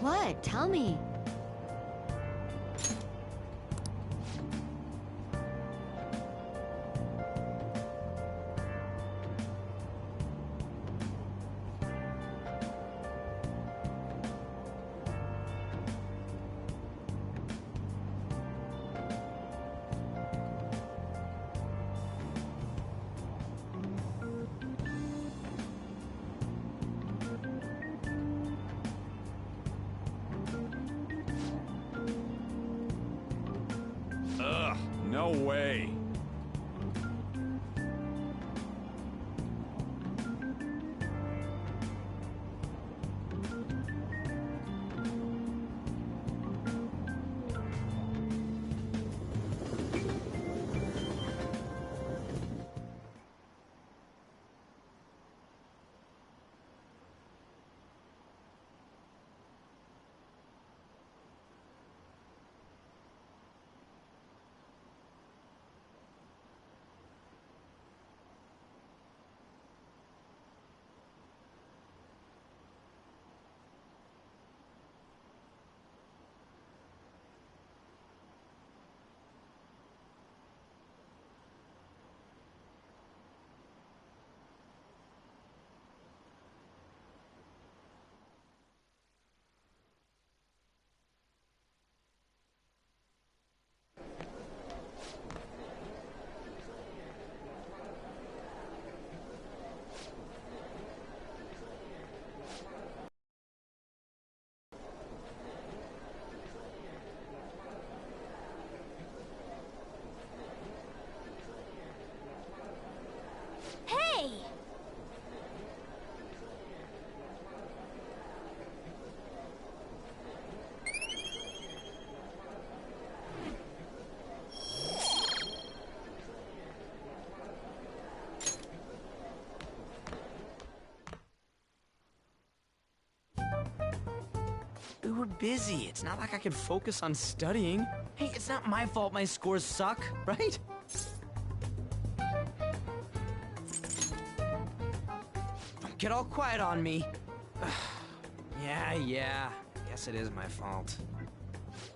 What? Tell me. Ugh, no way. Hey! We were busy. It's not like I could focus on studying. Hey, it's not my fault my scores suck, right? Don't get all quiet on me. Yeah. Guess it is my fault.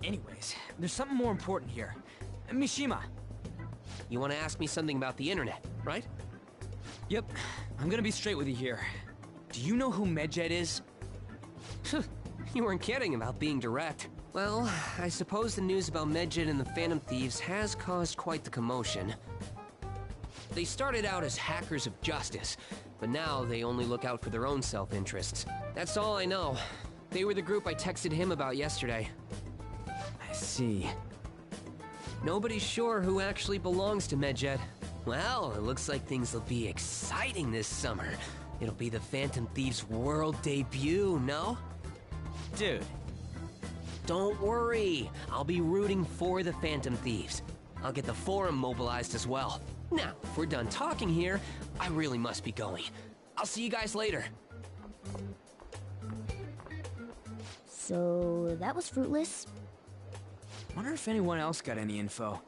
Anyways, there's something more important here. Mishima. You want to ask me something about the internet, right? Yep, I'm gonna be straight with you here. Do you know who Medjed is? You weren't kidding about being direct. Well, I suppose the news about Medjed and the Phantom Thieves has caused quite the commotion. They started out as hackers of justice, but now they only look out for their own self-interests. That's all I know. They were the group I texted him about yesterday. I see. Nobody's sure who actually belongs to Medjed. Well, it looks like things will be exciting this summer. It'll be the Phantom Thieves' world debut, no? Dude. Don't worry, I'll be rooting for the Phantom Thieves. I'll get the forum mobilized as well. Now, if we're done talking here, I really must be going. I'll see you guys later. So, that was fruitless. Wonder if anyone else got any info.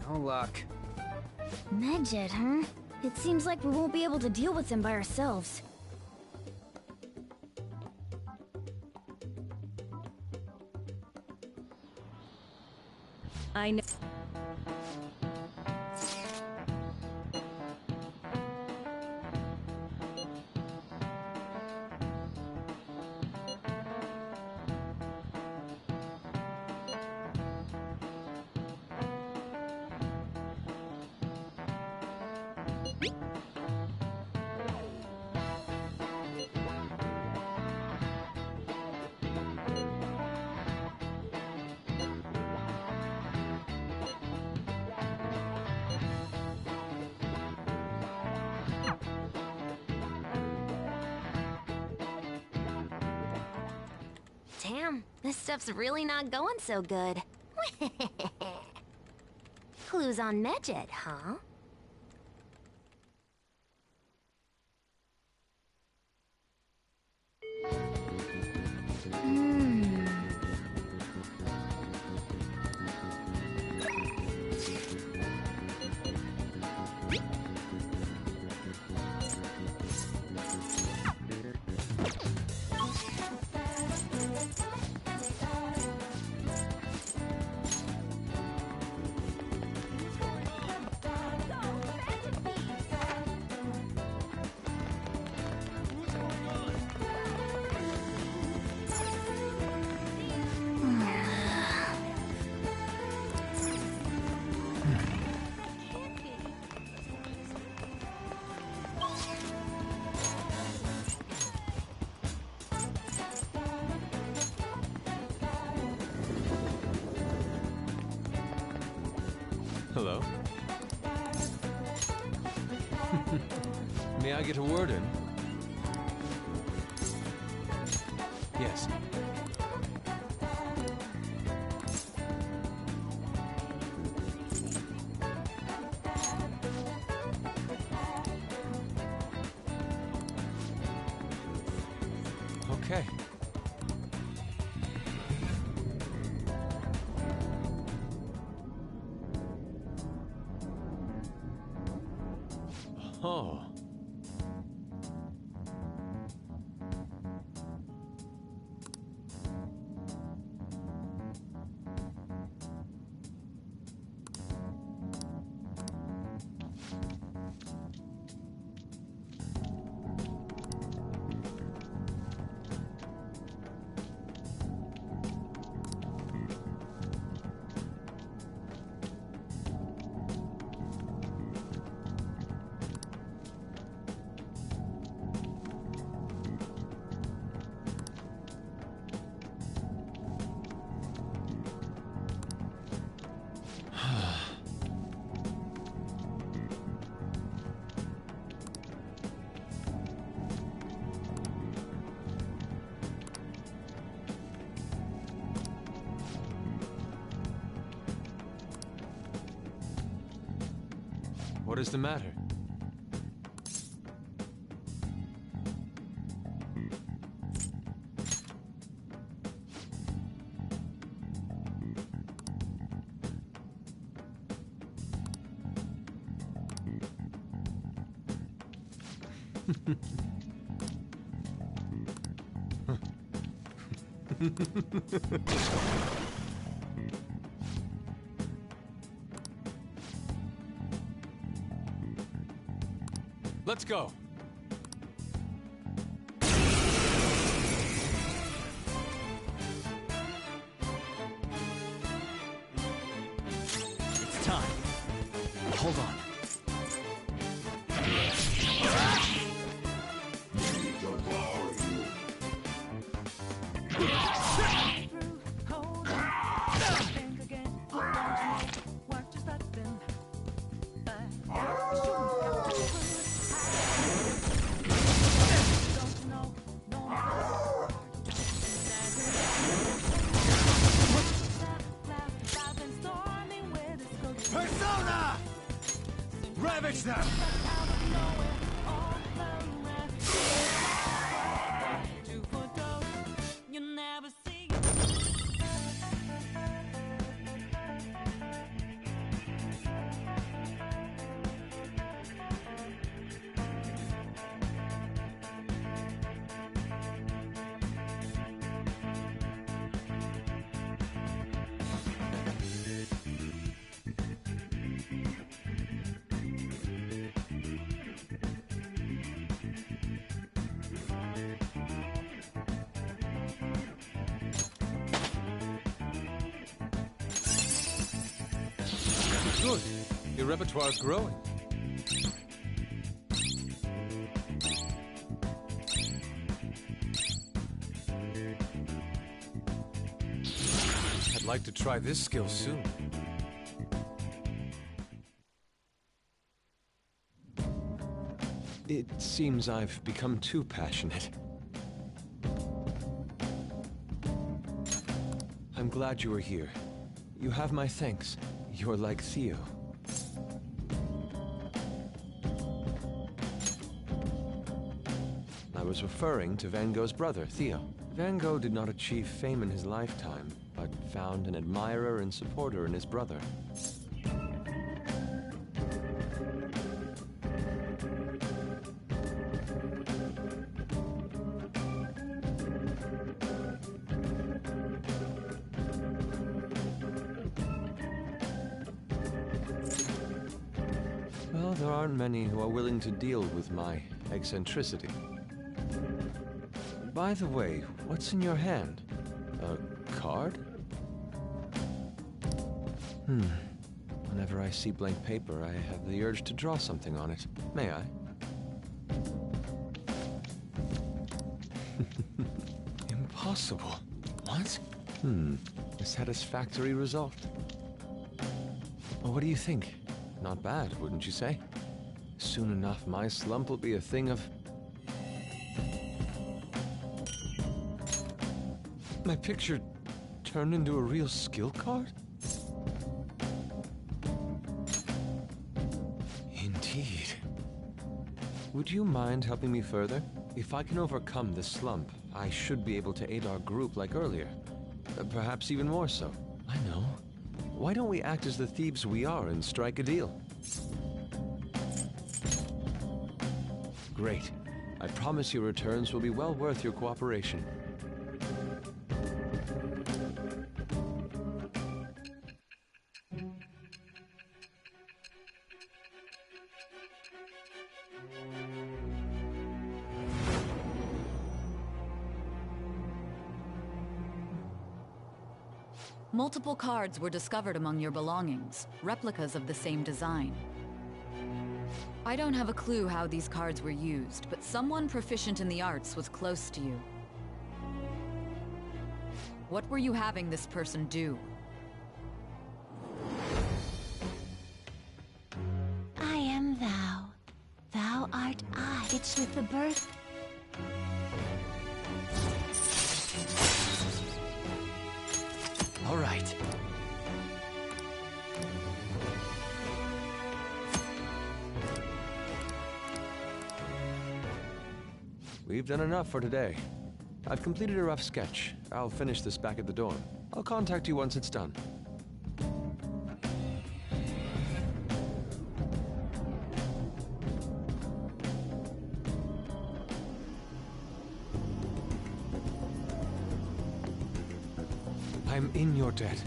No luck. Medjed, huh? It seems like we won't be able to deal with them by ourselves. I know. Damn, this stuff's really not going so good. Clues on Medjed, huh? Hello? May I get a word in? Yes. Okay. Oh. What is the matter? Let's go. It's time. Hold on. Persona! Ravage them! Good. Your repertoire's growing. I'd like to try this skill soon. It seems I've become too passionate. I'm glad you were here. You have my thanks. You're like Theo. I was referring to Van Gogh's brother, Theo. Van Gogh did not achieve fame in his lifetime, but found an admirer and supporter in his brother. Well, there aren't many who are willing to deal with my eccentricity. By the way, what's in your hand? A card? Whenever I see blank paper, I have the urge to draw something on it. May I? Impossible. What? A satisfactory result. Well, what do you think? Not bad, wouldn't you say? Soon enough, my slump will be a thing of... My picture turned into a real skill card? Indeed. Would you mind helping me further? If I can overcome this slump, I should be able to aid our group like earlier. Perhaps even more so. I know. Why don't we act as the thieves we are and strike a deal? Great. I promise your returns will be well worth your cooperation. Multiple cards were discovered among your belongings, replicas of the same design. I don't have a clue how these cards were used, but someone proficient in the arts was close to you. What were you having this person do? I am thou. Thou art I. It's with the birth. All right. We've done enough for today. I've completed a rough sketch. I'll finish this back at the dorm. I'll contact you once it's done. I'm in your debt.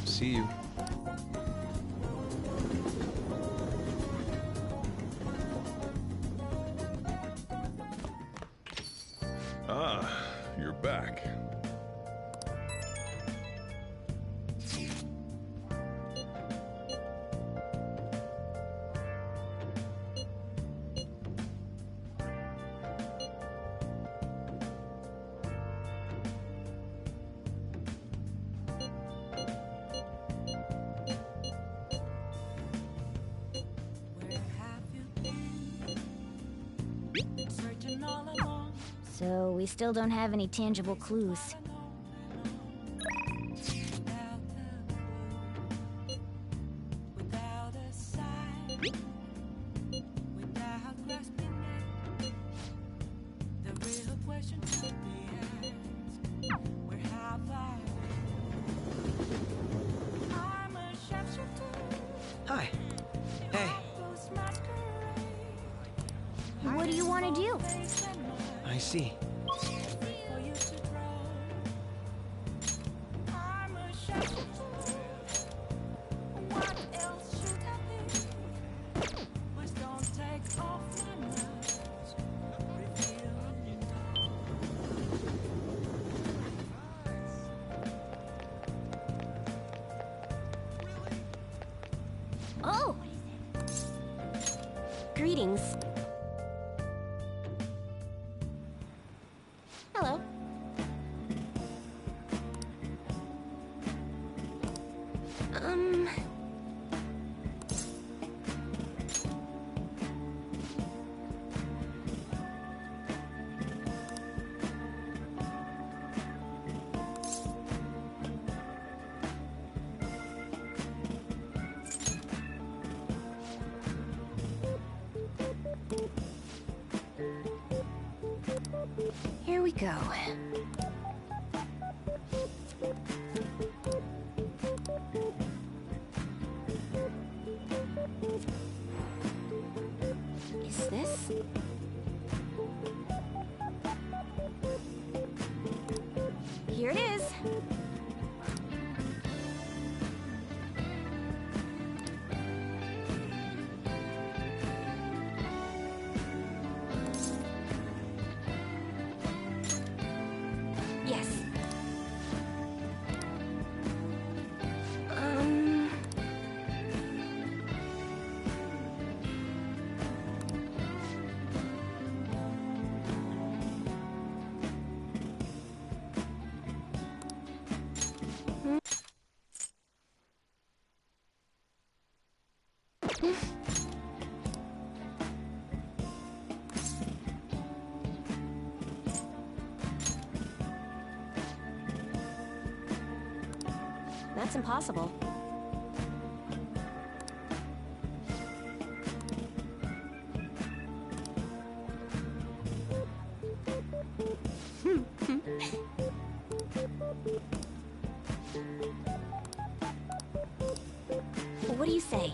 See you. Ah, you're back. So we still don't have any tangible clues. Hi. Hey. What do you want to do? I see. Oh! Greetings. Hello. Here we go. Is this? Here it is. That's impossible. What do you say?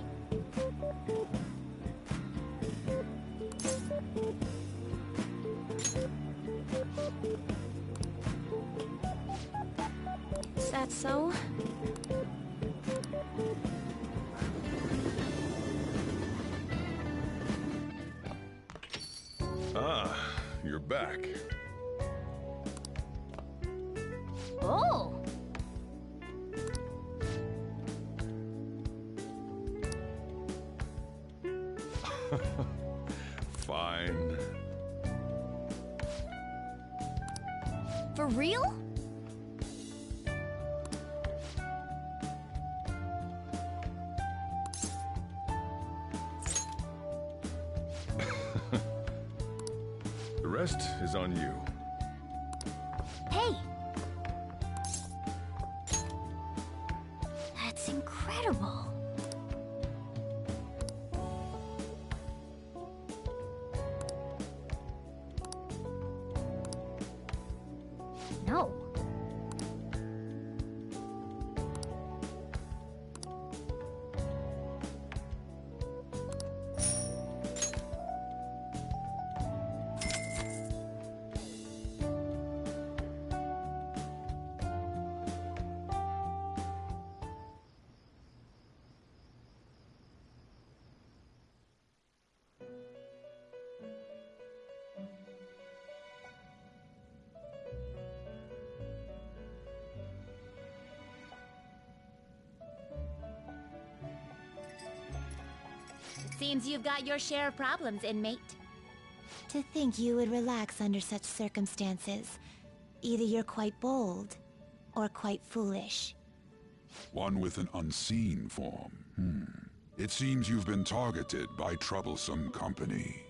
Is that so? Ah, you're back. Oh! Fine. For real? The rest is on you. Hey! That's incredible. No. Seems you've got your share of problems, inmate. To think you would relax under such circumstances. Either you're quite bold, or quite foolish. One with an unseen form. It seems you've been targeted by troublesome company.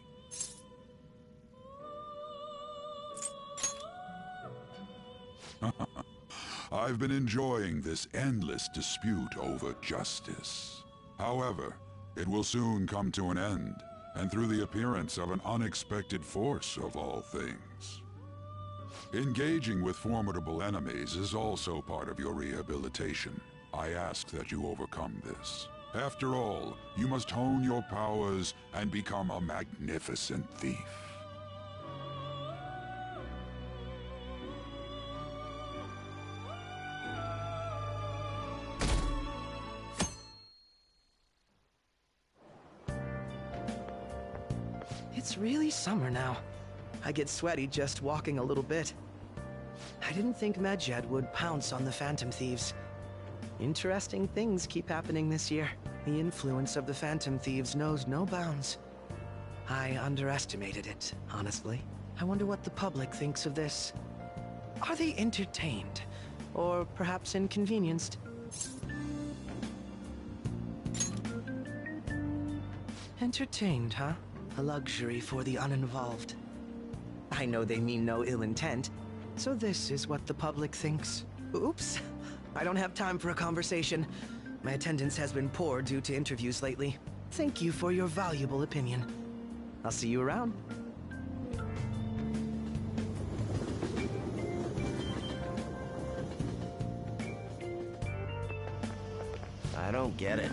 I've been enjoying this endless dispute over justice. However, it will soon come to an end, and through the appearance of an unexpected force of all things. Engaging with formidable enemies is also part of your rehabilitation. I ask that you overcome this. After all, you must hone your powers and become a magnificent thief. It's really summer now. I get sweaty just walking a little bit. I didn't think Medjed would pounce on the Phantom Thieves. Interesting things keep happening this year. The influence of the Phantom Thieves knows no bounds. I underestimated it, honestly. I wonder what the public thinks of this. Are they entertained? Or perhaps inconvenienced? Entertained, huh? A luxury for the uninvolved. I know they mean no ill intent, so this is what the public thinks. Oops, I don't have time for a conversation. My attendance has been poor due to interviews lately. Thank you for your valuable opinion. I'll see you around. I don't get it.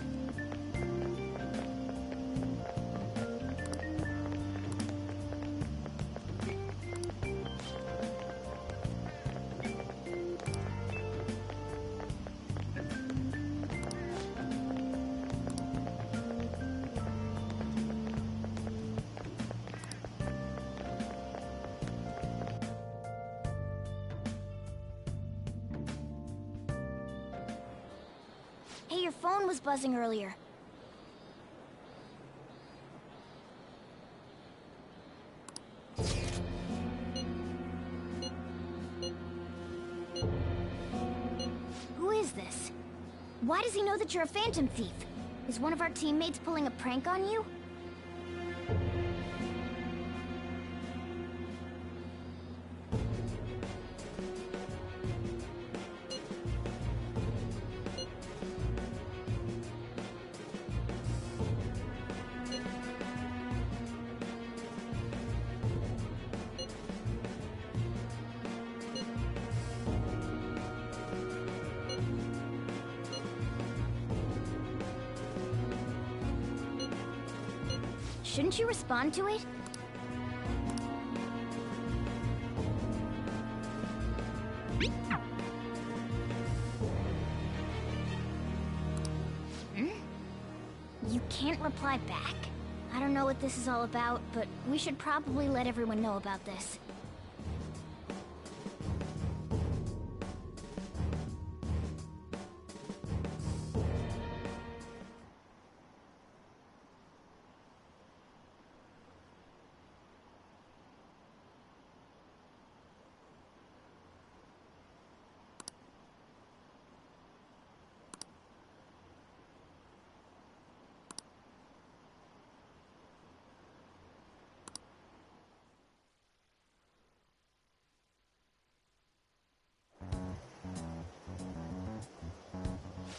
Hey, your phone was buzzing earlier. Who is this? Why does he know that you're a Phantom Thief? Is one of our teammates pulling a prank on you? Shouldn't you respond to it? You can't reply back? I don't know what this is all about, but we should probably let everyone know about this.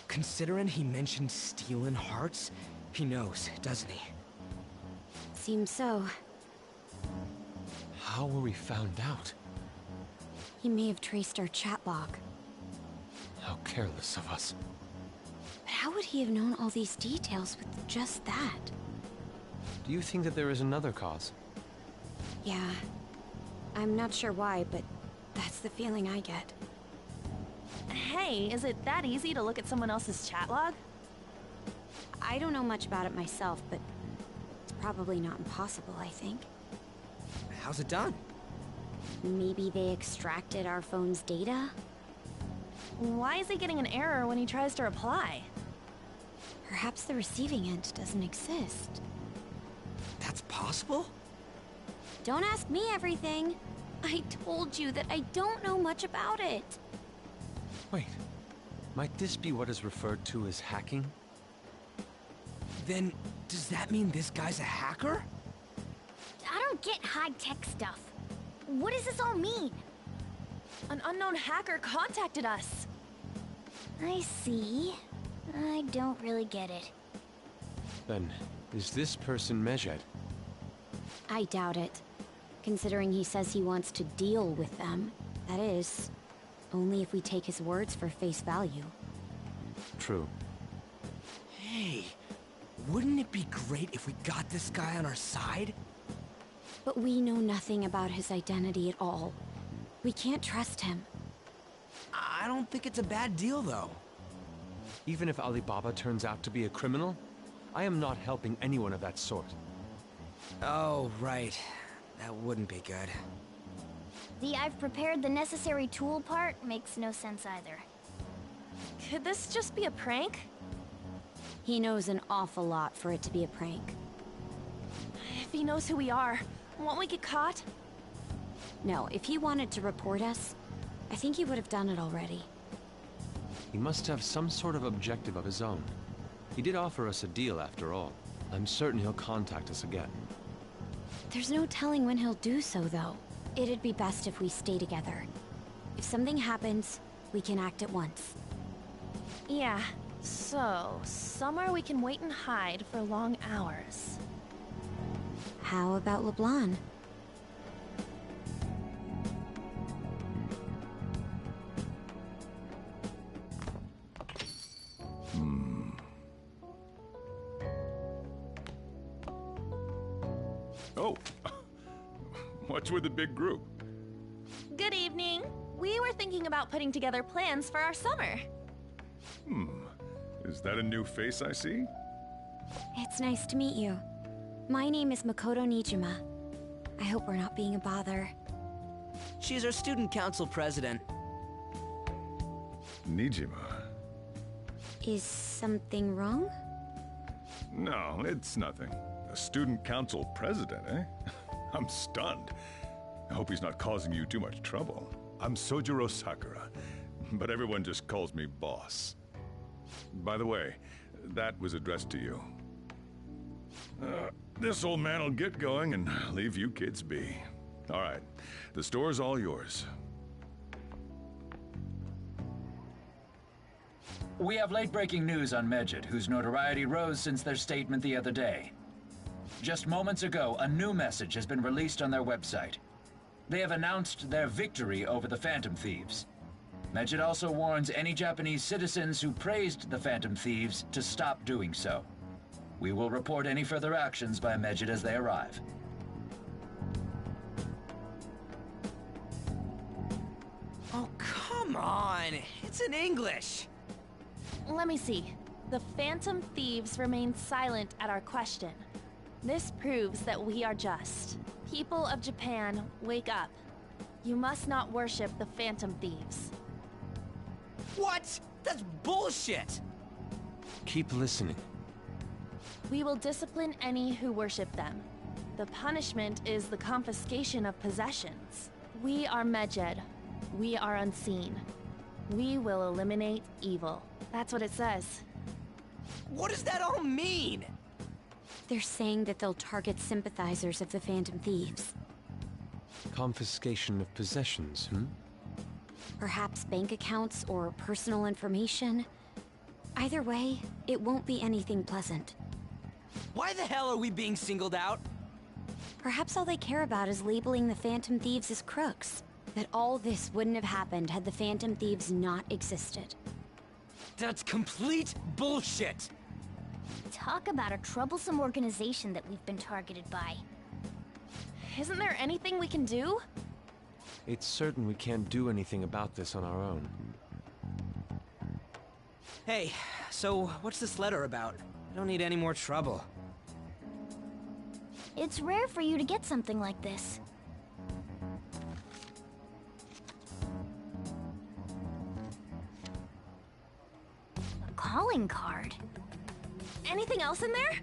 Considering he mentioned stealing hearts, he knows, doesn't he? Seems so. How were we found out? He may have traced our chat log. How careless of us. But how would he have known all these details with just that? Do you think that there is another cause? Yeah. I'm not sure why, but that's the feeling I get. Hey, is it that easy to look at someone else's chat log? I don't know much about it myself, but it's probably not impossible, I think. How's it done? Maybe they extracted our phone's data? Why is he getting an error when he tries to reply? Perhaps the receiving end doesn't exist. That's possible? Don't ask me everything. I told you that I don't know much about it. Wait, might this be what is referred to as hacking? Then, does that mean this guy's a hacker? I don't get high-tech stuff. What does this all mean? An unknown hacker contacted us. I see. I don't really get it. Then, is this person Medjed? I doubt it. Considering he says he wants to deal with them. That is, only if we take his words for face value. True. Hey, wouldn't it be great if we got this guy on our side? But we know nothing about his identity at all. We can't trust him. I don't think it's a bad deal, though. Even if Alibaba turns out to be a criminal, I am not helping anyone of that sort. Oh, right. That wouldn't be good. The I've prepared the necessary tool part makes no sense either. Could this just be a prank? He knows an awful lot for it to be a prank. If he knows who we are, won't we get caught? No, if he wanted to report us, I think he would have done it already. He must have some sort of objective of his own. He did offer us a deal after all. I'm certain he'll contact us again. There's no telling when he'll do so, though. It'd be best if we stay together. If something happens, we can act at once. Yeah, so somewhere we can wait and hide for long hours. How about LeBlanc? Oh, what's with the big group? Good evening. We were thinking about putting together plans for our summer. Is that a new face I see? It's nice to meet you. My name is Makoto Nijima. I hope we're not being a bother. She's our student council president. Nijima. Is something wrong? No, it's nothing. A student council president, eh? I'm stunned. I hope he's not causing you too much trouble. I'm Sojiro Sakura, but everyone just calls me boss. By the way, that was addressed to you. This old man will get going and leave you kids be. All right, the store's all yours. We have late-breaking news on Medjed, whose notoriety rose since their statement the other day. Just moments ago, a new message has been released on their website. They have announced their victory over the Phantom Thieves. Medjed also warns any Japanese citizens who praised the Phantom Thieves to stop doing so. We will report any further actions by Medjed as they arrive. Oh, come on! It's in English! Let me see. The Phantom Thieves remain silent at our question. This proves that we are just. People of Japan, wake up. You must not worship the Phantom Thieves. What? That's bullshit! Keep listening. We will discipline any who worship them. The punishment is the confiscation of possessions. We are Medjed. We are unseen. We will eliminate evil. That's what it says. What does that all mean? They're saying that they'll target sympathizers of the Phantom Thieves. Confiscation of possessions, hmm? Perhaps bank accounts or personal information. Either way, it won't be anything pleasant. Why the hell are we being singled out? Perhaps all they care about is labeling the Phantom Thieves as crooks. That all this wouldn't have happened had the Phantom Thieves not existed. That's complete bullshit! Talk about a troublesome organization that we've been targeted by. Isn't there anything we can do? It's certain we can't do anything about this on our own. Hey, so what's this letter about? I don't need any more trouble. It's rare for you to get something like this. A calling card? Anything else in there?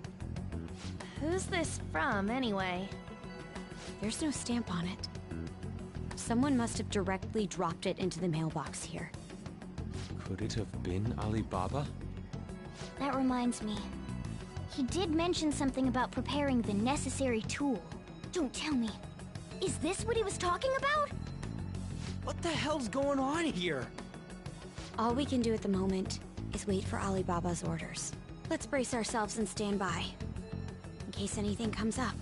Who's this from, anyway? There's no stamp on it. Someone must have directly dropped it into the mailbox here. Could it have been Alibaba? That reminds me. He did mention something about preparing the necessary tool. Don't tell me. Is this what he was talking about? What the hell's going on here? All we can do at the moment is wait for Alibaba's orders. Let's brace ourselves and stand by, in case anything comes up.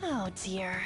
Oh dear.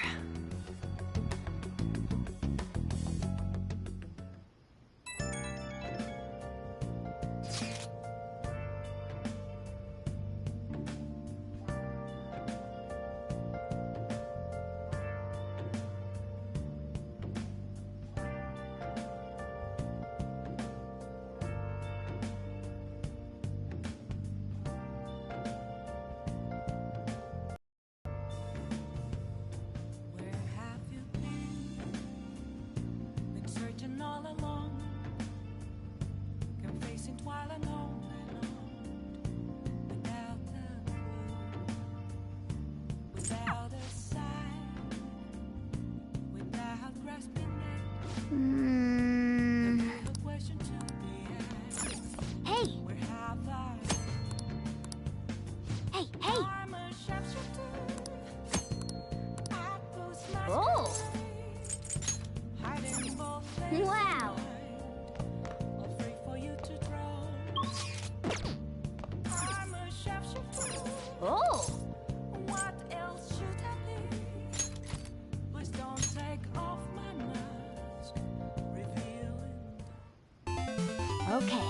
Hey! Hey, hey! Oh! Wow! Oh! What else should I be? Please don't take off my mask, revealing. Okay.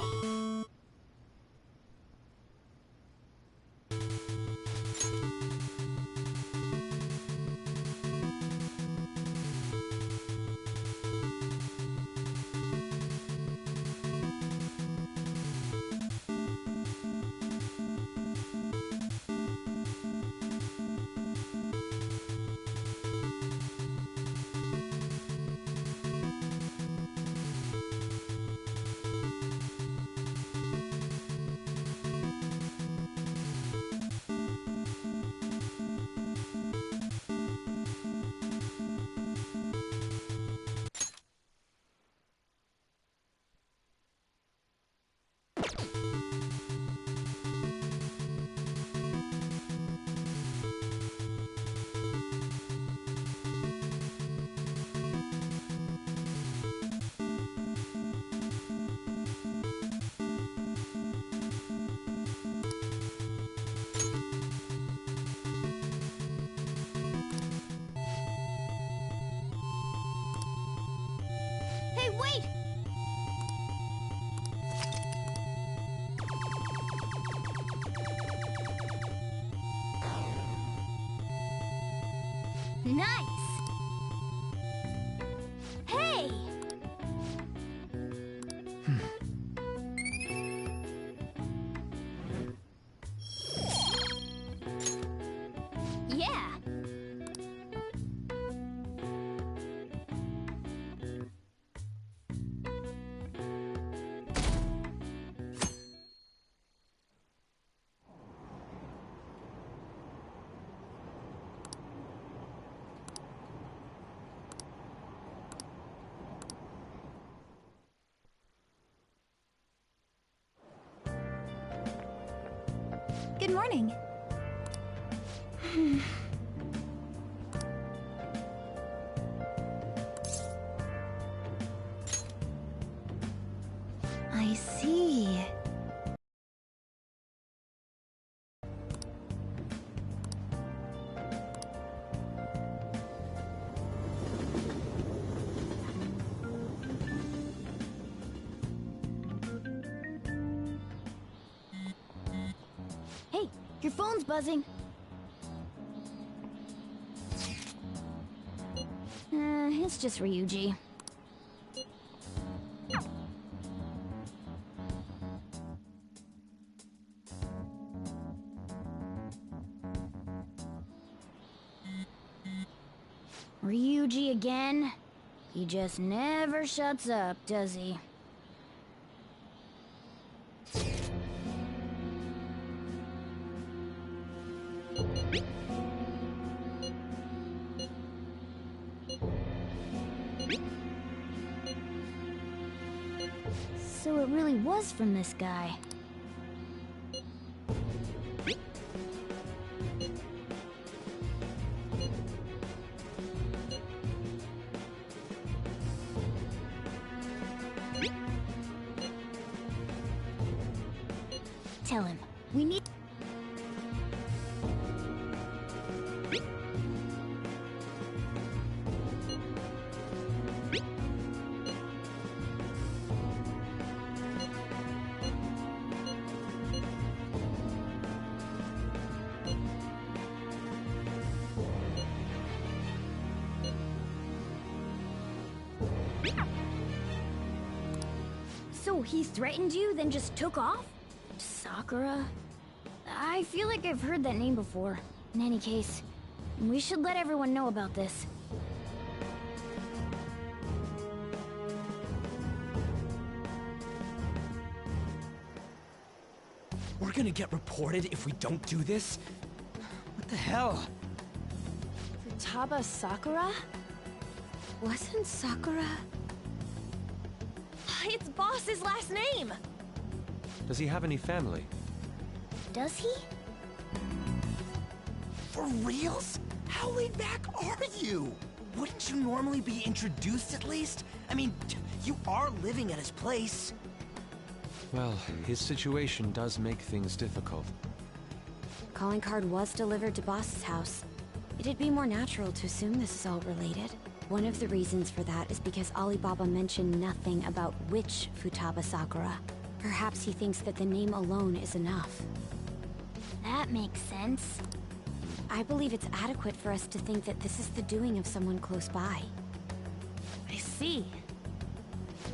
wait! Nice! Hey! Yeah! Good morning. I see. Hey, your phone's buzzing. It's just Ryuji. Ryuji again? He just never shuts up, does he? So it really was from this guy. Tell him, we need... So he threatened you, then just took off? Sakura? I feel like I've heard that name before. In any case, we should let everyone know about this. We're gonna get reported if we don't do this? What the hell? Futaba Sakura? Wasn't Sakura... It's Boss's last name! Does he have any family? Does he? For reals? How laid back are you? Wouldn't you normally be introduced at least? I mean, you are living at his place. Well, his situation does make things difficult. Calling card was delivered to Boss's house. It'd be more natural to assume this is all related. One of the reasons for that is because Alibaba mentioned nothing about which Futaba Sakura. Perhaps he thinks that the name alone is enough. That makes sense. I believe it's adequate for us to think that this is the doing of someone close by. I see.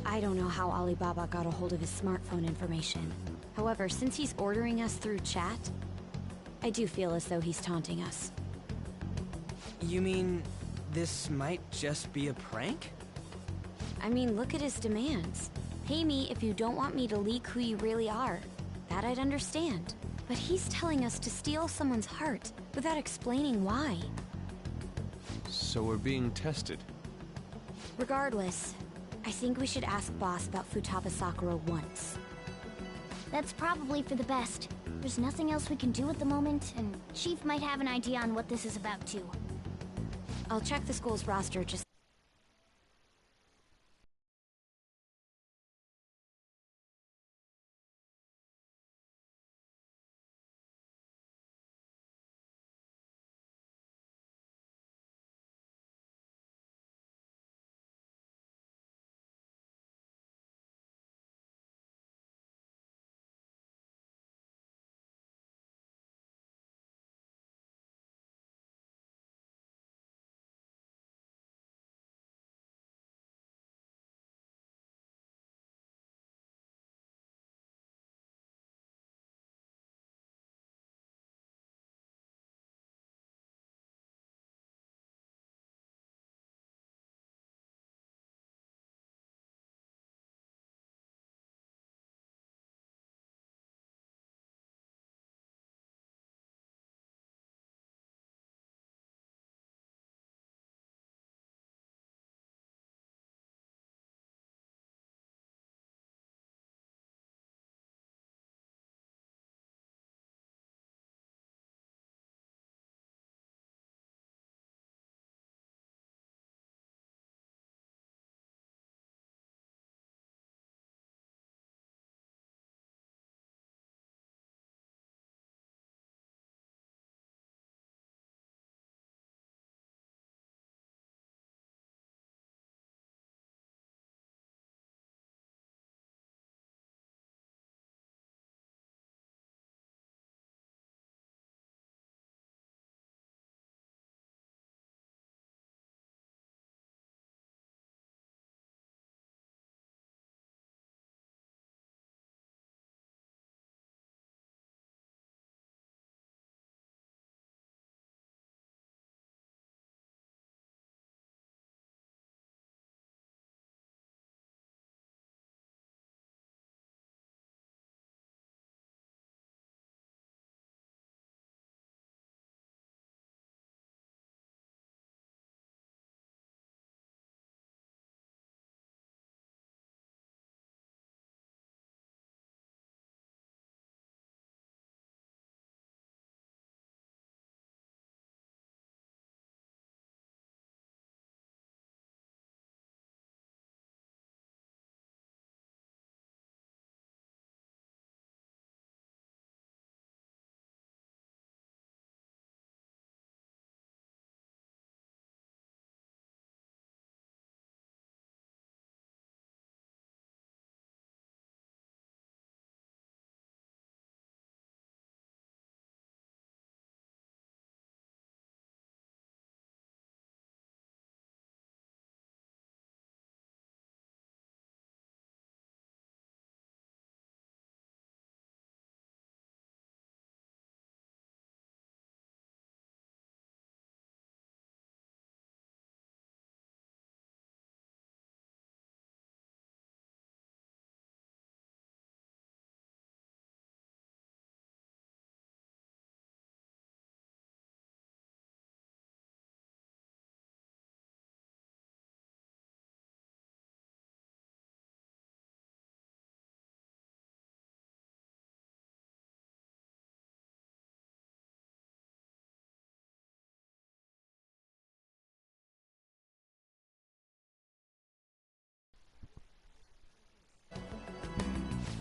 I don't know how Alibaba got a hold of his smartphone information. However, since he's ordering us through chat, I do feel as though he's taunting us. You mean this might just be a prank? I mean, look at his demands. Pay me if you don't want me to leak who you really are. That I'd understand. But he's telling us to steal someone's heart without explaining why. So we're being tested. Regardless, I think we should ask Boss about Futaba Sakura once. That's probably for the best. There's nothing else we can do at the moment, and Chief might have an idea on what this is about too. I'll check the school's roster just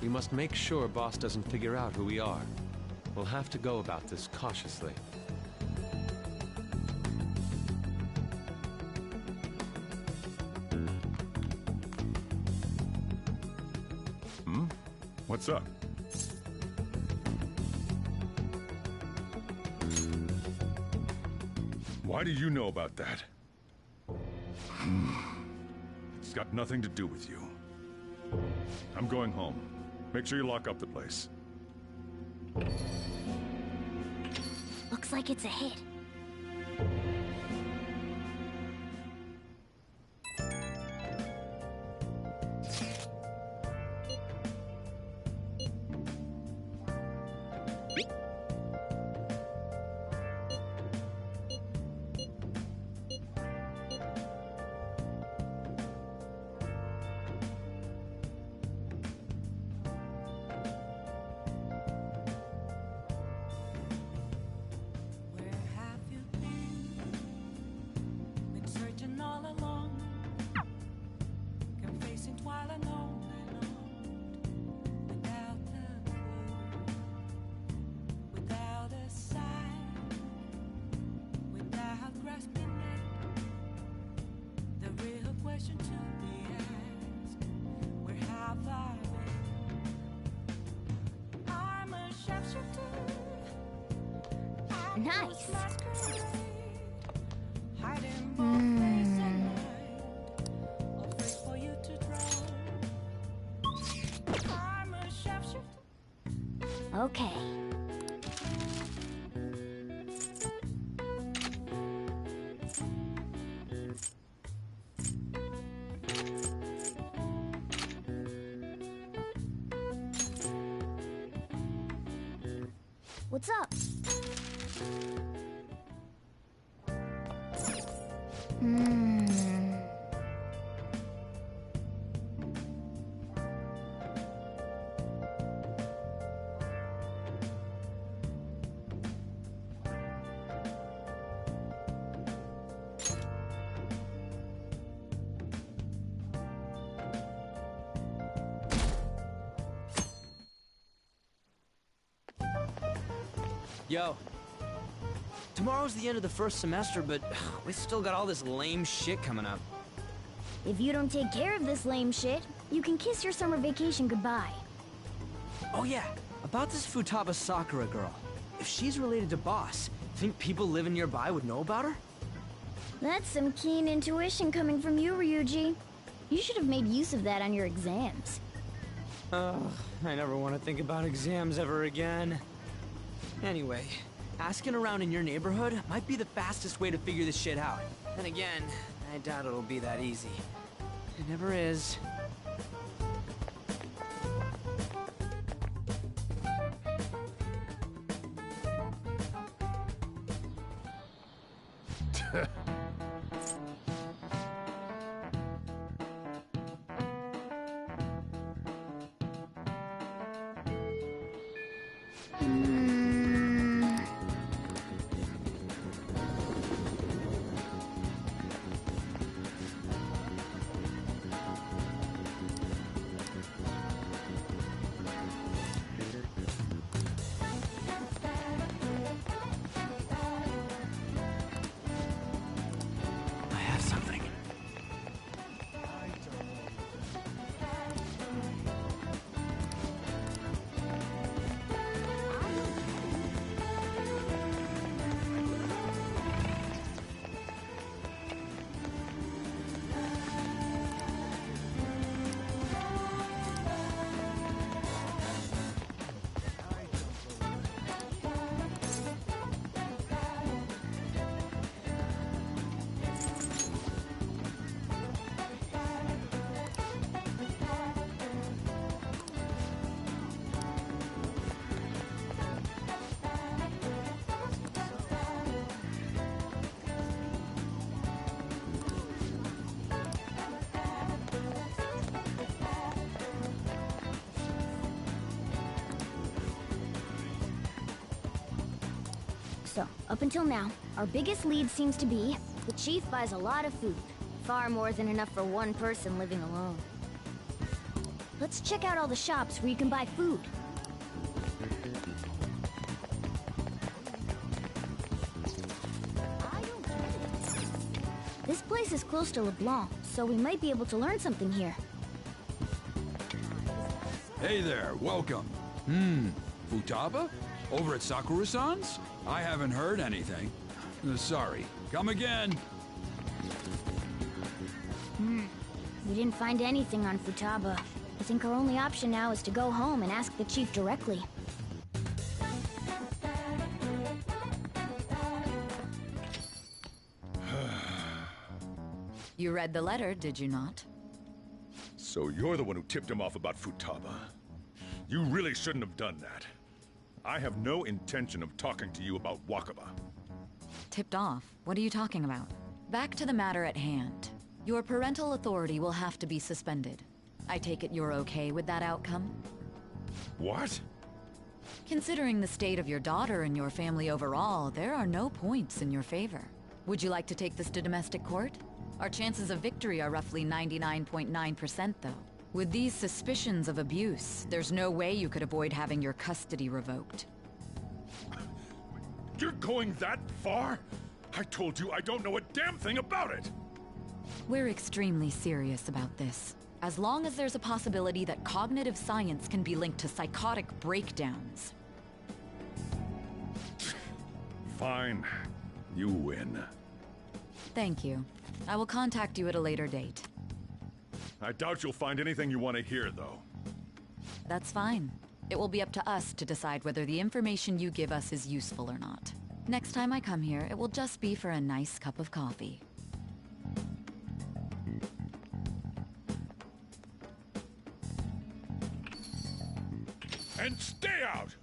We must make sure Boss doesn't figure out who we are. We'll have to go about this cautiously. What's up? Why do you know about that? It's got nothing to do with you. I'm going home. Make sure you lock up the place. Looks like it's a hit. Nice. Okay. What's up? Yo. Tomorrow's the end of the first semester, but we still got all this lame shit coming up. If you don't take care of this lame shit, you can kiss your summer vacation goodbye. Oh yeah, about this Futaba Sakura girl. If she's related to Boss, think people living nearby would know about her? That's some keen intuition coming from you, Ryuji. You should have made use of that on your exams. Ugh, I never want to think about exams ever again. Anyway, asking around in your neighborhood might be the fastest way to figure this shit out. And again, I doubt it'll be that easy. It never is. So, up until now, our biggest lead seems to be the chief buys a lot of food. Far more than enough for one person living alone. Let's check out all the shops where you can buy food. This place is close to LeBlanc, so we might be able to learn something here. Hey there, welcome. Futaba? Over at Sakura-san's? I haven't heard anything. Sorry. Come again. We didn't find anything on Futaba. I think our only option now is to go home and ask the chief directly. You read the letter, did you not? So you're the one who tipped him off about Futaba. You really shouldn't have done that. I have no intention of talking to you about Wakaba. Tipped off? What are you talking about? Back to the matter at hand. Your parental authority will have to be suspended. I take it you're okay with that outcome? What? Considering the state of your daughter and your family overall, there are no points in your favor. Would you like to take this to domestic court? Our chances of victory are roughly 99.9%, though. With these suspicions of abuse, there's no way you could avoid having your custody revoked. You're going that far? I told you I don't know a damn thing about it! We're extremely serious about this. As long as there's a possibility that cognitive science can be linked to psychotic breakdowns. Fine. You win. Thank you. I will contact you at a later date. I doubt you'll find anything you want to hear, though. That's fine. It will be up to us to decide whether the information you give us is useful or not. Next time I come here, it will just be for a nice cup of coffee. And stay out!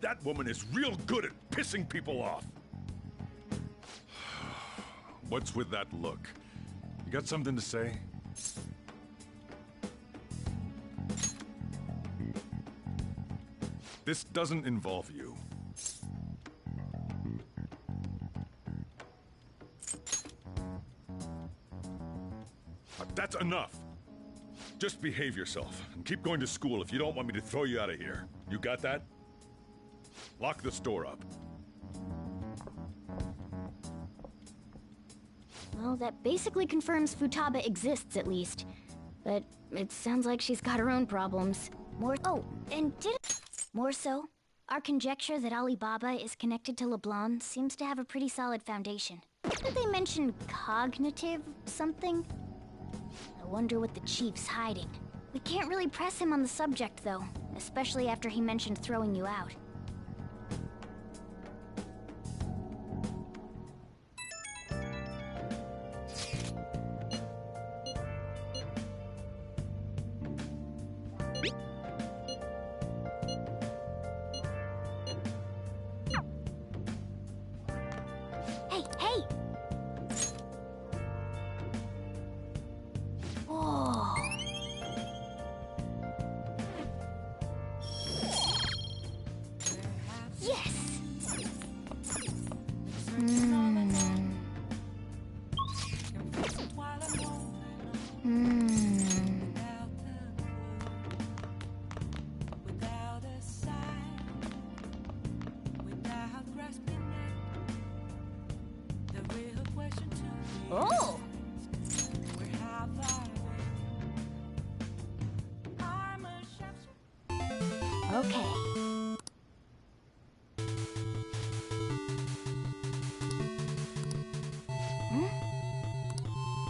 That woman is real good at pissing people off. What's with that look? You got something to say? This doesn't involve you. That's enough. Just behave yourself and keep going to school if you don't want me to throw you out of here. You got that? Lock the store up. Well, that basically confirms Futaba exists, at least. But it sounds like she's got her own problems. More so, our conjecture that Alibaba is connected to LeBlanc seems to have a pretty solid foundation. Did they mention cognitive something? I wonder what the chief's hiding. We can't really press him on the subject, though, especially after he mentioned throwing you out. Hey! Whoa. Yes! Oh! Okay.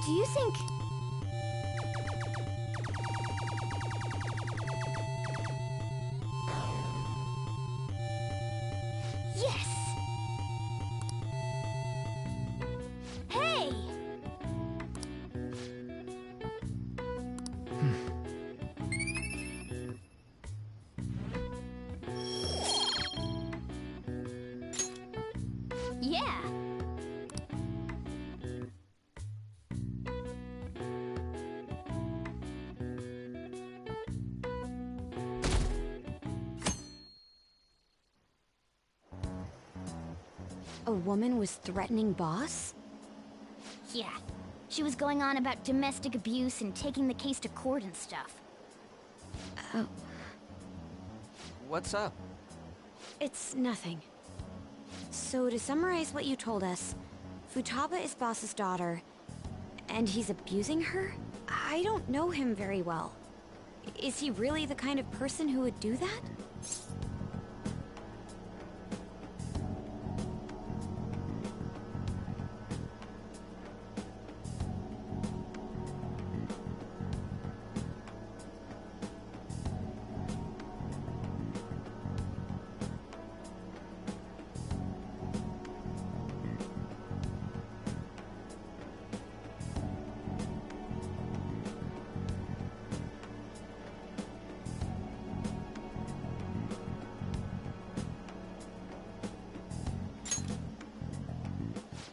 Do you think... Yes! Hey! Yeah! A woman was threatening Boss? Yeah. She was going on about domestic abuse and taking the case to court and stuff. Oh, What's up? it's nothing. So to summarize what you told us, Futaba is Boss's daughter, and he's abusing her? I don't know him very well. Is he really the kind of person who would do that?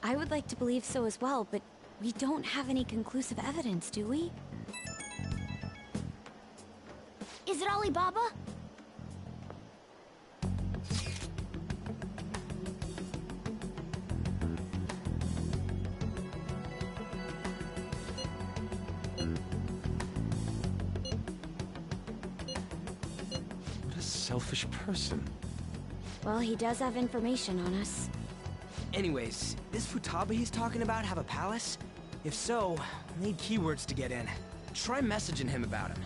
I would like to believe so as well, but we don't have any conclusive evidence, do we? Is it Alibaba? What a selfish person. Well, he does have information on us. Anyways, does Futaba he's talking about have a palace? If so, we need keywords to get in. Try messaging him about him.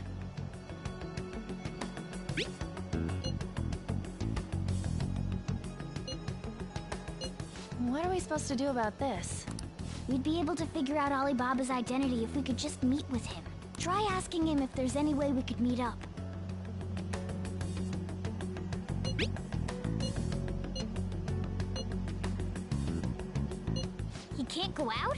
What are we supposed to do about this? We'd be able to figure out Alibaba's identity if we could just meet with him. Try asking him if there's any way we could meet up. He can't go out?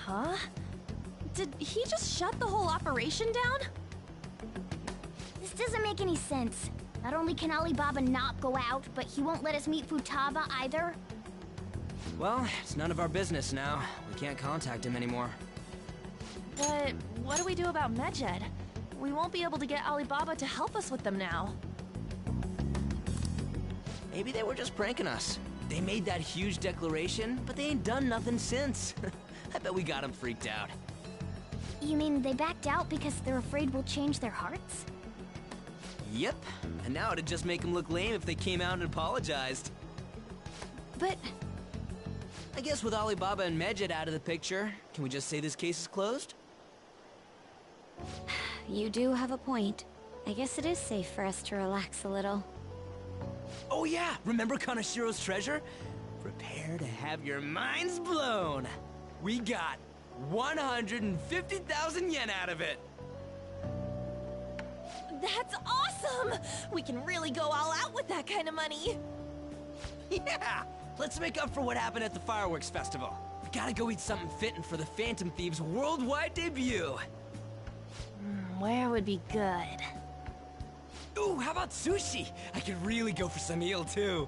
Huh? Did he just shut the whole operation down? This doesn't make any sense. Not only can Alibaba not go out, but he won't let us meet Futaba either. Well, it's none of our business now. We can't contact him anymore. But what do we do about Medjed? We won't be able to get Alibaba to help us with them now. Maybe they were just pranking us. They made that huge declaration, but they ain't done nothing since. I bet we got them freaked out. You mean they backed out because they're afraid we'll change their hearts? Yep, and now it'd just make them look lame if they came out and apologized. But I guess with Alibaba and Medjed out of the picture, can we just say this case is closed? You do have a point. I guess it is safe for us to relax a little. Oh yeah, remember Kanashiro's treasure? Prepare to have your minds blown. We got 150,000 yen out of it. that's awesome! We can really go all out with that kind of money. Yeah! Let's make up for what happened at the fireworks festival. We gotta go eat something fitting for the Phantom Thieves' worldwide debut. Where would be good? Ooh, how about sushi? I could really go for some eel, too.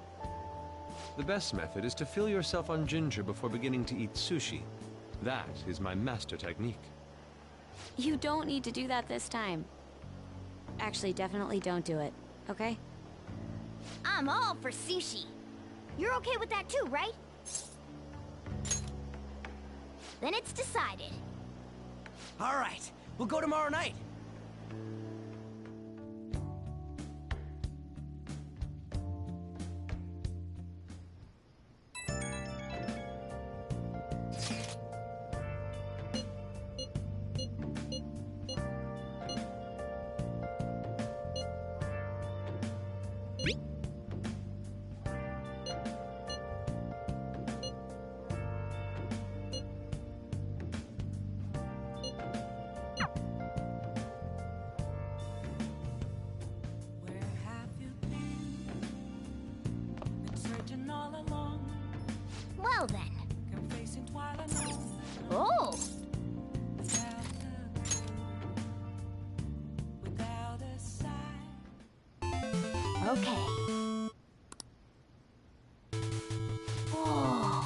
The best method is to fill yourself on ginger before beginning to eat sushi. That is my master technique. You don't need to do that this time. Actually, definitely don't do it, okay? I'm all for sushi. You're okay with that too, right? Then it's decided. All right, we'll go tomorrow night. Well then. Oh! Okay. Whoa.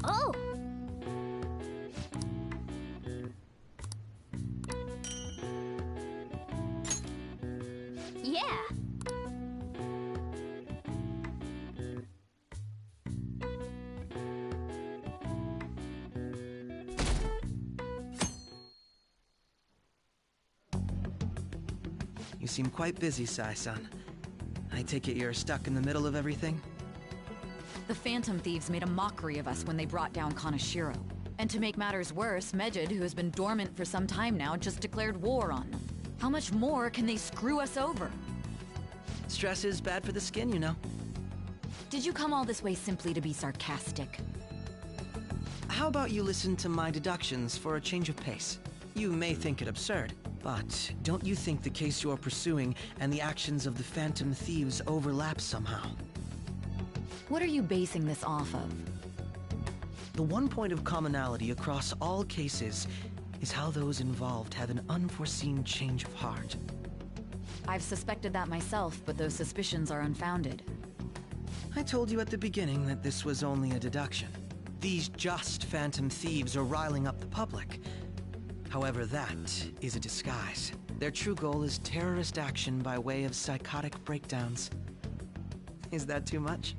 Oh! Yeah! You seem quite busy, Sai-san. I take it you're stuck in the middle of everything? The Phantom Thieves made a mockery of us when they brought down Kaneshiro. And to make matters worse, Medjed, who has been dormant for some time now, just declared war on them. How much more can they screw us over? Stress is bad for the skin, you know. Did you come all this way simply to be sarcastic? How about you listen to my deductions for a change of pace? You may think it absurd, but don't you think the case you're pursuing and the actions of the Phantom Thieves overlap somehow? What are you basing this off of? The one point of commonality across all cases is how those involved have an unforeseen change of heart. I've suspected that myself, but those suspicions are unfounded. I told you at the beginning that this was only a deduction. These just Phantom Thieves are riling up the public. However, that is a disguise. Their true goal is terrorist action by way of psychotic breakdowns. Is that too much?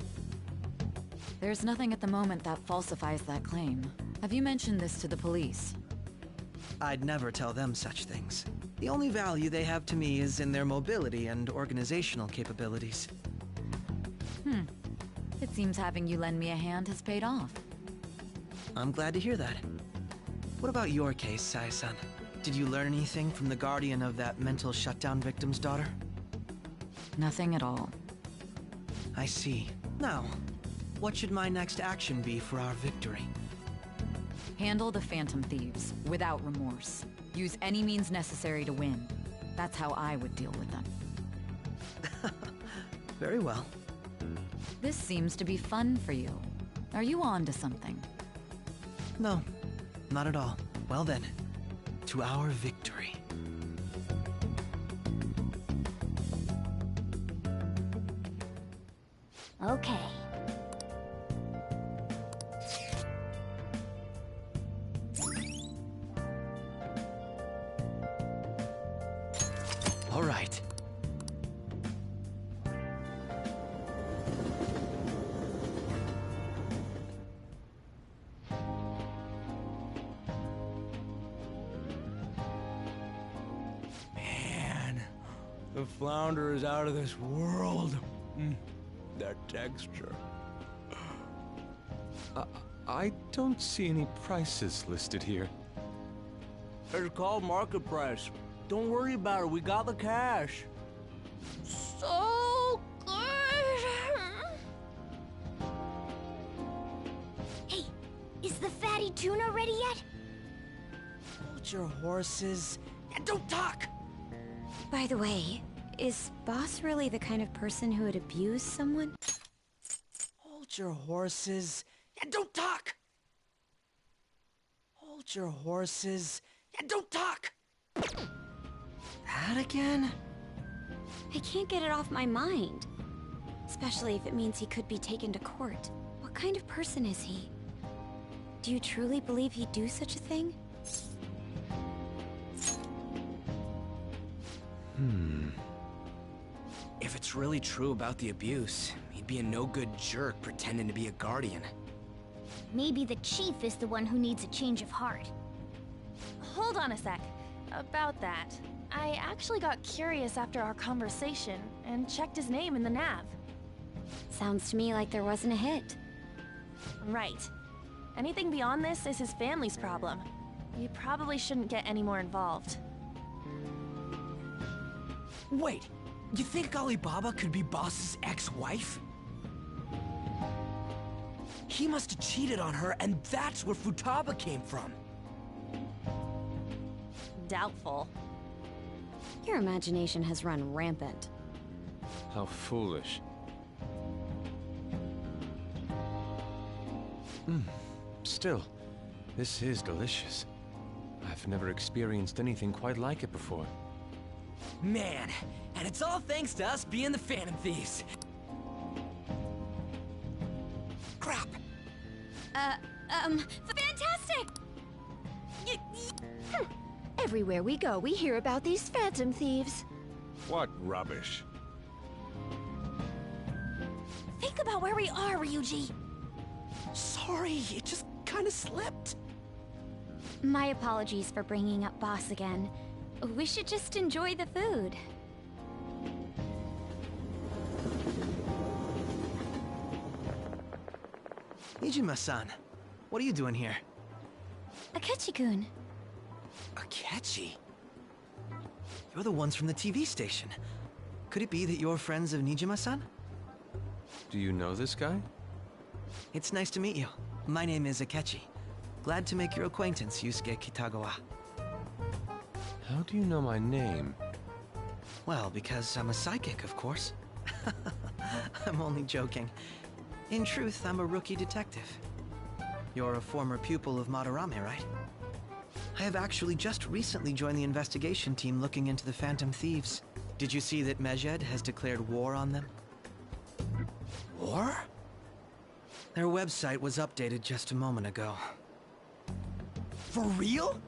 There's nothing at the moment that falsifies that claim. Have you mentioned this to the police? I'd never tell them such things. The only value they have to me is in their mobility and organizational capabilities. It seems having you lend me a hand has paid off. I'm glad to hear that. What about your case, Sai-san? Did you learn anything from the guardian of that mental shutdown victim's daughter? Nothing at all. I see. Now, what should my next action be for our victory? Handle the Phantom Thieves, without remorse. Use any means necessary to win. That's how I would deal with them. Very well. This seems to be fun for you. Are you on to something? No, not at all. Well then, to our victory. Okay. All right. Man, the flounder is out of this world. That texture. I don't see any prices listed here. It's called market price. Don't worry about it, we got the cash. So good! Hey, is the fatty tuna ready yet? Hold your horses and don't talk! By the way, is Boss really the kind of person who would abuse someone? Hold your horses and don't talk! Hold your horses and don't talk! That again? I can't get it off my mind. Especially if it means he could be taken to court. What kind of person is he? Do you truly believe he'd do such a thing? If it's really true about the abuse, he'd be a no-good jerk pretending to be a guardian. Maybe the chief is the one who needs a change of heart. Hold on a sec. About that, I actually got curious after our conversation and checked his name in the nav. Sounds to me like there wasn't a hit. Right. Anything beyond this is his family's problem. We probably shouldn't get any more involved. Wait, you think Alibaba could be Boss's ex-wife? He must have cheated on her, and that's where Futaba came from. Doubtful. Your imagination has run rampant. How foolish. Still, this is delicious. I've never experienced anything quite like it before. Man, and it's all thanks to us being the Phantom Thieves. Crap! Fantastic! Everywhere we go, we hear about these phantom thieves. What rubbish. Think about where we are, Ryuji. Sorry, it just kind of slipped. My apologies for bringing up Boss again. We should just enjoy the food. Nijima-san, what are you doing here? Akechi-kun. Akechi? You're the ones from the TV station. Could it be that you're friends of Nijima-san? Do you know this guy? It's nice to meet you. My name is Akechi. Glad to make your acquaintance, Yusuke Kitagawa. How do you know my name? Well, because I'm a psychic, of course. I'm only joking. In truth, I'm a rookie detective. You're a former pupil of Madarame, right? I have actually just recently joined the investigation team looking into the Phantom Thieves. Did you see that Medjed has declared war on them? War? Their website was updated just a moment ago. For real?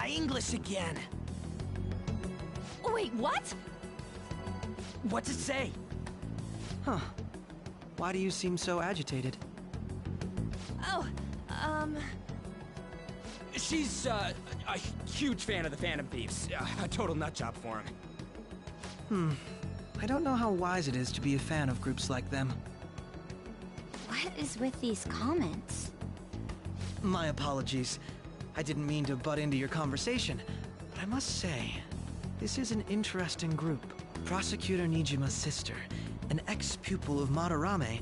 English again. Wait, what? What's it say? Huh. Why do you seem so agitated? Oh, She's, a huge fan of the Phantom Thieves. A total nutjob for him. I don't know how wise it is to be a fan of groups like them. What is with these comments? My apologies. I didn't mean to butt into your conversation, but I must say, this is an interesting group. Prosecutor Nijima's sister, an ex-pupil of Madarame,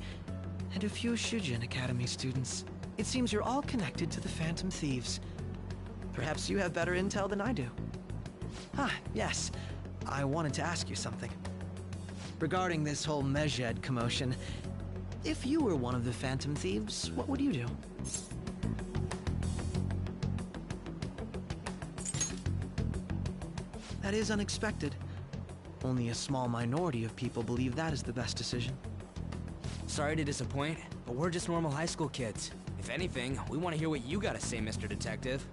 and a few Shujin Academy students. It seems you're all connected to the Phantom Thieves. Perhaps you have better intel than I do. Yes. I wanted to ask you something. Regarding this whole Medjed commotion, if you were one of the Phantom Thieves, what would you do? That is unexpected. Only a small minority of people believe that is the best decision. Sorry to disappoint, but we're just normal high school kids. If anything, we want to hear what you gotta say, Mr. Detective.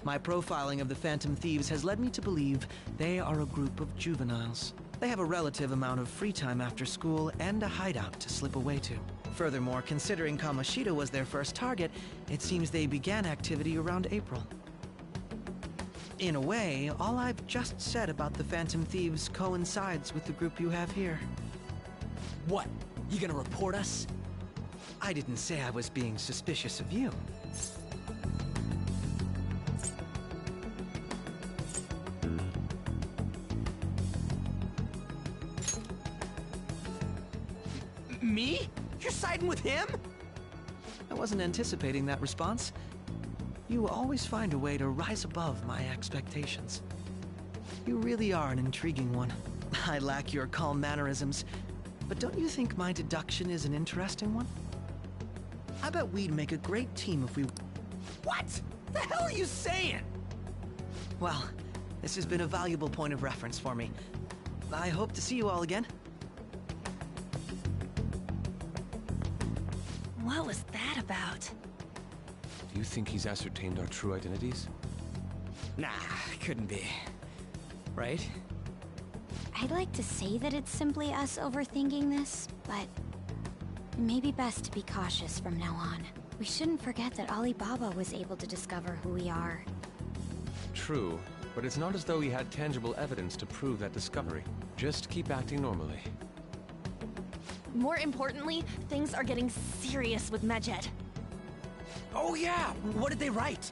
My profiling of the Phantom Thieves has led me to believe they are a group of juveniles. They have a relative amount of free time after school and a hideout to slip away to. Furthermore, considering Kamoshida was their first target, it seems they began activity around April. In a way, all I've just said about the Phantom Thieves coincides with the group you have here. What? You gonna report us? I didn't say I was being suspicious of you. Me? You're siding with him? I wasn't anticipating that response. You always find a way to rise above my expectations. You really are an intriguing one. I lack your calm mannerisms, but don't you think my deduction is an interesting one? I bet we'd make a great team if we... What? The hell are you saying? Well, this has been a valuable point of reference for me. I hope to see you all again. what was that about? Do you think he's ascertained our true identities? Nah, couldn't be. Right? I'd like to say that it's simply us overthinking this, but it may be best to be cautious from now on. We shouldn't forget that Alibaba was able to discover who we are. True, but it's not as though he had tangible evidence to prove that discovery. Just keep acting normally. More importantly, things are getting serious with Medjed. Oh yeah! What did they write?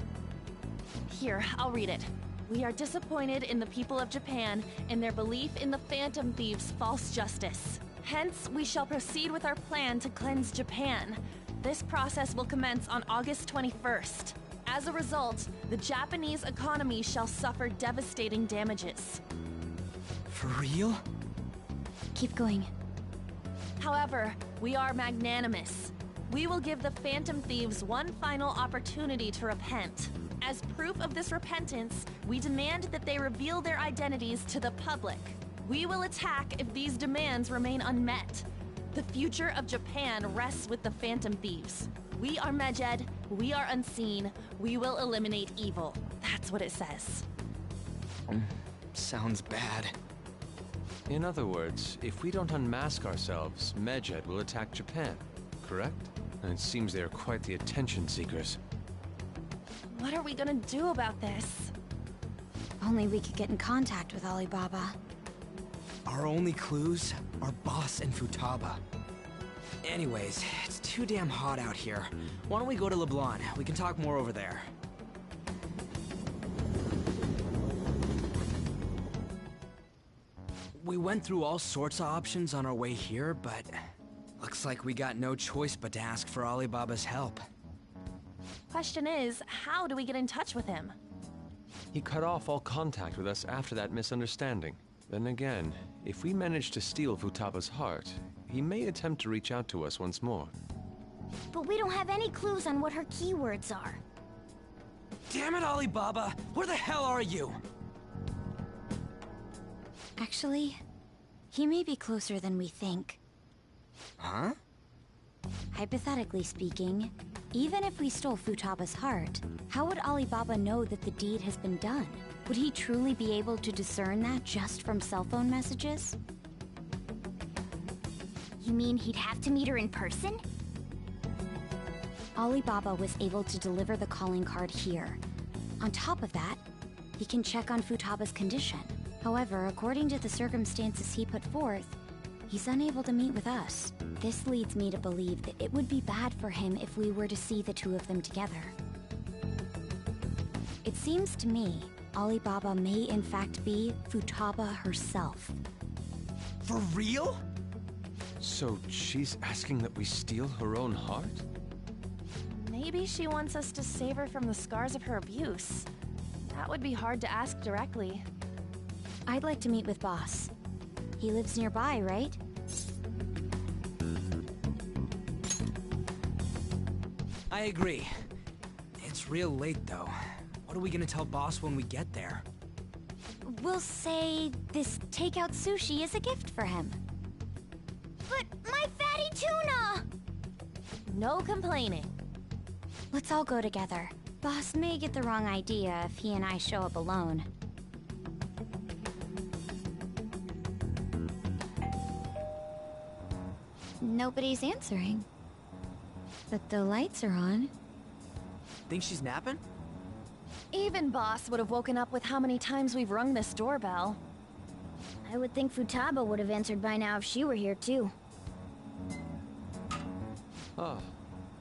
Here, I'll read it. We are disappointed in the people of Japan in their belief in the Phantom Thieves' false justice. Hence, we shall proceed with our plan to cleanse Japan. This process will commence on August 21st. As a result, the Japanese economy shall suffer devastating damages. For real? Keep going. However, we are magnanimous. We will give the Phantom Thieves one final opportunity to repent. As proof of this repentance, we demand that they reveal their identities to the public. We will attack if these demands remain unmet. The future of Japan rests with the Phantom Thieves. We are Medjed, we are unseen, we will eliminate evil. That's what it says. Sounds bad. In other words, if we don't unmask ourselves, Medjed will attack Japan, correct? And it seems they are quite the attention seekers. What are we gonna do about this? Only we could get in contact with Alibaba. Our only clues are Boss and Futaba. Anyways, it's too damn hot out here. Why don't we go to LeBlanc? We can talk more over there. We went through all sorts of options on our way here, but looks like we got no choice but to ask for Alibaba's help. Question is, how do we get in touch with him? He cut off all contact with us after that misunderstanding. Then again, if we manage to steal Futaba's heart, he may attempt to reach out to us once more. But we don't have any clues on what her keywords are. Damn it, Alibaba! Where the hell are you? Actually, he may be closer than we think. Huh? Hypothetically speaking, even if we stole Futaba's heart, how would Alibaba know that the deed has been done? Would he truly be able to discern that just from cell phone messages? You mean he'd have to meet her in person? Alibaba was able to deliver the calling card here. On top of that, he can check on Futaba's condition. However, according to the circumstances he put forth, he's unable to meet with us. This leads me to believe that it would be bad for him if we were to see the two of them together. It seems to me Alibaba may in fact be Futaba herself. For real? So she's asking that we steal her own heart? Maybe she wants us to save her from the scars of her abuse. That would be hard to ask directly. I'd like to meet with Boss. He lives nearby, right? I agree. It's real late, though. What are we gonna tell Boss when we get there? We'll say this takeout sushi is a gift for him. But my fatty tuna! No complaining. Let's all go together. Boss may get the wrong idea if he and I show up alone. Nobody's answering. But the lights are on. Think she's napping? Even Boss would have woken up with how many times we've rung this doorbell. I would think Futaba would have answered by now if she were here too. Ah,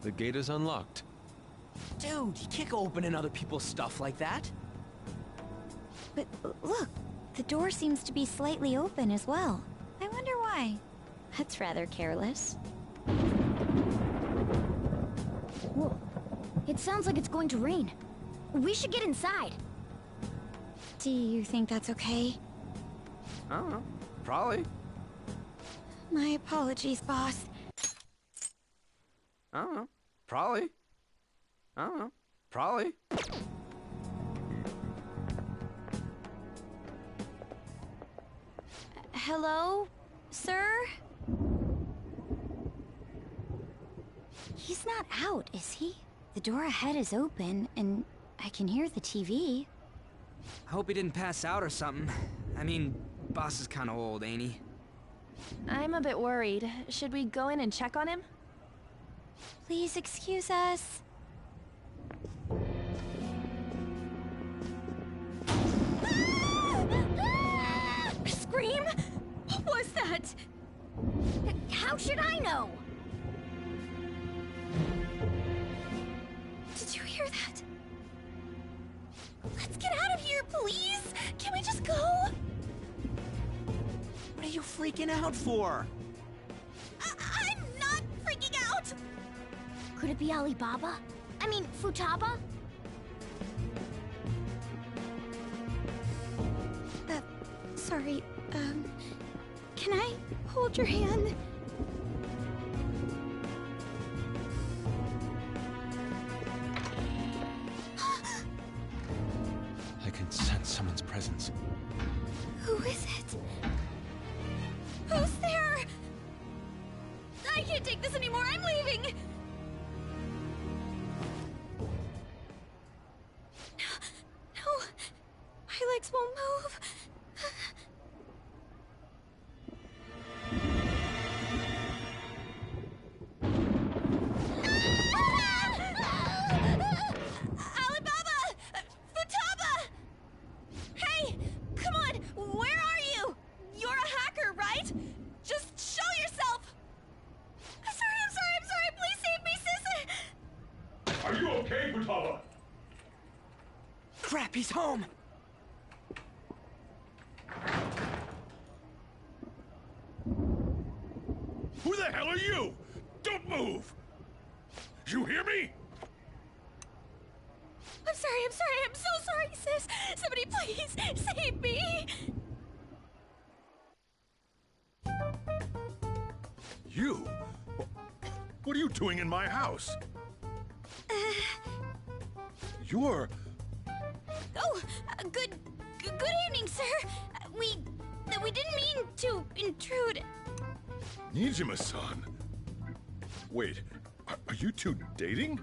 the gate is unlocked. Dude, you can't go opening other people's stuff like that. But look, the door seems to be slightly open as well. I wonder why. That's rather careless. Whoa. It sounds like it's going to rain. We should get inside. Do you think that's okay? I don't know. Probably. My apologies, boss. I don't know. Probably. I don't know. Probably. Hello, sir? He's not out, is he? The door ahead is open, and I can hear the TV. I hope he didn't pass out or something. I mean, Boss is kinda old, ain't he? I'm a bit worried. Should we go in and check on him? Please excuse us. Scream? What was that? How should I know? Did you hear that? Let's get out of here, please! Can we just go? What are you freaking out for? I'm not freaking out! Could it be Alibaba? I mean, Futaba? Sorry, can I hold your hand? I can sense someone's presence. Who is it? Who's there? can't take this anymore. I'm leaving. No. My legs won't move. Alibaba! Futaba! Hey! Come on! Where are you? You're a hacker, right? Just show yourself! I'm sorry! Please save me, sis! Are you okay, Futaba? Crap, he's home! Who the hell are you? Don't move! You hear me? I'm sorry, I'm so sorry, sis! Somebody please save me! You? What are you doing in my house? You're... Good evening, sir. We didn't mean to intrude. Nijima-san. Wait, are you two dating?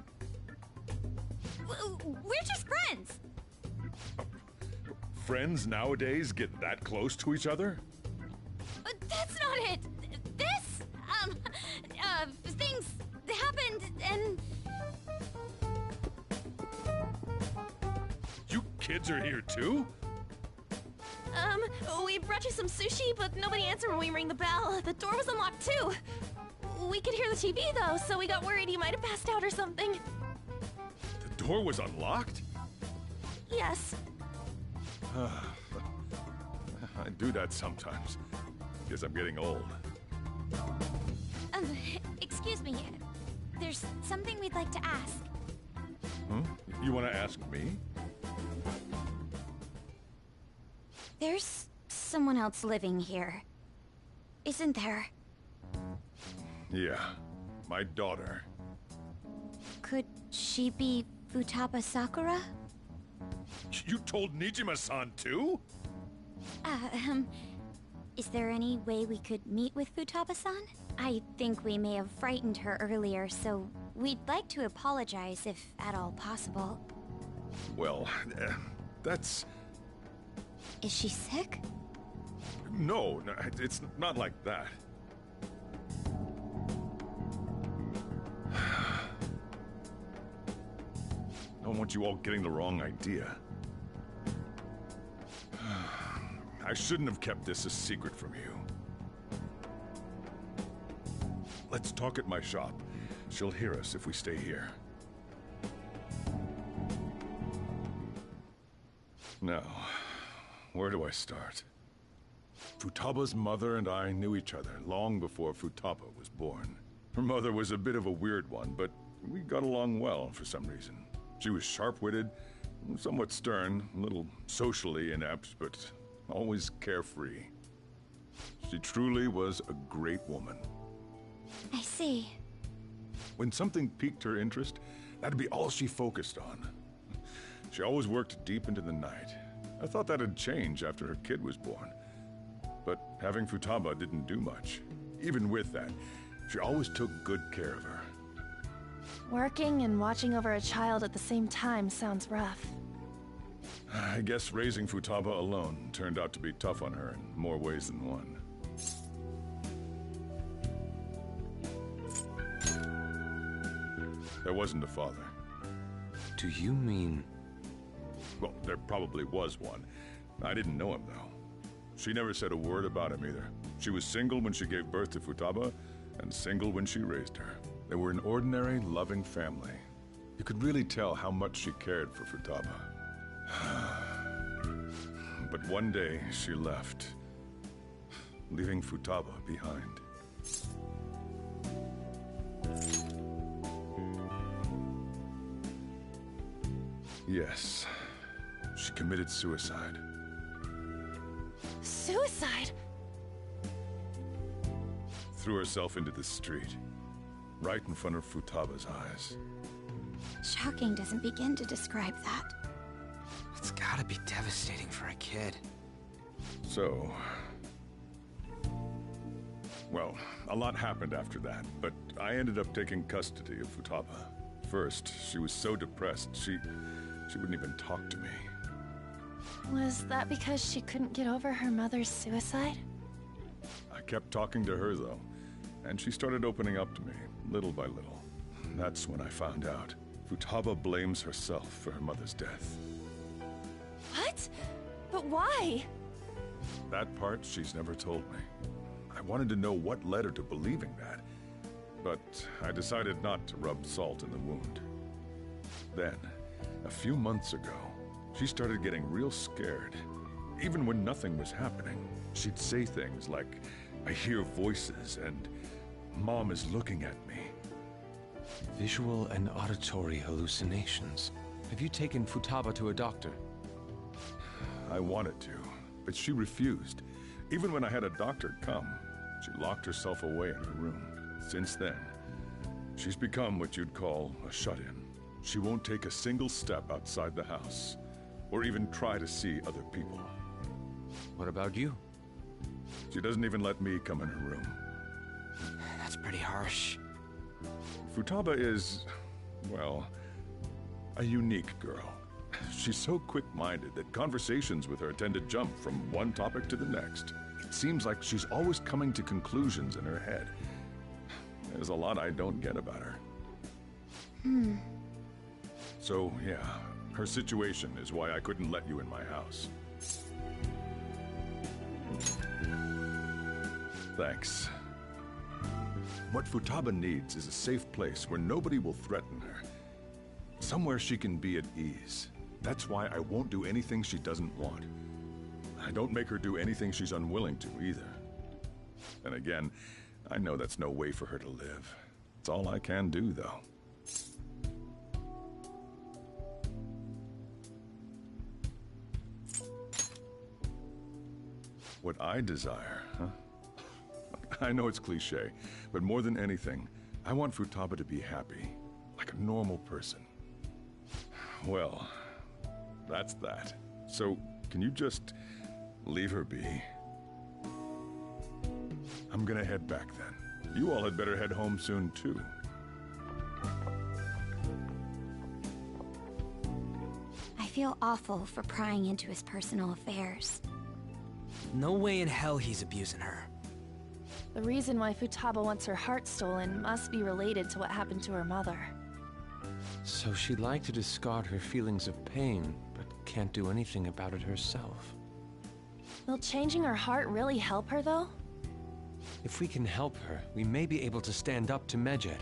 We're just friends. Friends nowadays get that close to each other? That's not it. This, things happened and... You kids are here too? We brought you some sushi, but nobody answered when we rang the bell. The door was unlocked too. We could hear the TV though, so we got worried you might have passed out or something. The door was unlocked? Yes. I do that sometimes. Guess I'm getting old. Excuse me. There's something we'd like to ask. Huh? You want to ask me? There's someone else living here, isn't there? Yeah, my daughter. Could she be Futaba Sakura? You told Nijima-san too? Is there any way we could meet with Futaba-san? I think we may have frightened her earlier, so we'd like to apologize if at all possible. Well, that's... Is she sick? No, it's not like that. I don't want you all getting the wrong idea. I shouldn't have kept this a secret from you. Let's talk at my shop. She'll hear us if we stay here. Now, where do I start? Futaba's mother and I knew each other long before Futaba was born. Her mother was a bit of a weird one, but we got along well for some reason. She was sharp-witted, somewhat stern, a little socially inept, but always carefree. She truly was a great woman. I see. When something piqued her interest, that'd be all she focused on. She always worked deep into the night. I thought that'd change after her kid was born. But having Futaba didn't do much. Even with that, she always took good care of her. Working and watching over a child at the same time sounds rough. I guess raising Futaba alone turned out to be tough on her in more ways than one. There wasn't a father. Do you mean... Well, there probably was one. I didn't know him, though. She never said a word about him either. She was single when she gave birth to Futaba, and single when she raised her. They were an ordinary, loving family. You could really tell how much she cared for Futaba. But one day, she left, leaving Futaba behind. Yes, she committed suicide. Suicide? Threw herself into the street, right in front of Futaba's eyes. Shocking doesn't begin to describe that. It's gotta be devastating for a kid. So... Well, a lot happened after that, but I ended up taking custody of Futaba. First, she was so depressed, she wouldn't even talk to me. Was that because she couldn't get over her mother's suicide? I kept talking to her, though, and she started opening up to me, little by little. That's when I found out. Futaba blames herself for her mother's death. What? But why? That part she's never told me. I wanted to know what led her to believing that, but I decided not to rub salt in the wound. Then, a few months ago, she started getting real scared. Even when nothing was happening, she'd say things like, "I hear voices," and "Mom is looking at me." Visual and auditory hallucinations. Have you taken Futaba to a doctor? I wanted to, but she refused. Even when I had a doctor come, she locked herself away in her room. Since then, she's become what you'd call a shut-in. She won't take a single step outside the house, or even try to see other people. What about you? She doesn't even let me come in her room. That's pretty harsh. Futaba is, well, a unique girl. She's so quick-minded that conversations with her tend to jump from one topic to the next. It seems like she's always coming to conclusions in her head. There's a lot I don't get about her. So, yeah, her situation is why I couldn't let you in my house. Thanks. What Futaba needs is a safe place where nobody will threaten her. Somewhere she can be at ease. That's why I won't do anything she doesn't want. I don't make her do anything she's unwilling to, either. And again, I know that's no way for her to live. It's all I can do, though. What I desire, huh? I know it's cliché, but more than anything, I want Futaba to be happy, like a normal person. Well, that's that. So, can you just leave her be? I'm gonna head back then. You all had better head home soon, too. I feel awful for prying into his personal affairs. No way in hell he's abusing her. The reason why Futaba wants her heart stolen must be related to what happened to her mother. So she'd like to discard her feelings of pain, but can't do anything about it herself. Will changing her heart really help her, though? If we can help her, we may be able to stand up to Medjed.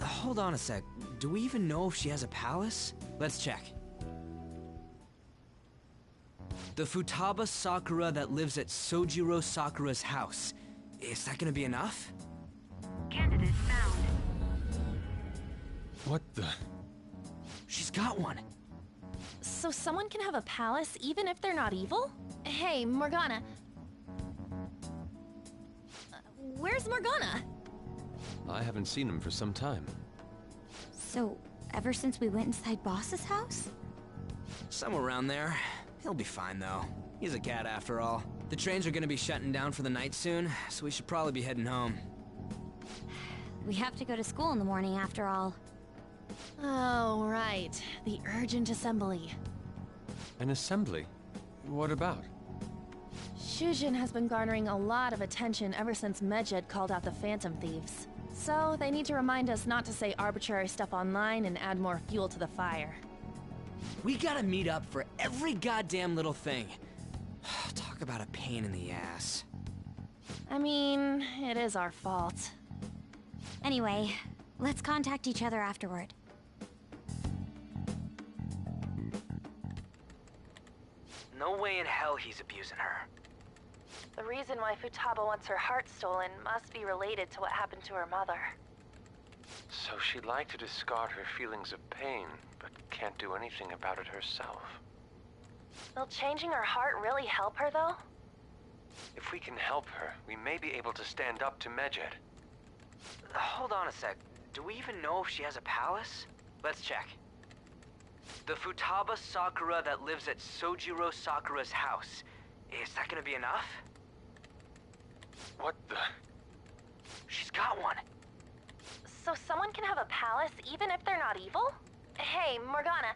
Hold on a sec. Do we even know if she has a palace? Let's check. The Futaba Sakura that lives at Sojiro Sakura's house. Is that gonna be enough? Candidate found. What the? She's got one. So someone can have a palace even if they're not evil? Hey, Morgana. Where's Morgana? I haven't seen him for some time. So, ever since we went inside Boss's house? Somewhere around there. He'll be fine, though. He's a cat, after all. The trains are gonna be shutting down for the night soon, so we should probably be heading home. We have to go to school in the morning, after all. Oh, right. The urgent assembly. An assembly? What about? Shujin has been garnering a lot of attention ever since Medjed called out the Phantom Thieves. So, they need to remind us not to say arbitrary stuff online and add more fuel to the fire. We gotta meet up for every goddamn little thing. Talk about a pain in the ass. I mean, it is our fault. Anyway, let's contact each other afterward. No way in hell he's abusing her. The reason why Futaba wants her heart stolen must be related to what happened to her mother. So she'd like to discard her feelings of pain, but can't do anything about it herself. Will changing her heart really help her, though? If we can help her, we may be able to stand up to Medjed. Hold on a sec. Do we even know if she has a palace? let's check. The Futaba Sakura that lives at Sojiro Sakura's house. Is that gonna be enough? What the? She's got one. So someone can have a palace even if they're not evil? Hey, Morgana.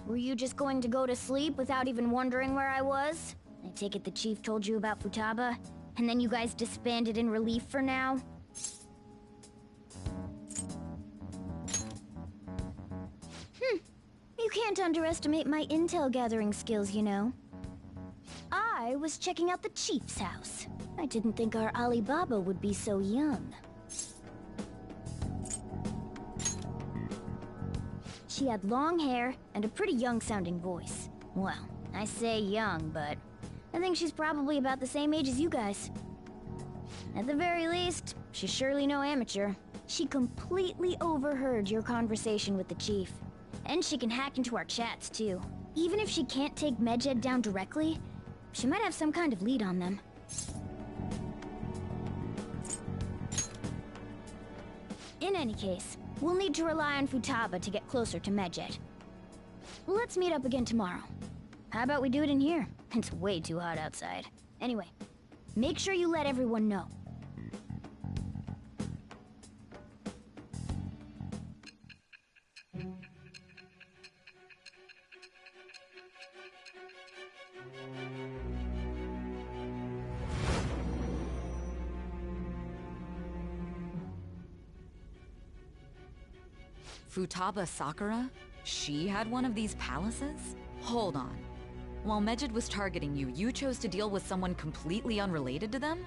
Were you just going to go to sleep without even wondering where I was? I take it the chief told you about Futaba, and then you guys disbanded in relief for now? You can't underestimate my intel gathering skills, you know. I was checking out the chief's house. I didn't think our Alibaba would be so young. She had long hair and a pretty young-sounding voice. Well, I say young, but I think she's probably about the same age as you guys. At the very least, she's surely no amateur. She completely overheard your conversation with the chief. And she can hack into our chats, too. Even if she can't take Medjed down directly, she might have some kind of lead on them. In any case, we'll need to rely on Futaba to get closer to Medjed. Let's meet up again tomorrow. How about we do it in here? It's way too hot outside. Anyway, make sure you let everyone know. Futaba Sakura? She had one of these palaces? Hold on. While Medjed was targeting you, you chose to deal with someone completely unrelated to them?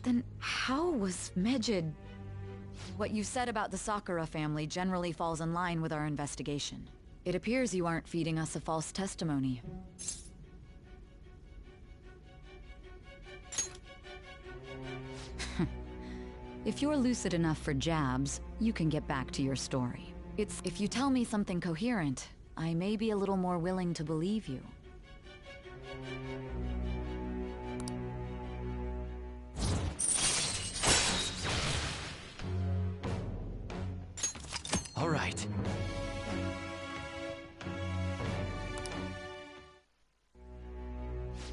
Then how was Medjed... What you said about the Sakura family generally falls in line with our investigation. It appears you aren't feeding us a false testimony. If you're lucid enough for jabs, you can get back to your story. If you tell me something coherent, I may be a little more willing to believe you. All right.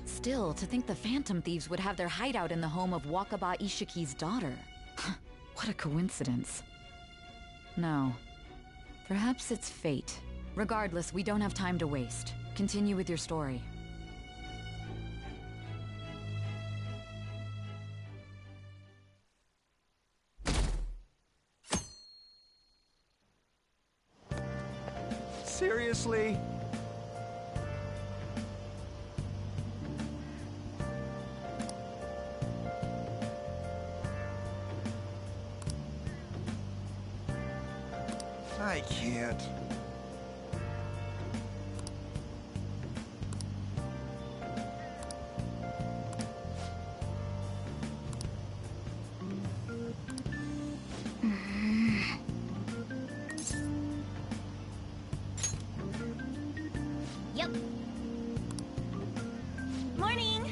Still, to think the Phantom Thieves would have their hideout in the home of Wakaba Ishiki's daughter. What a coincidence. No. Perhaps it's fate. Regardless, we don't have time to waste. Continue with your story. Seriously? I can't. Yep. Morning!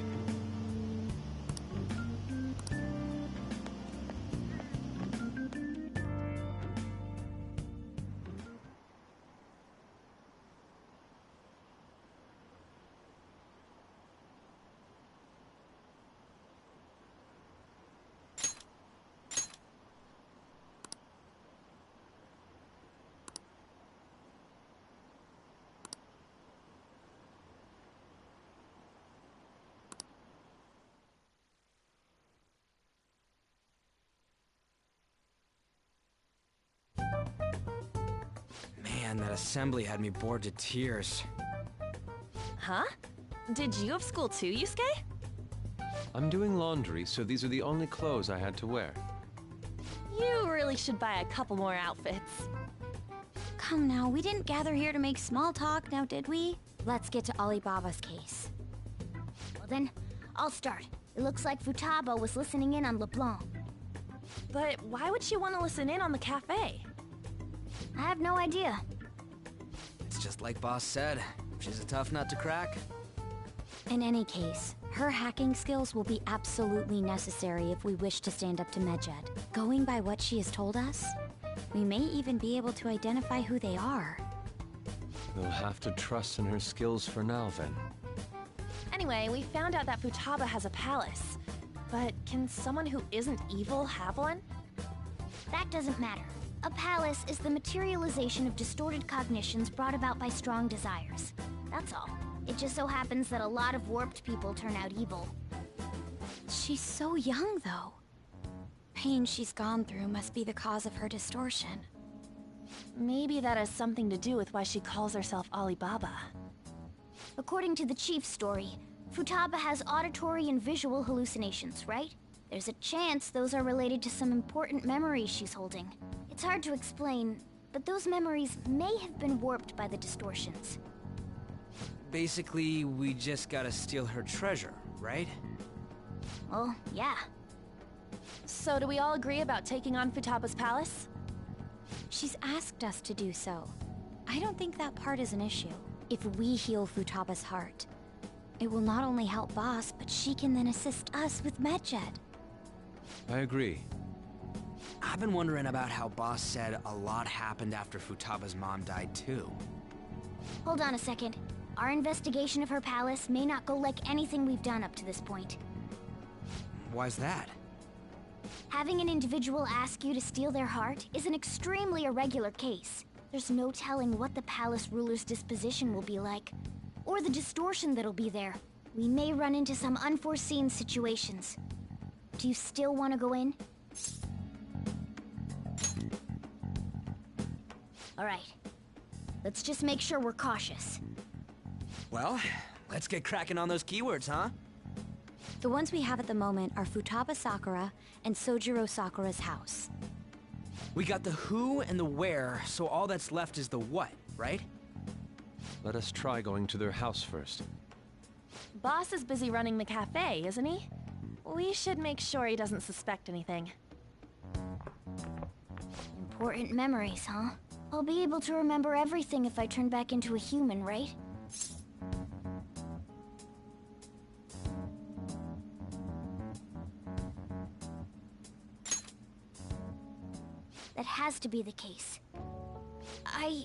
Man, that assembly had me bored to tears. Huh? Did you have school too, Yusuke? I'm doing laundry, so these are the only clothes I had to wear. You really should buy a couple more outfits. Come now, we didn't gather here to make small talk, now did we? Let's get to Alibaba's case. Well then, I'll start. It looks like Futaba was listening in on LeBlanc. But why would she want to listen in on the cafe? I have no idea. It's just like Boss said. She's a tough nut to crack. In any case, her hacking skills will be absolutely necessary if we wish to stand up to Medjed. Going by what she has told us, we may even be able to identify who they are. We'll have to trust in her skills for now, then. Anyway, we found out that Futaba has a palace. But can someone who isn't evil have one? That doesn't matter. A palace is the materialization of distorted cognitions brought about by strong desires. That's all. It just so happens that a lot of warped people turn out evil. She's so young, though. Pain she's gone through must be the cause of her distortion. Maybe that has something to do with why she calls herself Alibaba. According to the chief's story, Futaba has auditory and visual hallucinations, right? There's a chance those are related to some important memories she's holding. It's hard to explain, but those memories may have been warped by the distortions. Basically, we just gotta steal her treasure, right? Well, yeah. So do we all agree about taking on Futaba's palace? She's asked us to do so. I don't think that part is an issue. If we heal Futaba's heart, it will not only help Boss, but she can then assist us with Medjed. I agree. I've been wondering about how Boss said a lot happened after Futaba's mom died too. Hold on a second. Our investigation of her palace may not go like anything we've done up to this point. Why's that? Having an individual ask you to steal their heart is an extremely irregular case. There's no telling what the palace ruler's disposition will be like, or the distortion that'll be there. We may run into some unforeseen situations. Do you still want to go in? Alright. Let's just make sure we're cautious. Well, let's get cracking on those keywords, huh? The ones we have at the moment are Futaba Sakura and Sojiro Sakura's house. We got the who and the where, so all that's left is the what, right? Let us try going to their house first. Boss is busy running the cafe, isn't he? We should make sure he doesn't suspect anything. Important memories, huh? I'll be able to remember everything if I turn back into a human, right? That has to be the case. I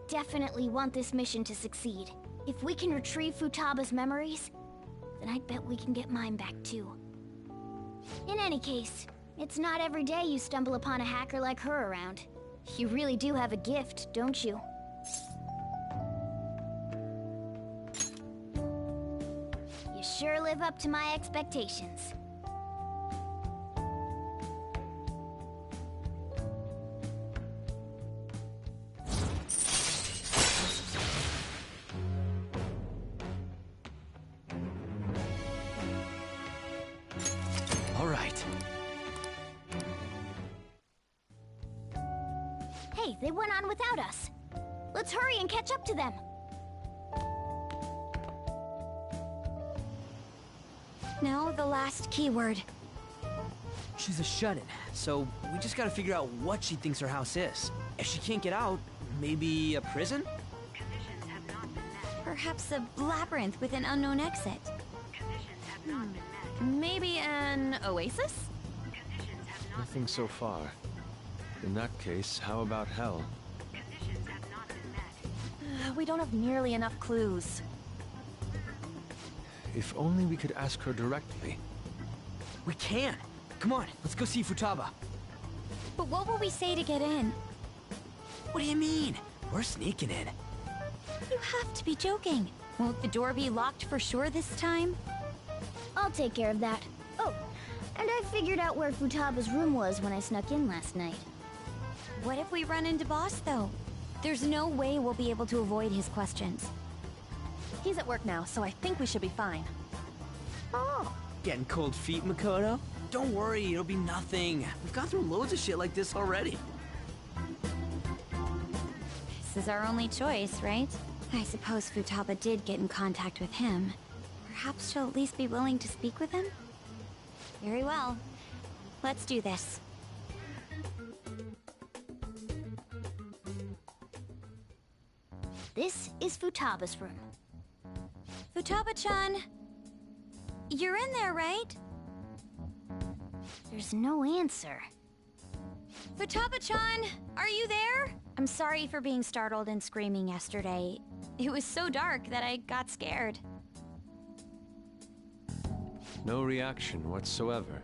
definitely want this mission to succeed. If we can retrieve Futaba's memories, then I bet we can get mine back too. In any case, it's not every day you stumble upon a hacker like her around. You really do have a gift, don't you? You sure live up to my expectations. All right. Hey, they went on without us. Let's hurry and catch up to them. Now, the last keyword. She's a shut-in, so we just gotta figure out what she thinks her house is. If she can't get out, maybe a prison? Perhaps a labyrinth with an unknown exit. Maybe an oasis? Nothing so far. In that case, how about hell? We don't have nearly enough clues. If only we could ask her directly. We can! Come on, let's go see Futaba. But what will we say to get in? What do you mean? We're sneaking in. You have to be joking. Won't the door be locked for sure this time? I'll take care of that. Oh, and I figured out where Futaba's room was when I snuck in last night. What if we run into Boss, though? There's no way we'll be able to avoid his questions. He's at work now, so I think we should be fine. Oh. Getting cold feet, Makoto? Don't worry, it'll be nothing. We've gone through loads of shit like this already. This is our only choice, right? I suppose Futaba did get in contact with him. Perhaps she'll at least be willing to speak with him? Very well. Let's do this. This is Futaba's room. Futaba-chan! You're in there, right? There's no answer. Futaba-chan! Are you there? I'm sorry for being startled and screaming yesterday. It was so dark that I got scared. No reaction whatsoever.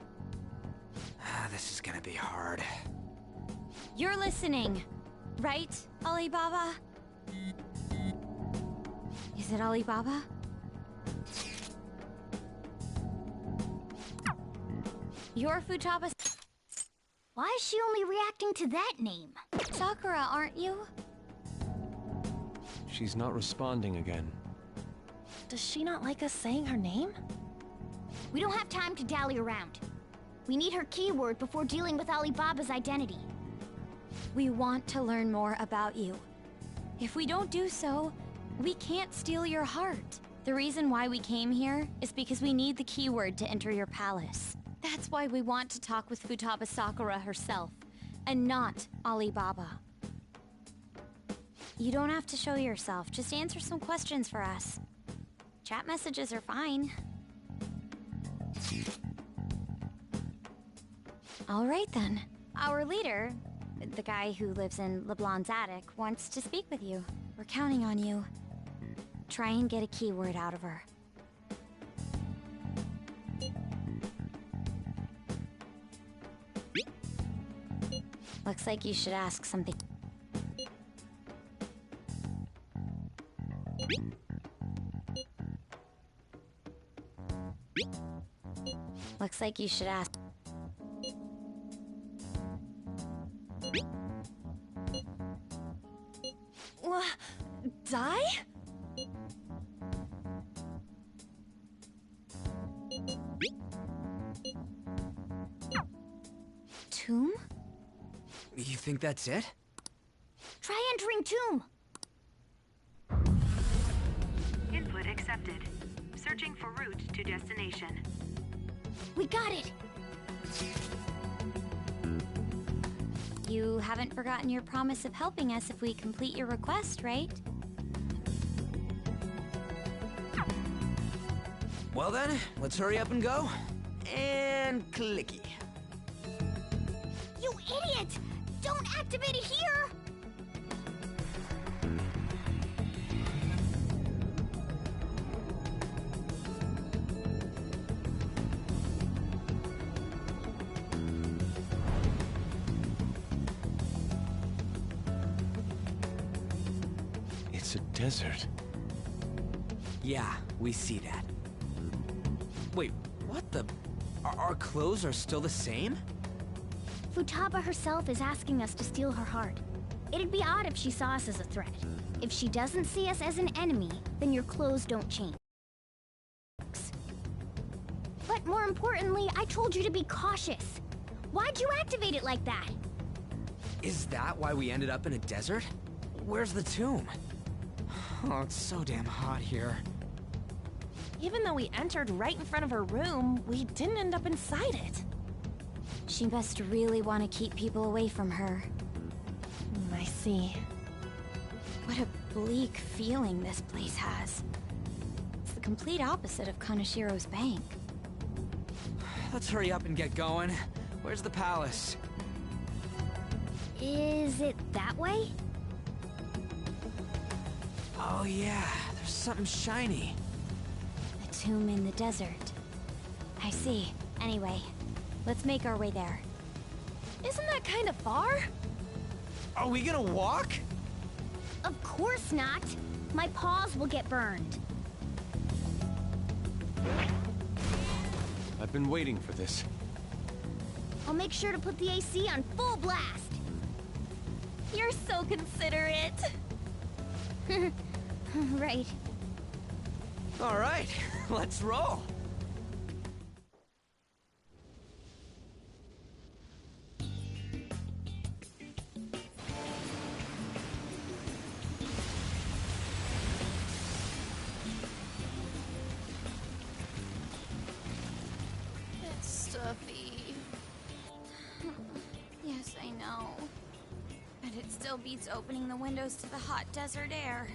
This is gonna be hard. You're listening, right, Alibaba? Is it Alibaba? You're Futaba... Why is she only reacting to that name? Sakura, aren't you? She's not responding again. Does she not like us saying her name? We don't have time to dally around. We need her keyword before dealing with Alibaba's identity. We want to learn more about you. If we don't do so, we can't steal your heart. The reason why we came here is because we need the keyword to enter your palace. That's why we want to talk with Futaba Sakura herself, and not Alibaba. You don't have to show yourself, just answer some questions for us. Chat messages are fine. All right then. Our leader, the guy who lives in LeBlanc's attic, wants to speak with you. We're counting on you. Try and get a keyword out of her. Looks like you should ask something. Looks like you should ask. Die? Tomb? You think that's it? Try entering tomb! Input accepted. Searching for route to destination. We got it! You haven't forgotten your promise of helping us if we complete your request, right? Well then, let's hurry up and go. And clicky. You idiot! Don't activate it here! It's a desert. Yeah, we see that. Wait, what the... Our clothes are still the same? Futaba herself is asking us to steal her heart. It'd be odd if she saw us as a threat. If she doesn't see us as an enemy, then your clothes don't change. But more importantly, I told you to be cautious. Why'd you activate it like that? Is that why we ended up in a desert? Where's the tomb? Oh, it's so damn hot here. Even though we entered right in front of her room, we didn't end up inside it. She must really want to keep people away from her. I see. What a bleak feeling this place has. It's the complete opposite of Kanashiro's bank. Let's hurry up and get going. Where's the palace? Is it that way? Oh yeah, there's something shiny. A tomb in the desert. I see. Anyway, let's make our way there. Isn't that kind of far? Are we gonna walk? Of course not. My paws will get burned. I've been waiting for this. I'll make sure to put the AC on full blast. You're so considerate. Right. All right, let's roll. It's stuffy. Yes, I know. But it still beats opening the windows to the hot desert air.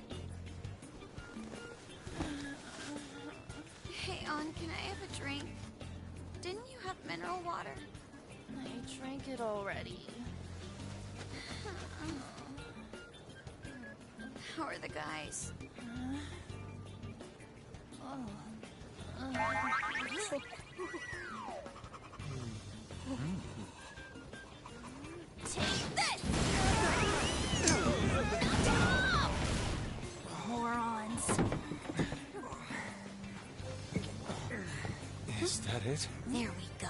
Hey, On, can I have a drink? Didn't you have mineral water? I drank it already. How are the guys? Take this! Morons. Is that it? There we go.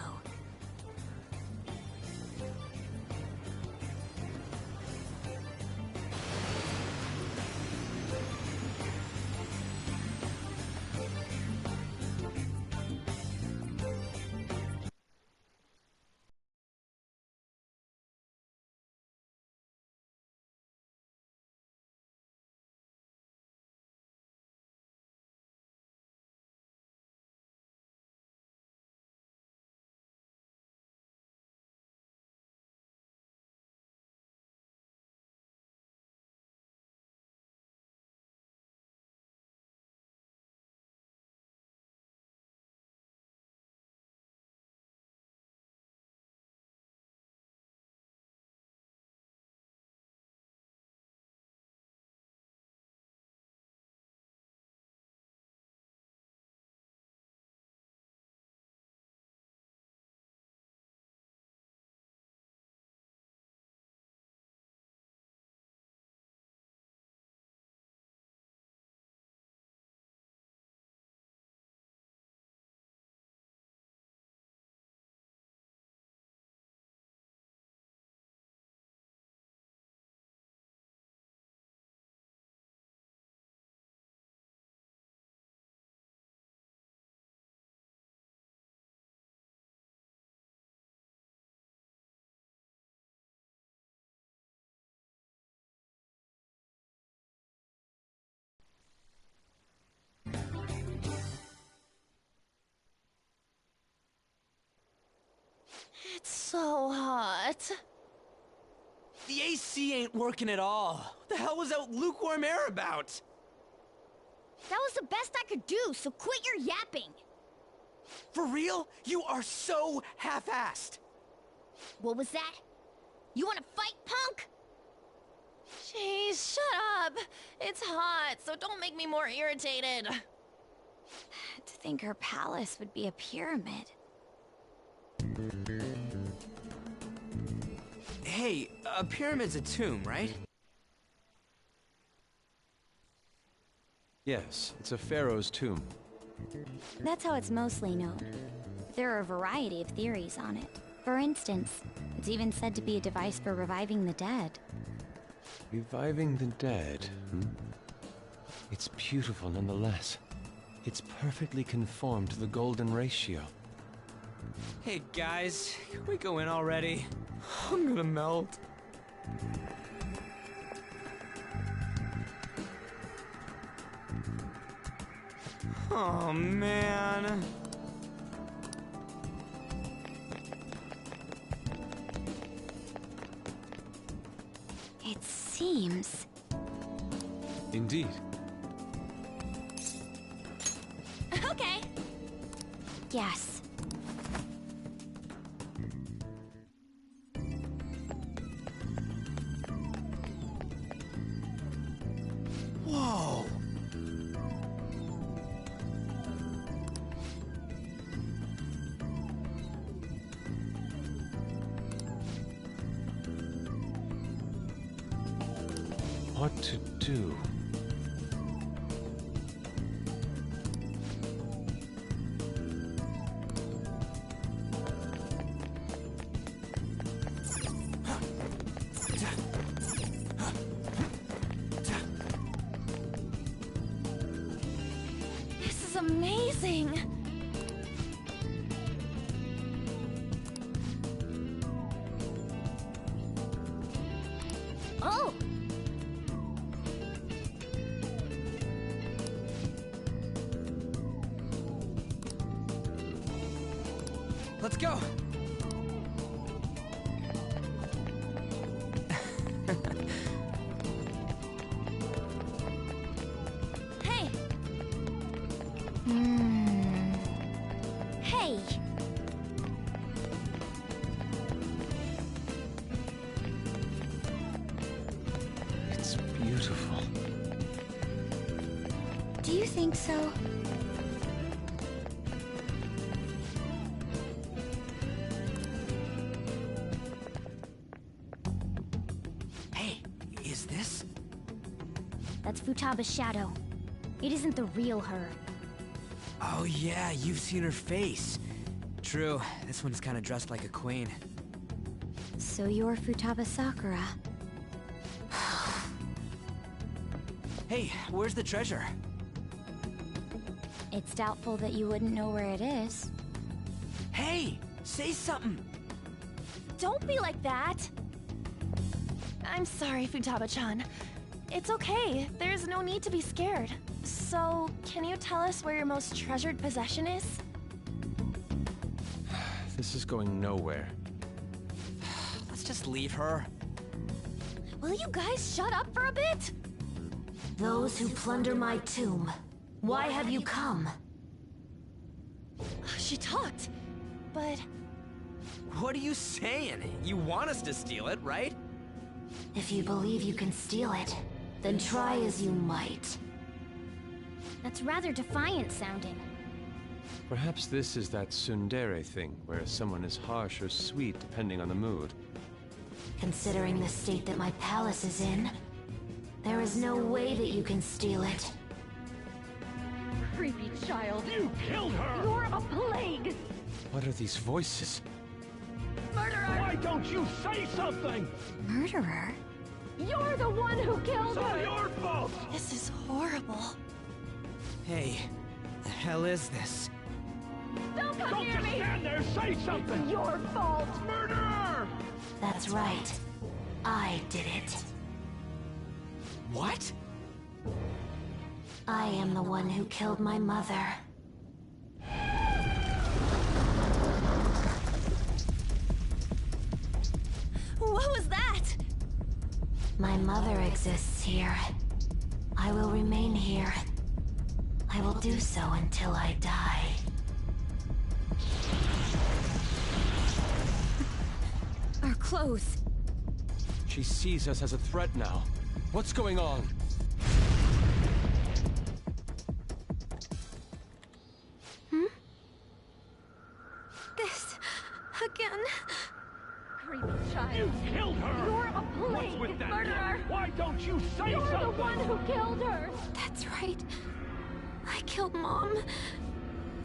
It's so hot. The AC ain't working at all. What the hell was that lukewarm air about? That was the best I could do, so quit your yapping. For real? You are so half-assed. What was that? You wanna fight, punk? Jeez, shut up. It's hot, so don't make me more irritated. To think her palace would be a pyramid. Hey, a pyramid's a tomb, right? Yes, it's a pharaoh's tomb. That's how it's mostly known. There are a variety of theories on it. For instance, it's even said to be a device for reviving the dead. Reviving the dead, hmm? It's beautiful nonetheless. It's perfectly conformed to the golden ratio. Hey guys, can we go in already? I'm gonna melt. Oh man. It seems... Indeed. Okay. Yes. Whoa. What to do? amazing! Oh! Let's go! Hey! Hey! It's beautiful. Do you think so? Hey, is this? That's Futaba's shadow. It isn't the real her. Oh yeah, you've seen her face. True, this one's kinda dressed like a queen. So you're Futaba Sakura. Hey, where's the treasure? It's doubtful that you wouldn't know where it is. Hey, say something! Don't be like that! I'm sorry, Futaba-chan. It's okay. There's no need to be scared. So, can you tell us where your most treasured possession is? This is going nowhere. Let's just leave her. Will you guys shut up for a bit? Those who plunder my tomb, why have you come? She talked, but... What are you saying? You want us to steal it, right? If you believe you can steal it, then try as you might. That's rather defiant sounding. Perhaps this is that tsundere thing, where someone is harsh or sweet depending on the mood. Considering the state that my palace is in, there is no way that you can steal it. Creepy child. You killed her! You're a plague! What are these voices? Murderer! Why don't you say something? Murderer? You're the one who killed It's all her! your fault! This is horrible. Hey, the hell is this? Don't come Don't near just me! stand there, say something! It's your fault! Murderer! That's right. I did it. What? I am the one who killed my mother. What was that? My mother exists here. I will remain here. I will do so until I die. Our clothes. She sees us as a threat now. What's going on? This... again... Creepy child. You killed her! You're a plague, What's with that murderer! girl? Why don't you say You're something? the one who killed her! That's right. I killed Mom.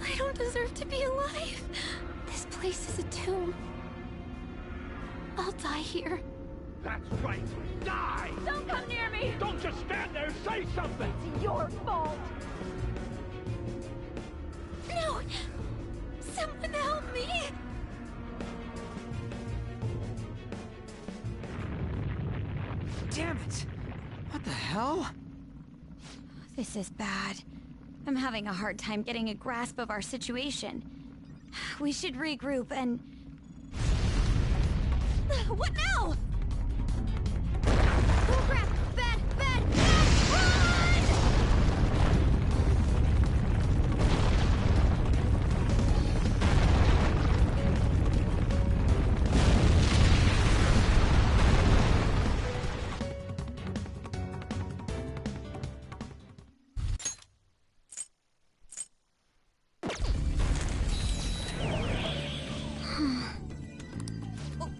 I don't deserve to be alive. This place is a tomb. I'll die here. That's right. Die! Don't come near me! Don't just stand there, say something! It's your fault! No! Someone help me! Damn it! What the hell? This is bad. I'm having a hard time getting a grasp of our situation. We should regroup and... What now? Oh crap! Bad! Bad! Bad!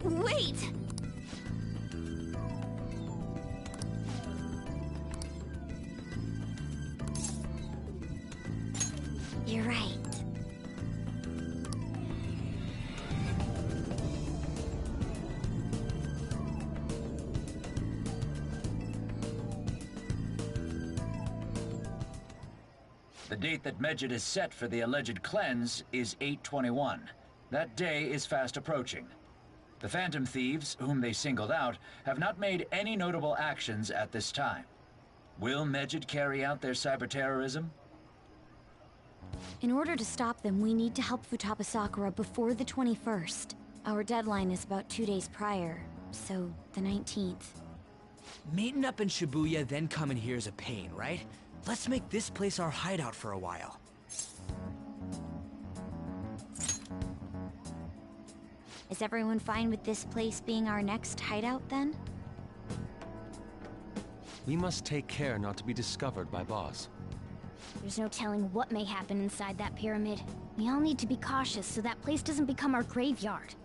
Wait! You're right. The date that Medjed is set for the alleged cleanse is 8/21. That day is fast approaching. The Phantom Thieves, whom they singled out, have not made any notable actions at this time. Will Medjed carry out their cyber-terrorism? In order to stop them, we need to help Futaba Sakura before the 21st. Our deadline is about 2 days prior, so the 19th. Meeting up in Shibuya, then coming here is a pain, right? Let's make this place our hideout for a while. Is everyone fine with this place being our next hideout, then? We must take care not to be discovered by Boss. There's no telling what may happen inside that pyramid. We all need to be cautious so that place doesn't become our graveyard.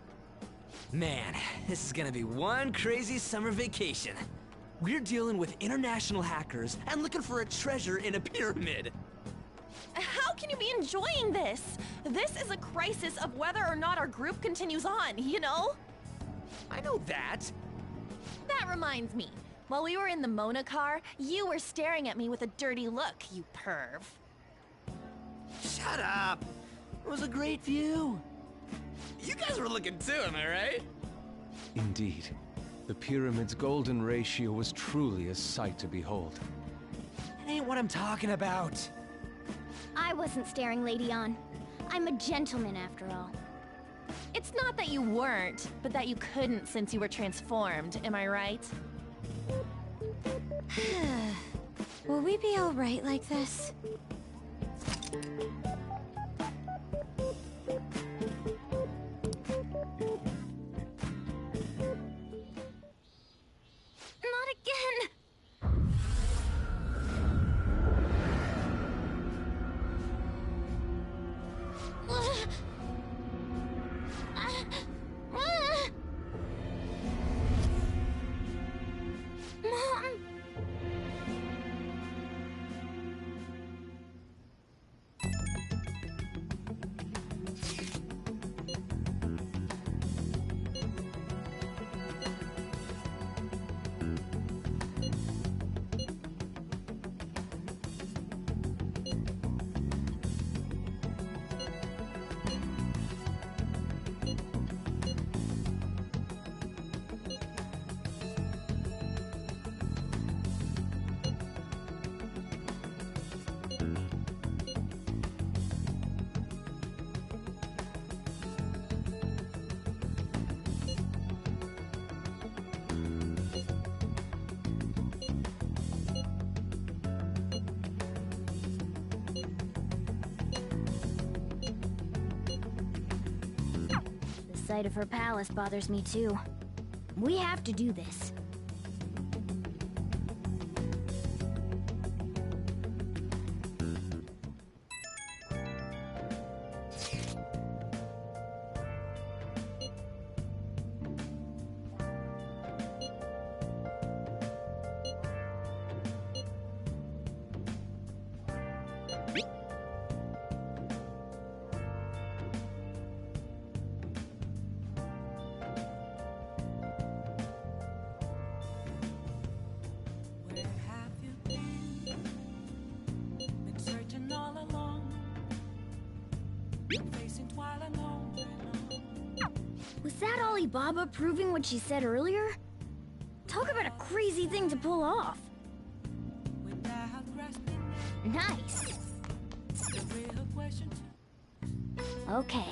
Man, this is gonna be one crazy summer vacation. We're dealing with international hackers and looking for a treasure in a pyramid. How can you be enjoying this? This is a crisis of whether or not our group continues on, you know? I know that. That reminds me. While we were in the Mona car, you were staring at me with a dirty look, you perv. Shut up! It was a great view. You guys were looking too, am I right? Indeed. The pyramid's golden ratio was truly a sight to behold. That ain't what I'm talking about. I wasn't staring Lady On. I'm a gentleman after all. It's not that you weren't, but that you couldn't since you were transformed, am I right? Will we be alright like this? Not again! Mom! The sight of her palace bothers me too. We have to do this. Was that Alibaba proving what she said earlier? Talk about a crazy thing to pull off. Nice. Okay.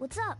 What's up?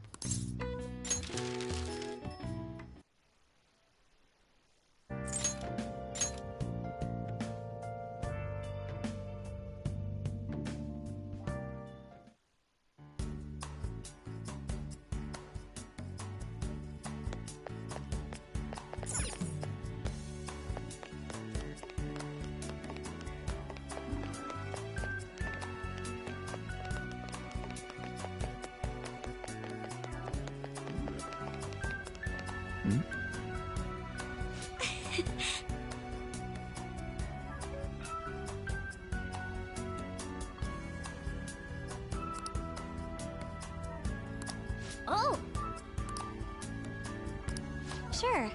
Oh! Sure.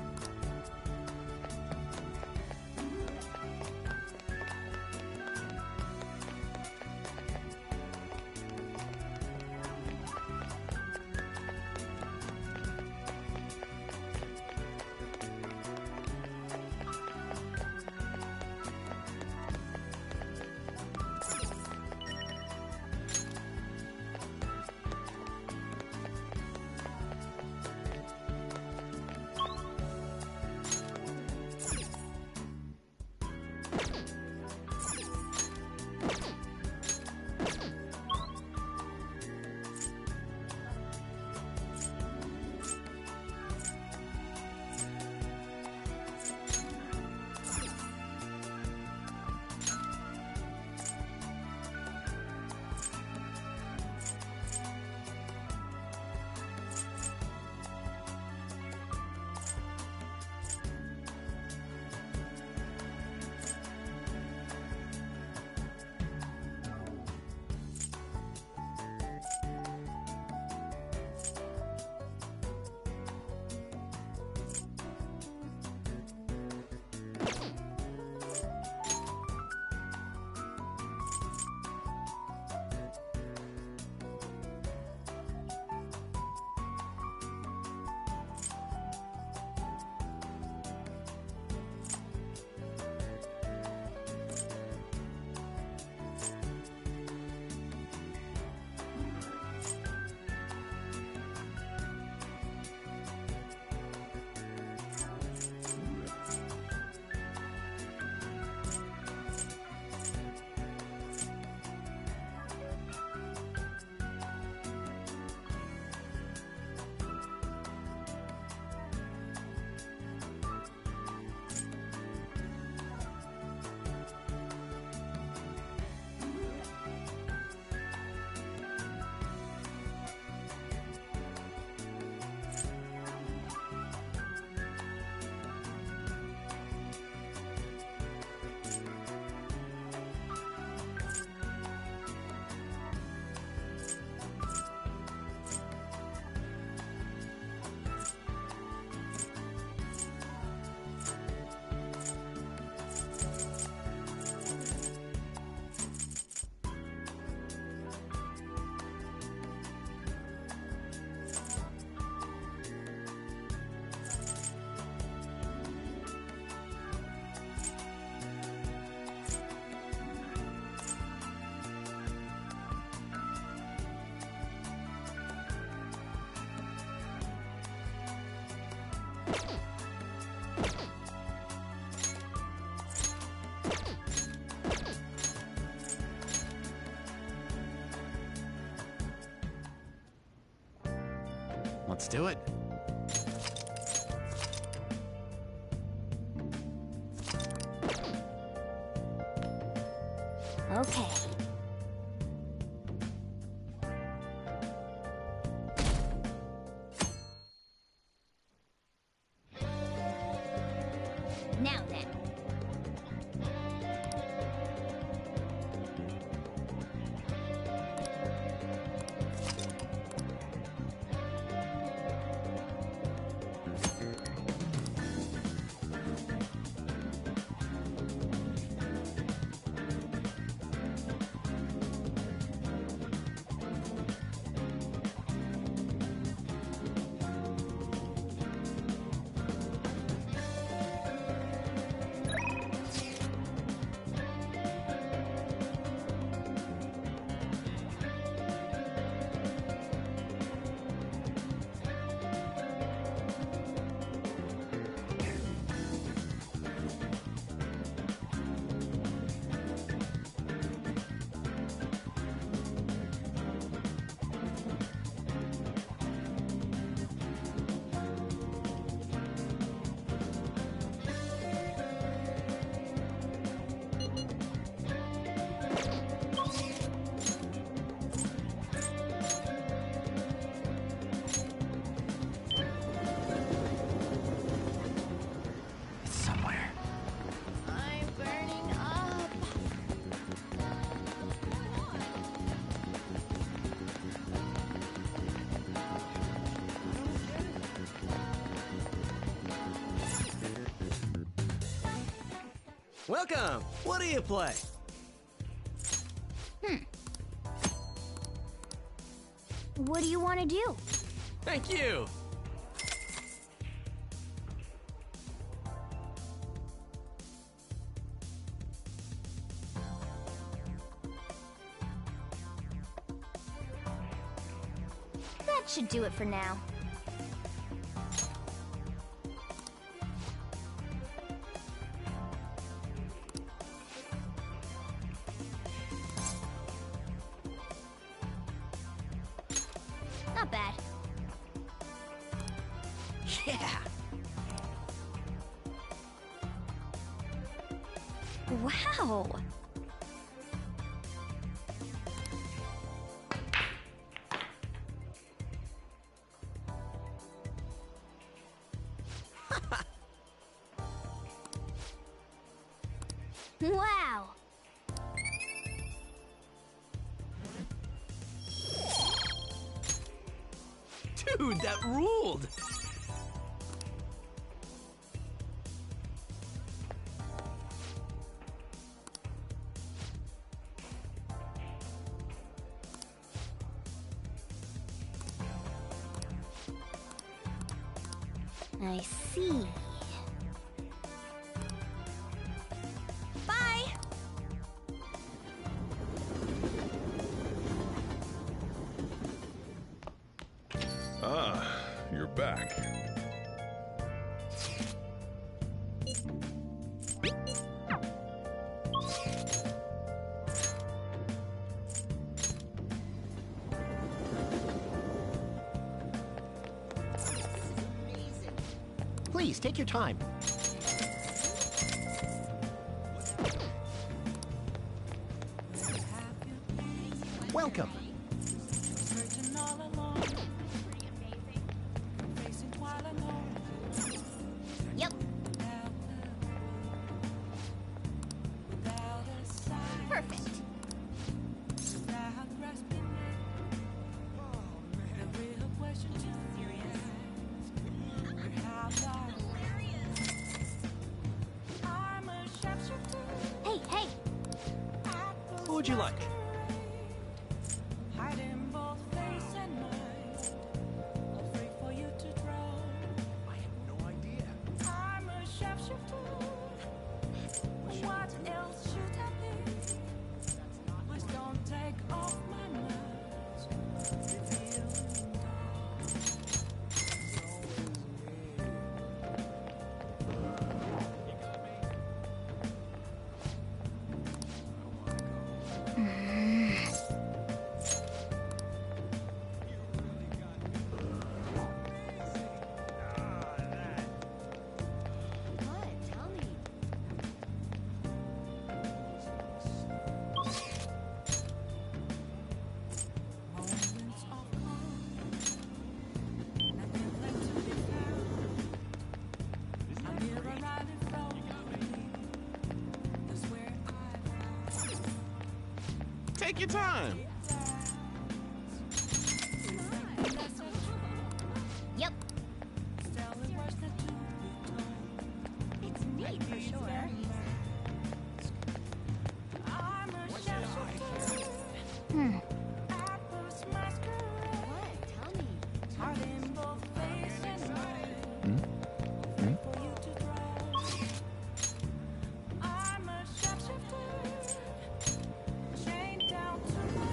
Let's do it. Okay. Now then. Welcome! What do you play? What do you want to do? Thank you! That should do it for now. Not bad. Yeah! Wow! Wow! Dude, that ruled! I see. Bye! Ah, you're back. Please, take your time. Welcome. Yep. Perfect. Hey, hey! What would you like? Hiding both face and mind, afraid for you to drown. I have no idea. I'm a shapeshifter. What else should I be? Please don't take off my mask. Revealing moments of calm, nothing left to be found. I'm here arriving from that's where I found. Take your time. Yep. Telling words that to be told. It's neat for sure. I'm a shapeshifter. At first masquerade. Tell me. Hiding both face and mind. Afraid for you to drown. I'm a shapeshifter. Chained down to my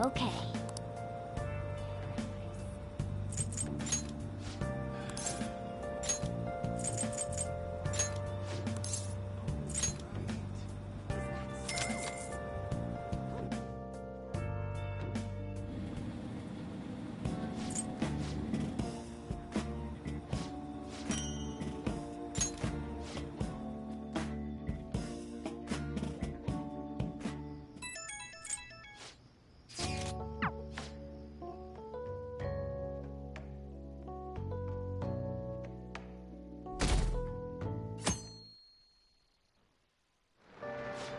Okay.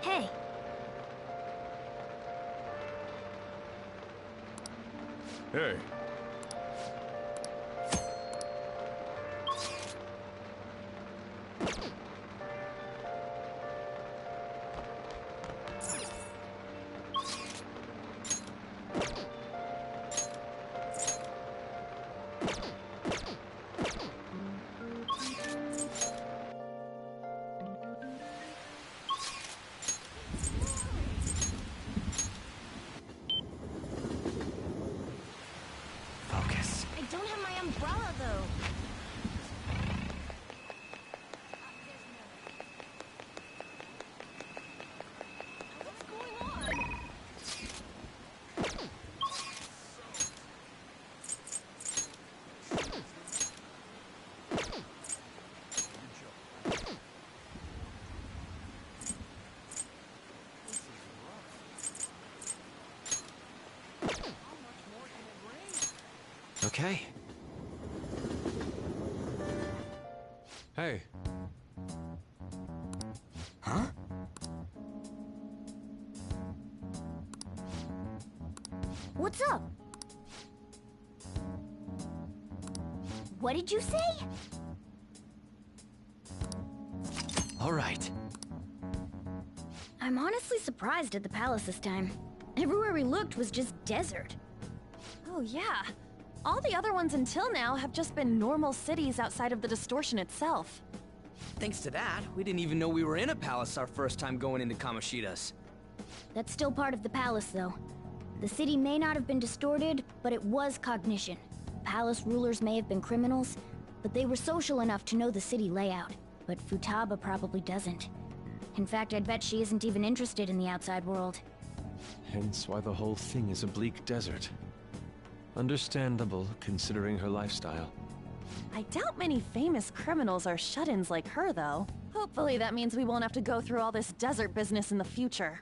Hey, Hey, Focus. I don't have my umbrella, though. What's going on? Okay. Hey, Huh? what's up? What did you say? All right. I'm honestly surprised at the palace this time. Everywhere we looked was just desert. Oh, yeah. All the other ones until now have just been normal cities outside of the distortion itself. Thanks to that, we didn't even know we were in a palace our first time going into Kamoshida's. That's still part of the palace, though. The city may not have been distorted, but it was cognition. Palace rulers may have been criminals, but they were social enough to know the city layout. But Futaba probably doesn't. In fact, I'd bet she isn't even interested in the outside world. hence why the whole thing is a bleak desert. Understandable, considering her lifestyle. I doubt many famous criminals are shut-ins like her, though. Hopefully that means we won't have to go through all this desert business in the future.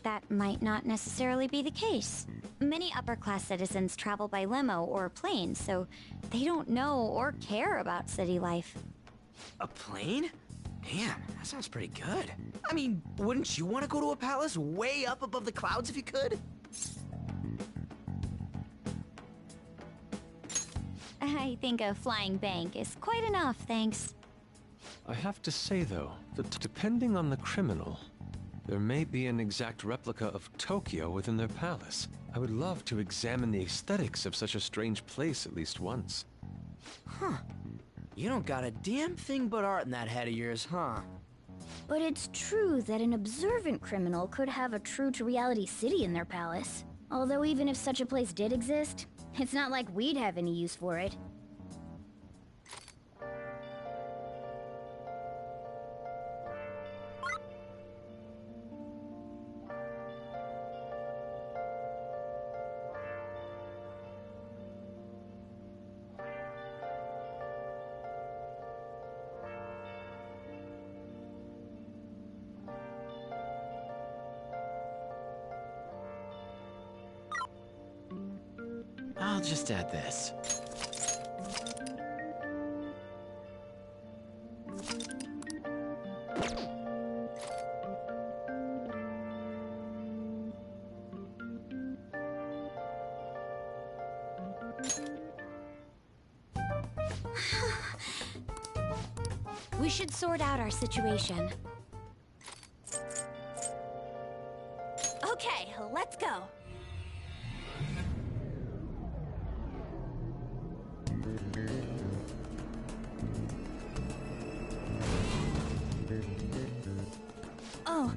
That might not necessarily be the case. Many upper-class citizens travel by limo or plane, so they don't know or care about city life. A plane? Man, that sounds pretty good. I mean, wouldn't you want to go to a palace way up above the clouds if you could? I think a flying bank is quite enough, thanks. I have to say, though, that depending on the criminal, there may be an exact replica of Tokyo within their palace. I would love to examine the aesthetics of such a strange place at least once. Huh. You don't got a damn thing but art in that head of yours, huh? But it's true that an observant criminal could have a true-to-reality city in their palace. Although even if such a place did exist, it's not like we'd have any use for it. I'll just add this. We should sort out our situation. Okay, let's go. Oh.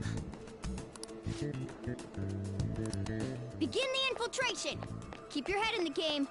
Begin the infiltration! Keep your head in the game.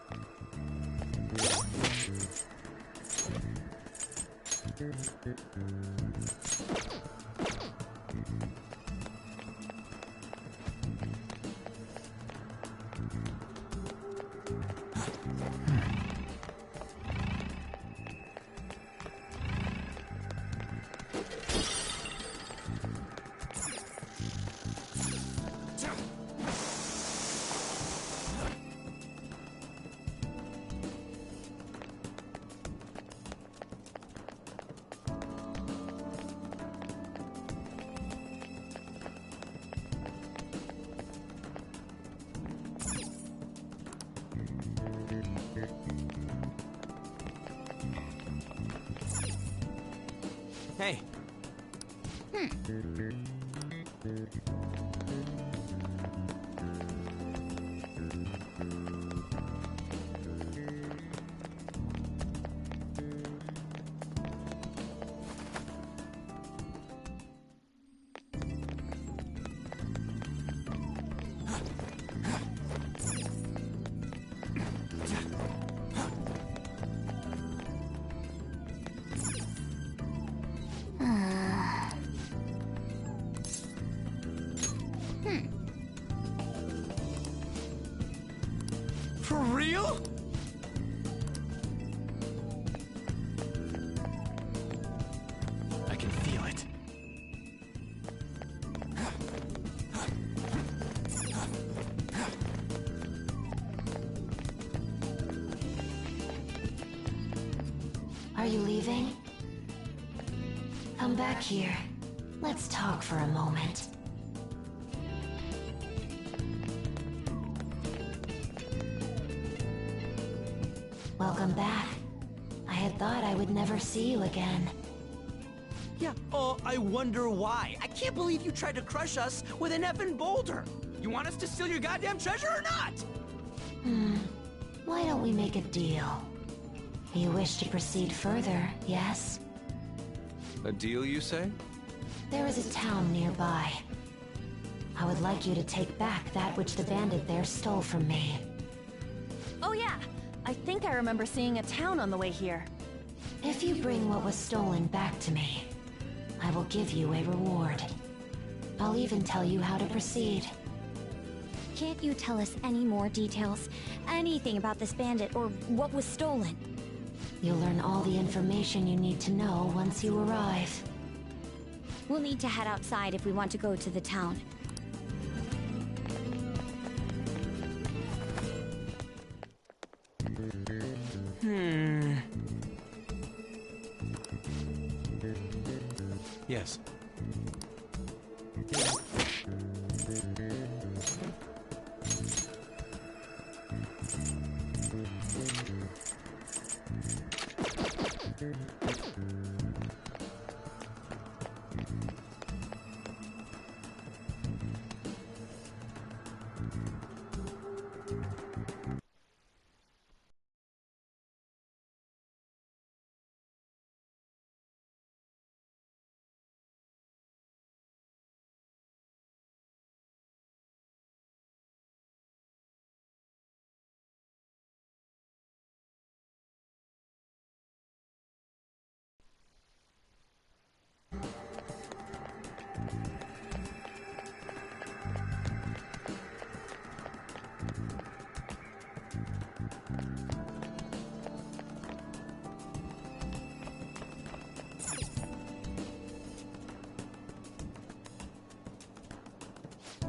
Hey. For real? I can feel it. Are you leaving? Come back here. Let's talk for a moment. Welcome back. I had thought I would never see you again. Yeah, I wonder why. I can't believe you tried to crush us with an effing boulder. You want us to steal your goddamn treasure or not? Why don't we make a deal? You wish to proceed further, yes? A deal, you say? There is a town nearby. I would like you to take back that which the bandit there stole from me. Oh yeah, I think I remember seeing a town on the way here. If you bring what was stolen back to me, I will give you a reward. I'll even tell you how to proceed. Can't you tell us any more details? Anything about this bandit or what was stolen? You'll learn all the information you need to know once you arrive. We'll need to head outside if we want to go to the town. Yes.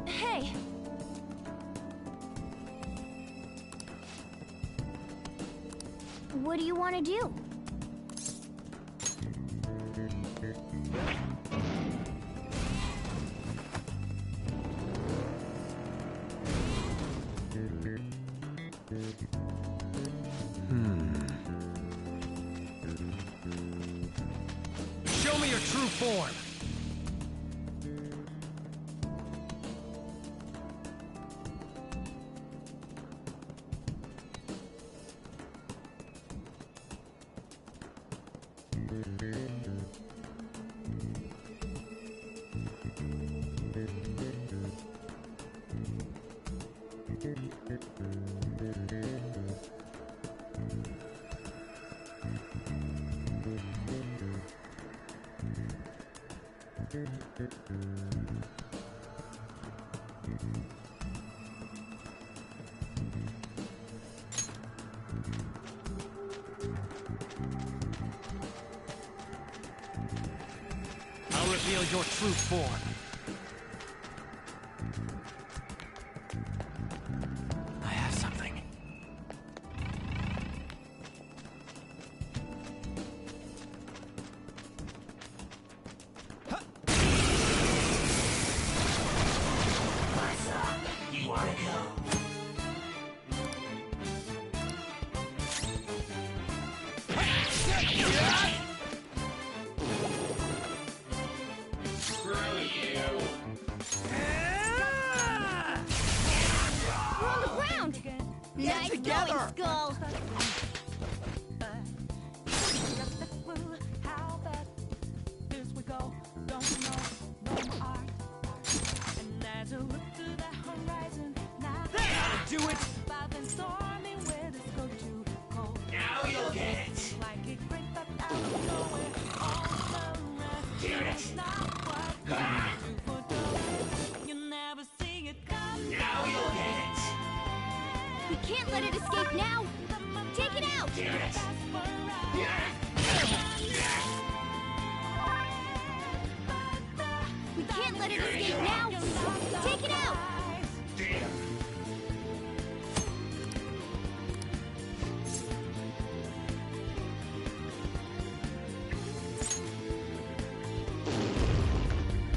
Hey! What do you want to do? Show me your true form. I'll reveal your true form. I have something. You wanna go? Screw you! We're on the ground! Nice together! going, Skull! Do it! Now you'll get it! Damn it! Now you'll get it! We can't let it escape now! Take it out! Damn it! We can't let it escape now! Take it out! Damn!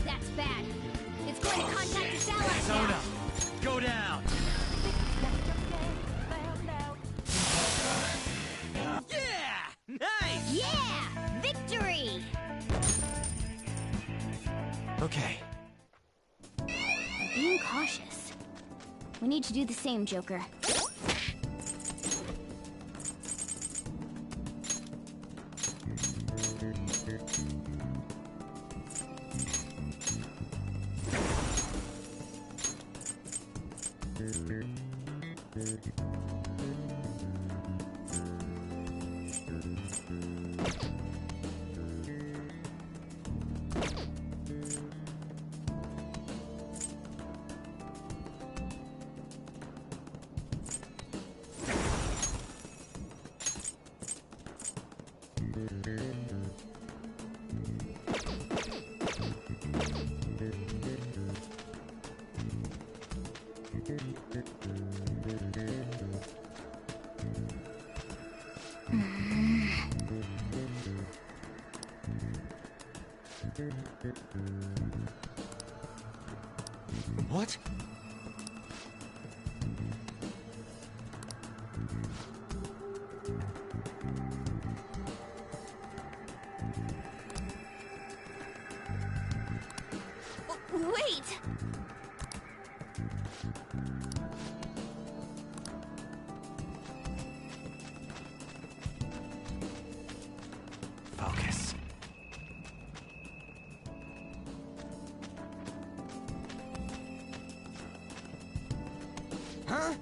That's bad. It's going to contact its allies now. Sona, go down. Yeah! Nice! Yeah! Victory! Okay. We're being cautious. We need to do the same, Joker. What? Wait! Focus. Huh?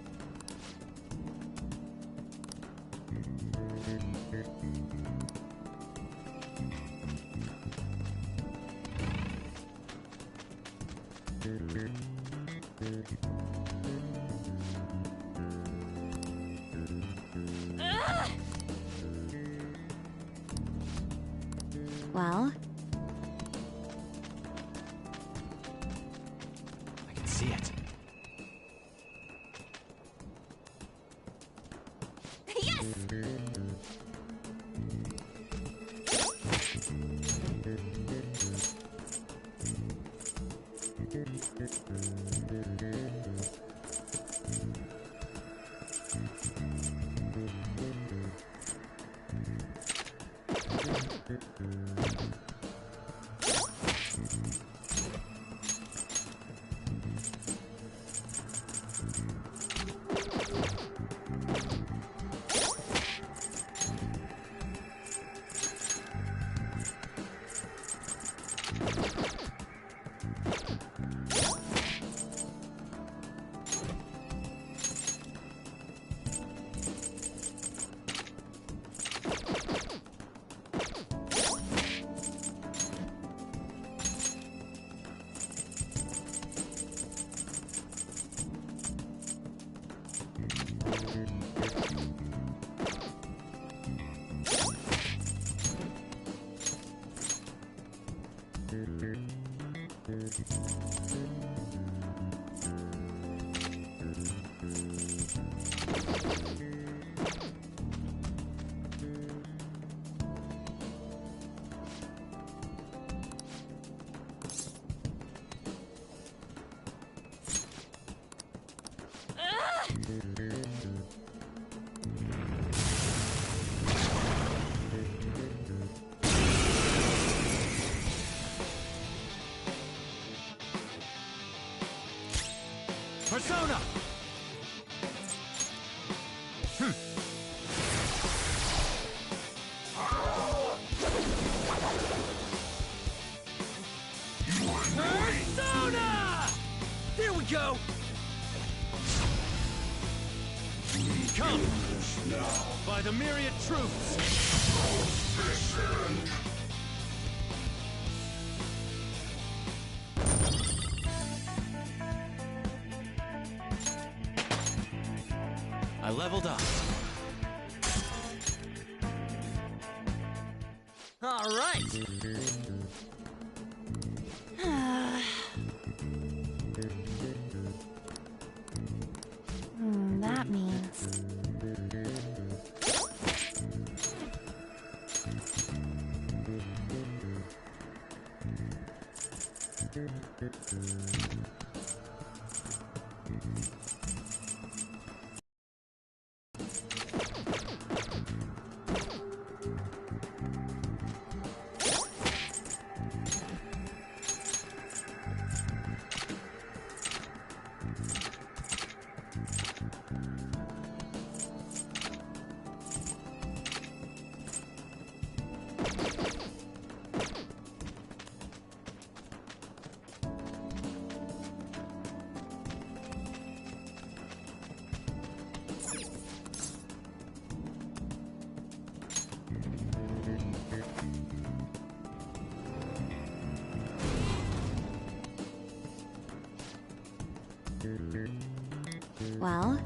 Well, I can see it. yes! Persona! Persona! There we go! Come! By the myriad troops! I leveled up. All right. That means... Well?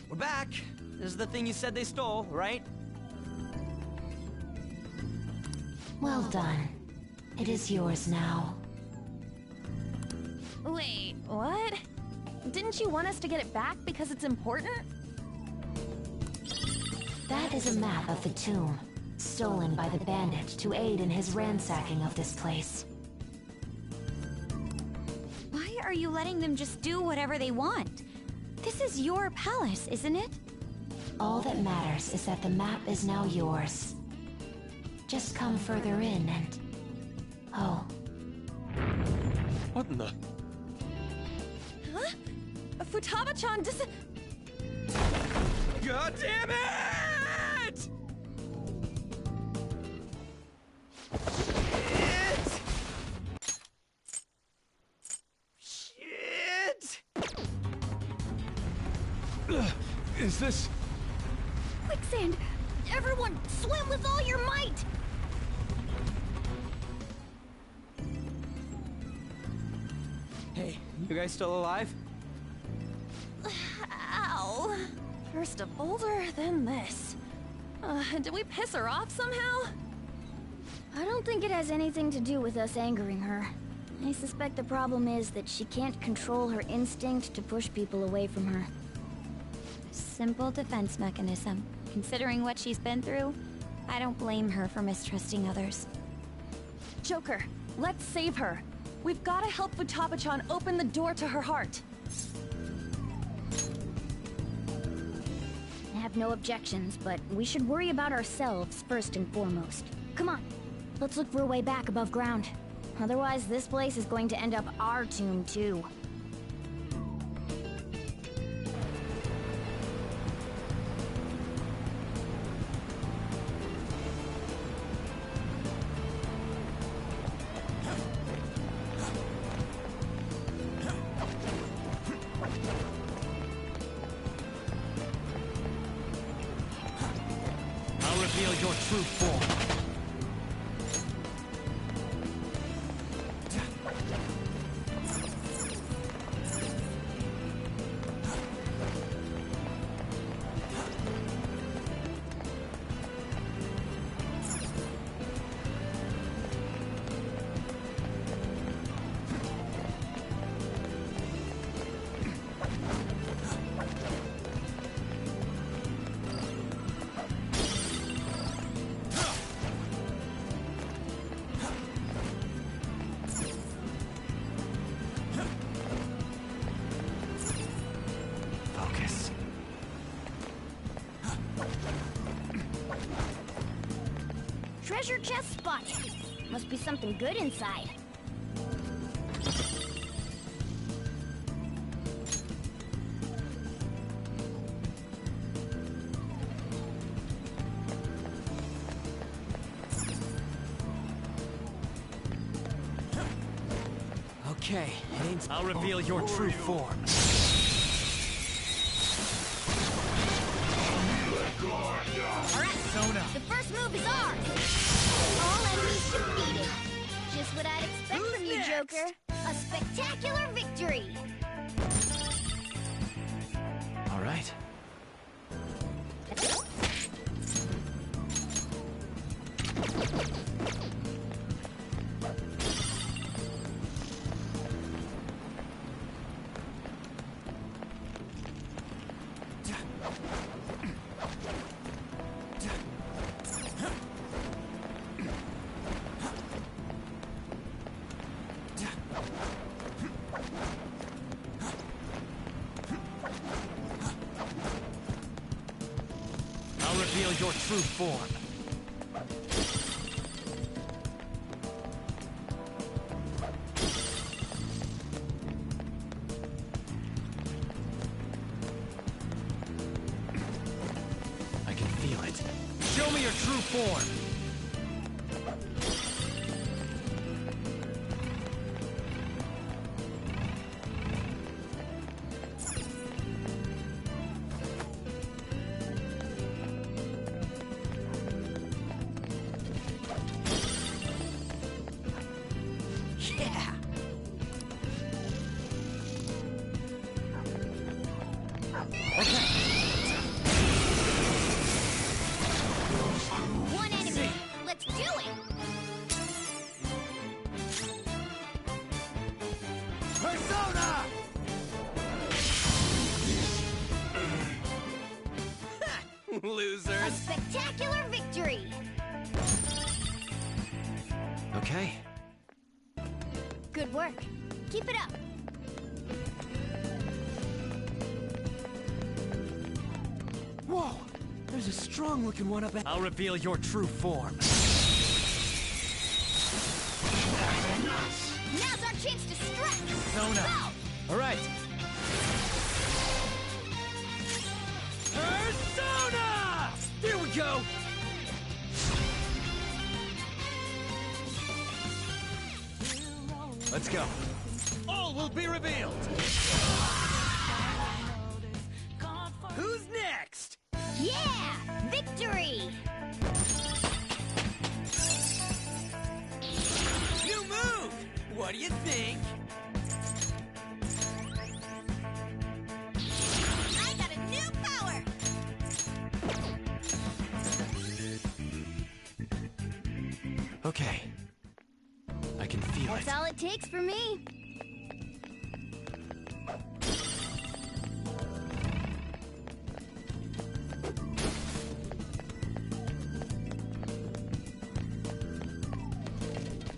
We're back. This is the thing you said they stole, right? Well done. It is yours now. Wait, what? Didn't you want us to get it back because it's important? That is a map of the tomb, stolen by the bandit to aid in his ransacking of this place. Why are you letting them just do whatever they want? This is your palace, isn't it? All that matters is that the map is now yours. Just come further in and... Oh. What in the... Huh? Futaba-chan God damn it! Shit! Is this... Quicksand! Everyone, swim with all your might! Hey, you guys still alive? Ow. First a boulder, then this. Did we piss her off somehow? I don't think it has anything to do with us angering her. I suspect the problem is that she can't control her instinct to push people away from her. Simple defense mechanism. Considering what she's been through, I don't blame her for mistrusting others. Joker, let's save her. We've got to help Futaba-chan open the door to her heart. I have no objections, but we should worry about ourselves first and foremost. Come on, let's look for a way back above ground. Otherwise, this place is going to end up our tomb, too. true form. Focus. Treasure chest spotted. Must be something good inside. Okay, it ain't... I'll reveal your true form. Alright, the first move is ours. All enemies defeated. Just what I'd expect from you, Joker. A spectacular victory. All right. I'll reveal your true form. I can feel it. Show me your true form. Yeah! Okay. One enemy. Let's do it. Persona! A Losers. spectacular victory. Okay. Good work. Keep it up. Whoa! There's a strong-looking one up ahead. I'll reveal your true form. Now's our chance to strike. Persona. Go! All right. Persona! Here we go. Let's go. All will be revealed. Who's next? Yeah! Victory! New move! What do you think? I got a new power! Okay. I can feel That's it. all it takes for me.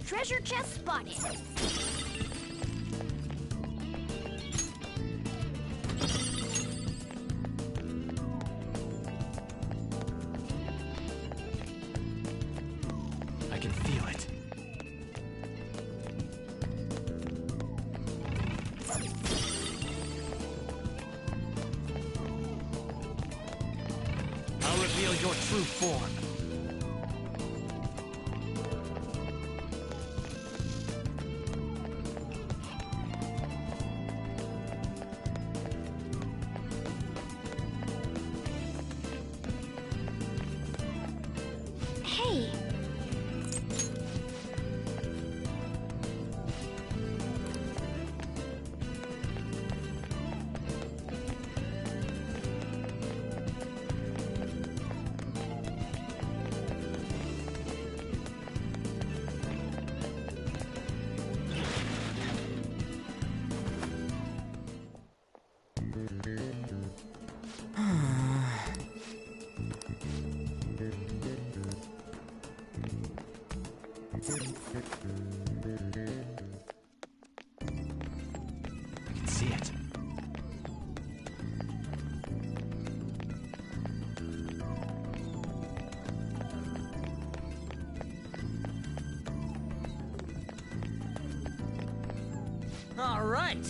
Treasure chest spotted. I can feel it. I'll reveal your true form. see. I can see it. All right.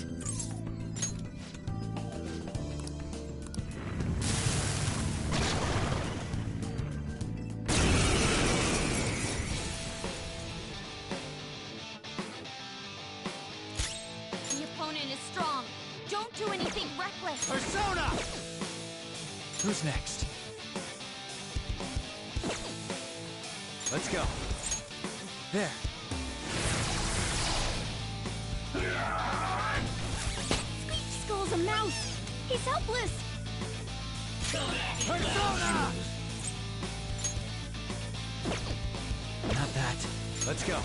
The opponent is strong. Don't do anything reckless. Persona! Who's next? Let's go. There. Screech Skull's a mouse. He's helpless. Persona! Not that. Let's go.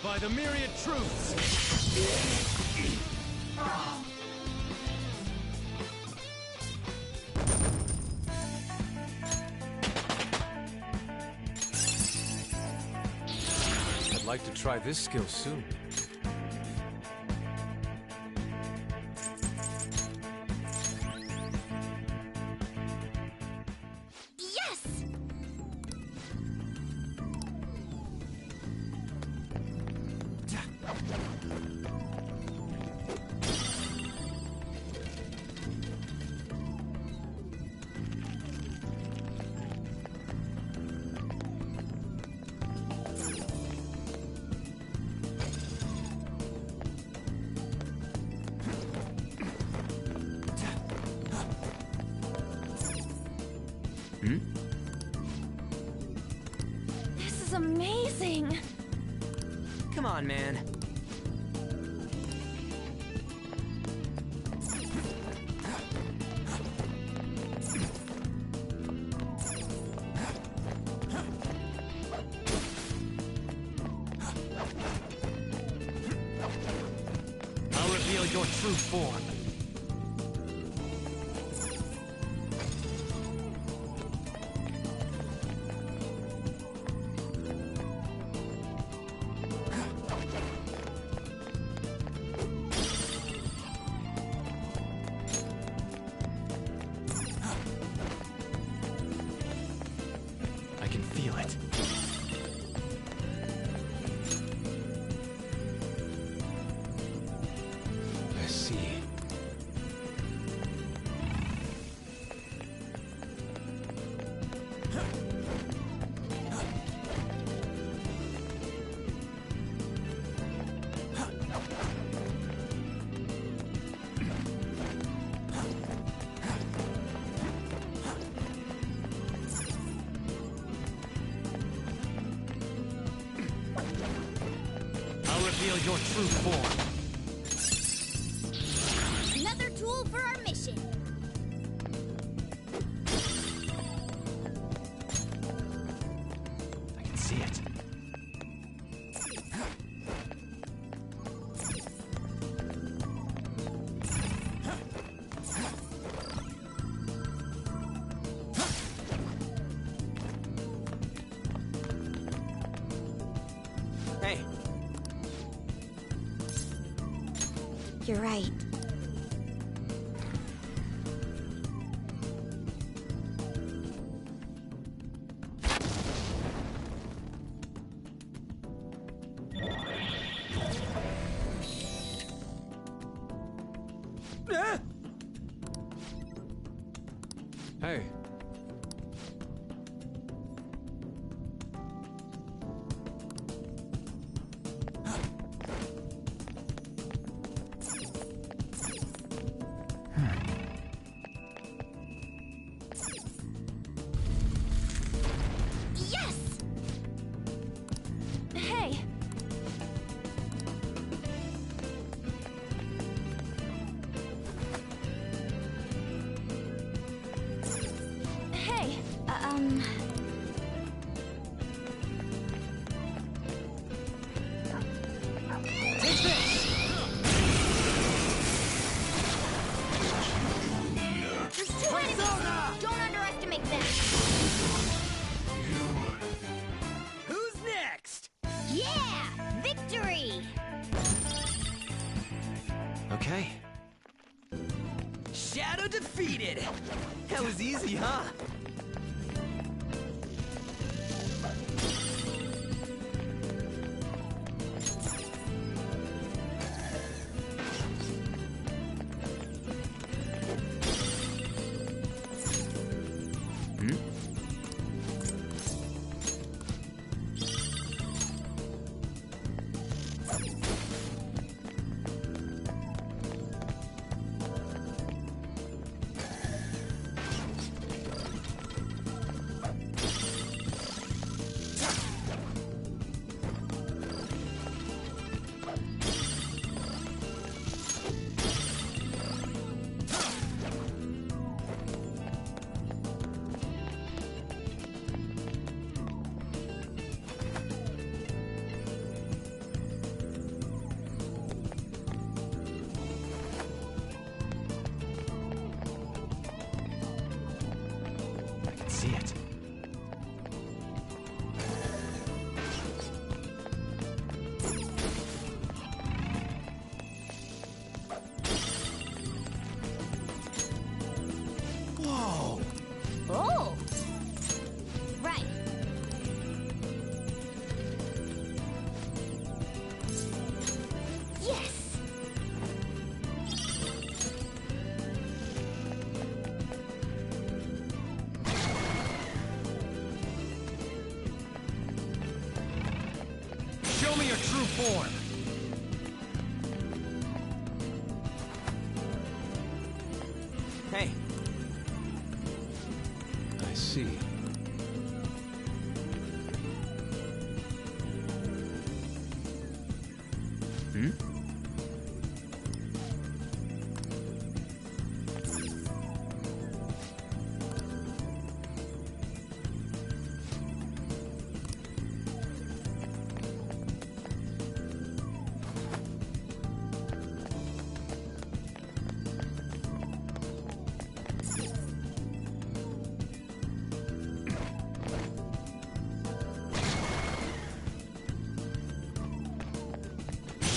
By the myriad truths. I'd like to try this skill soon. Yes! This is amazing. Come on, man. I'll reveal your true form. I can feel it. I see. I'll reveal your true form. Another tool for our mission. I can see it. Hey, You're right. Hey. Okay. Shadow defeated! That was easy, huh? See it. Whoa! Oh! Right. Yes! Show me your true form! Hey, I see. Hmm?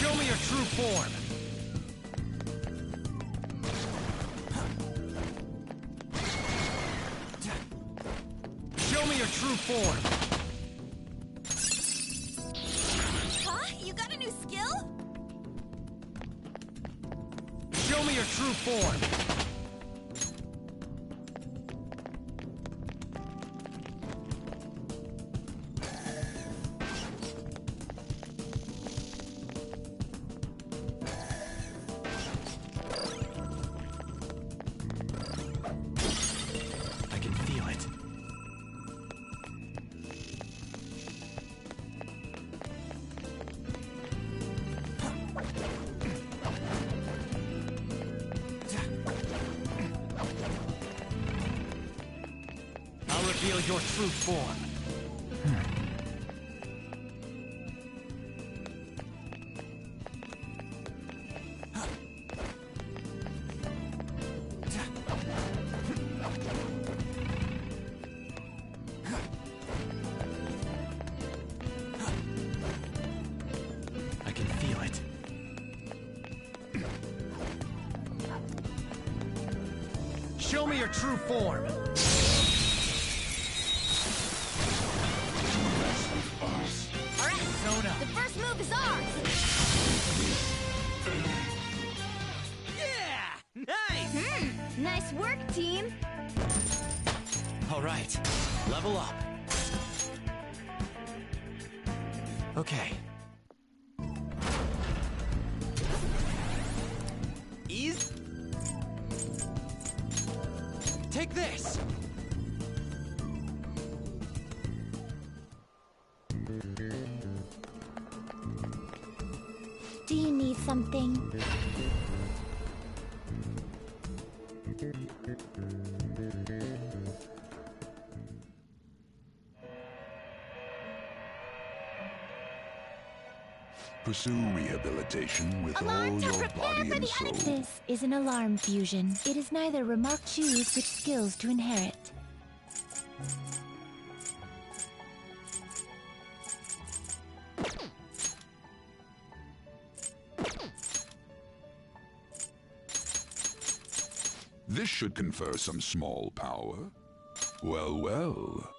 show me your true form! Show me your true form! Huh? You got a new skill? Show me your true form! I can feel it. I'll reveal your true form. I can feel it. Show me your true form! Alright, Zona. the first move is ours! Yeah! Nice! Nice work, team! All right, level up. Okay. Ease. Take this! Do you need something? Pursue rehabilitation with all Alarm to your prepare body for and the soul. This is an alarm fusion. It is neither remark choose which skills to inherit. This should confer some small power. Well, well.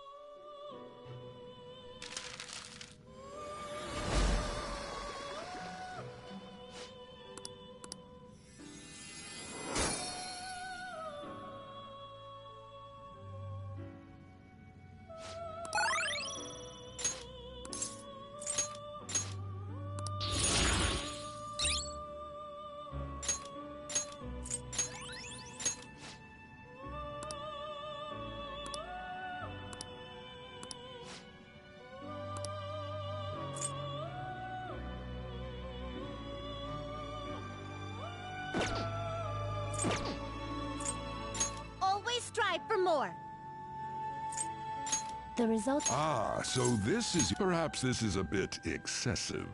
Always strive for more. The result. Ah, so this is... Perhaps this is a bit excessive.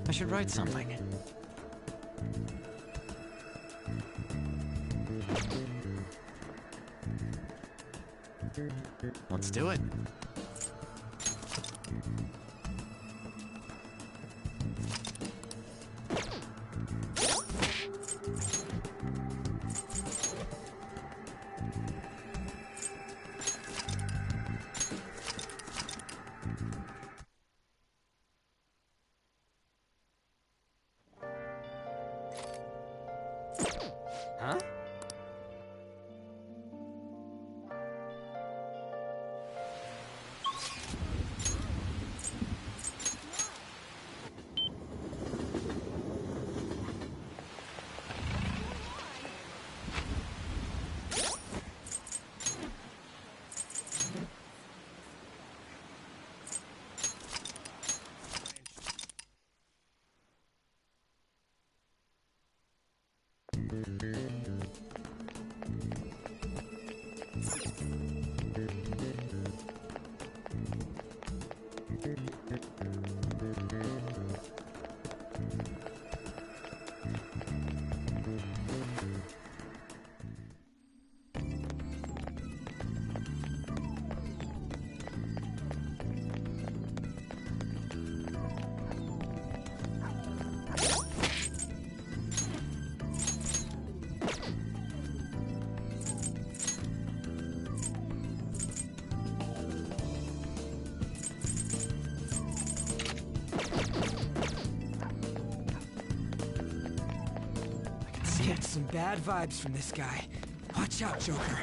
I should write something. Let's do it. Huh? Get some bad vibes from this guy. Watch out, Joker.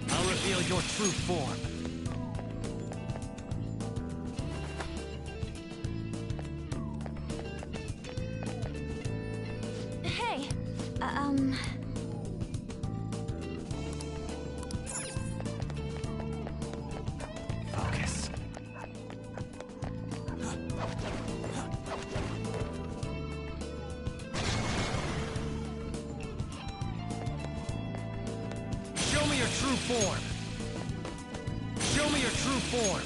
I'll reveal your true form. Hey, Focus. Show me your true form. Show me your true form.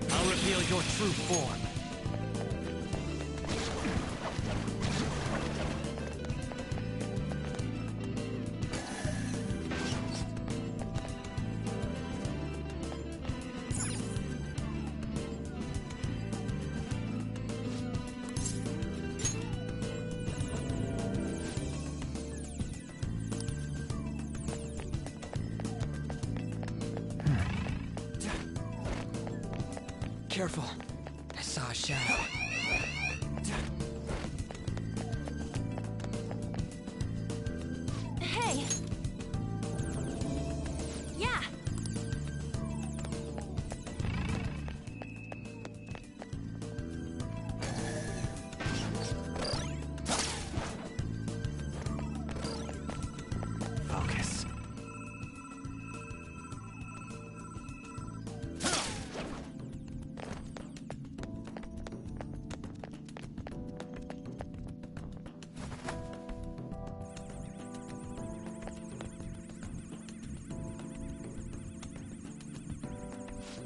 I'll reveal your true form. Careful. I saw a shadow. Hey! Yeah! Focus.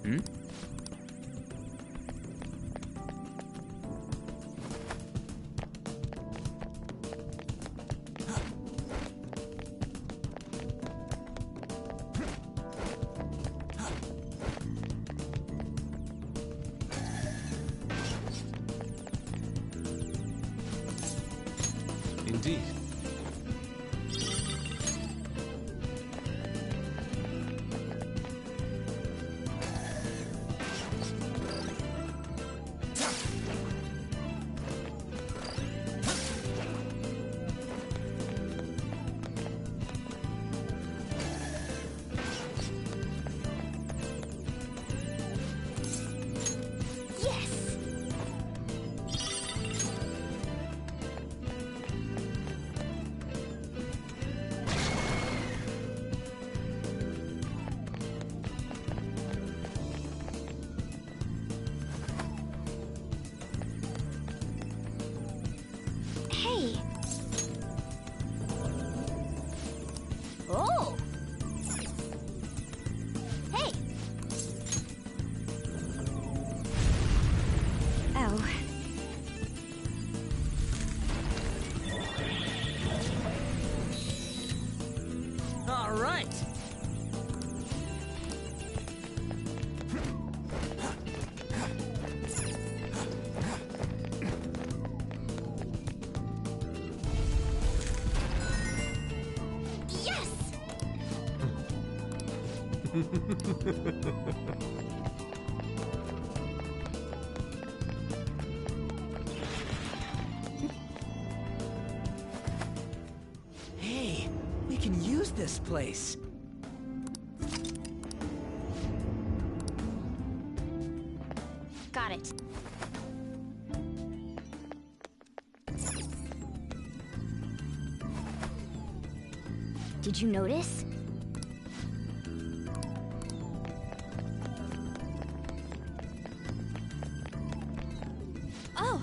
Hmm? Indeed. Yes! Hey! Oh! Hey! Oh. All right. Yes! Hey, we can use this place. Got it. Did you notice? Oh!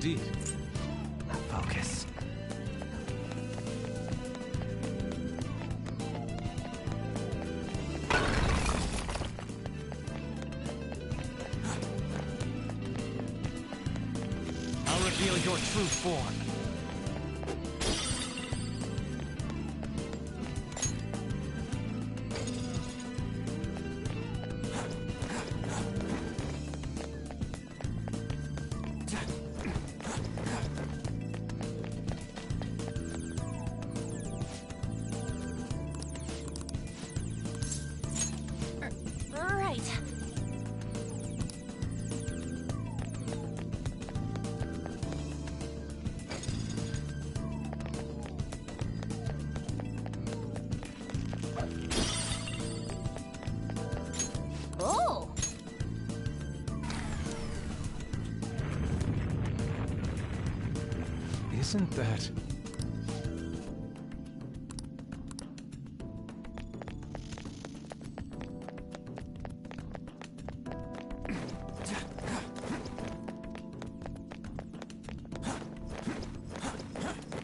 Indeed. Focus. I'll reveal your true form. Right. Oh! Isn't that...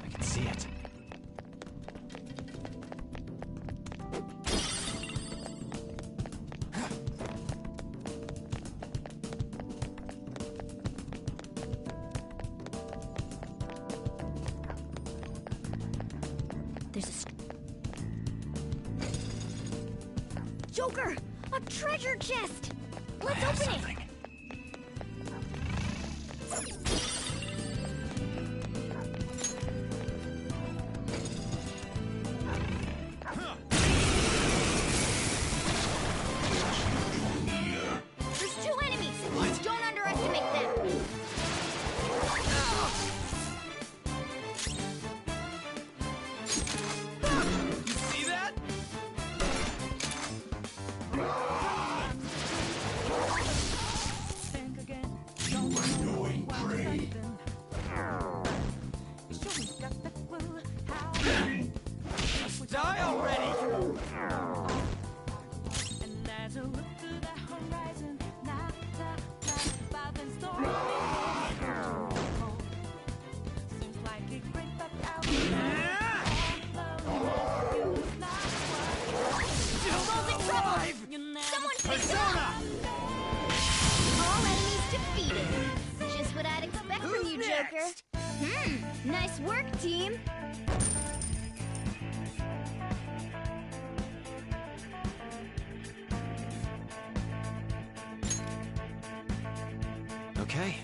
I can see it. There's a... Joker! A treasure chest! Let's open it! There's two enemies! Don't underestimate them! See that? Think again. Don't prey. Die already! And as I look to the horizon, not about the storm. Seems like a great but out. Soul's in trouble! Someone pick him up! All enemies defeated. Just what I'd expect from you, Joker. Nice work, team. Okay.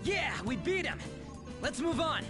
Yeah, we beat him! Let's move on!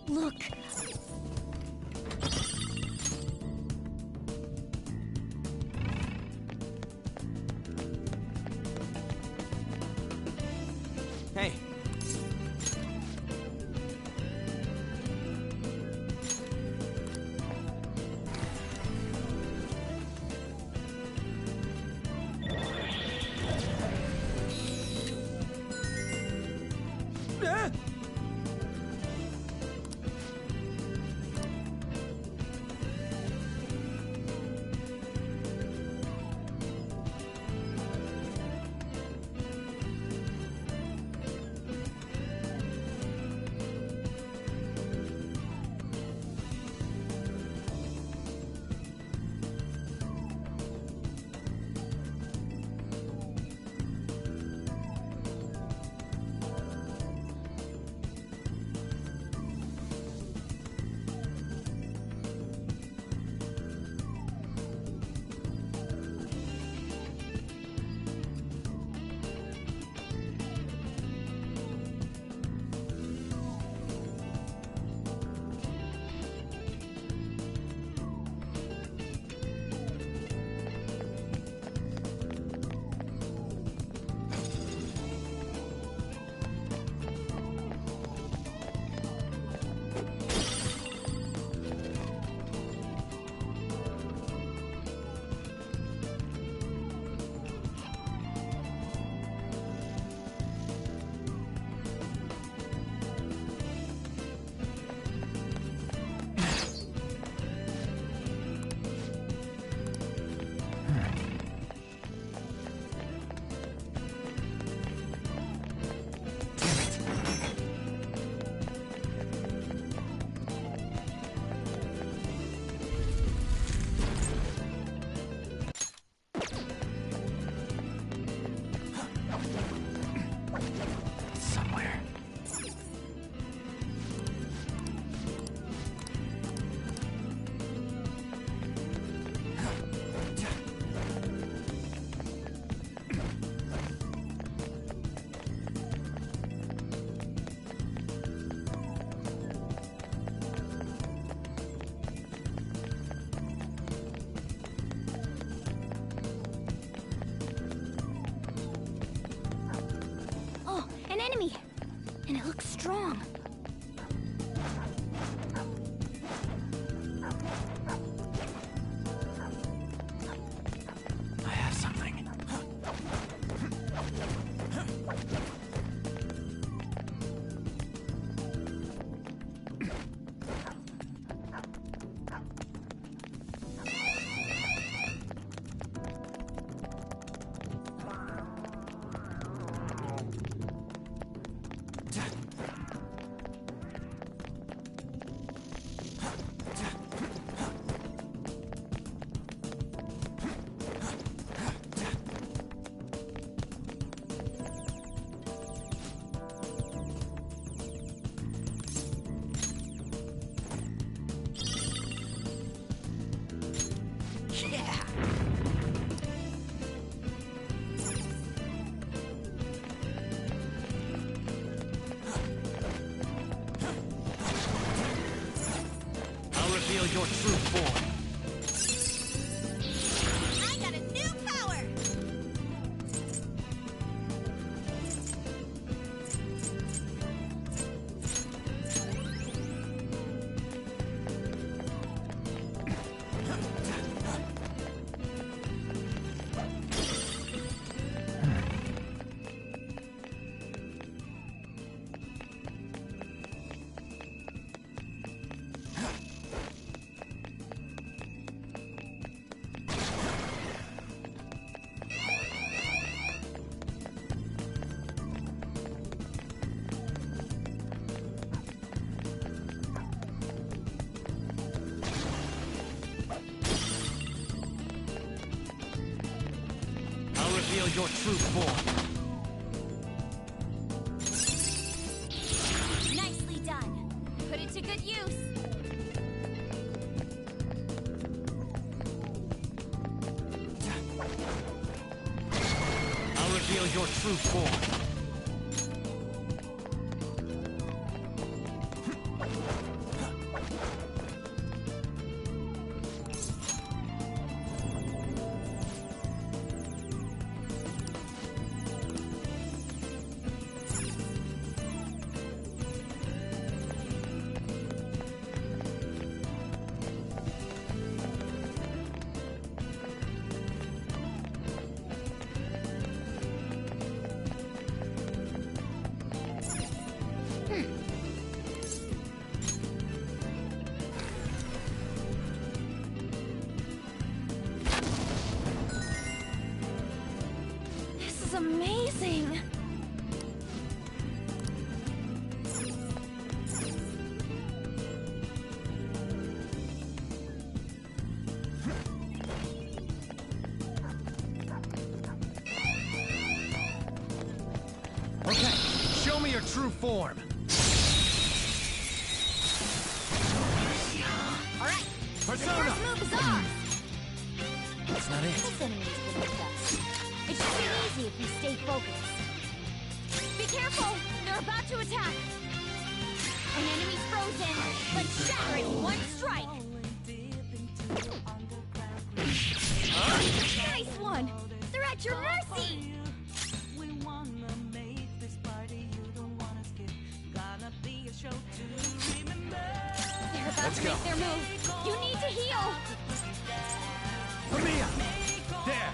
Look. Hey. Ah! Somewhere. Oh, an enemy! And it looks strong. I have something. I'll reveal your true form. I got a new power! I'll reveal your true form. Nice good use. I'll reveal your true form. This is amazing! Okay, show me your true form. Alright, Persona! first move is ours! That's not it. This enemy's beneath us. It should be easy if we stay focused. Be careful! They're about to attack! An enemy's frozen! Let's shatter it in one strike! Nice one! They're at your mercy! They're about Let's to go. make their move! You need to heal! Mamiya! There!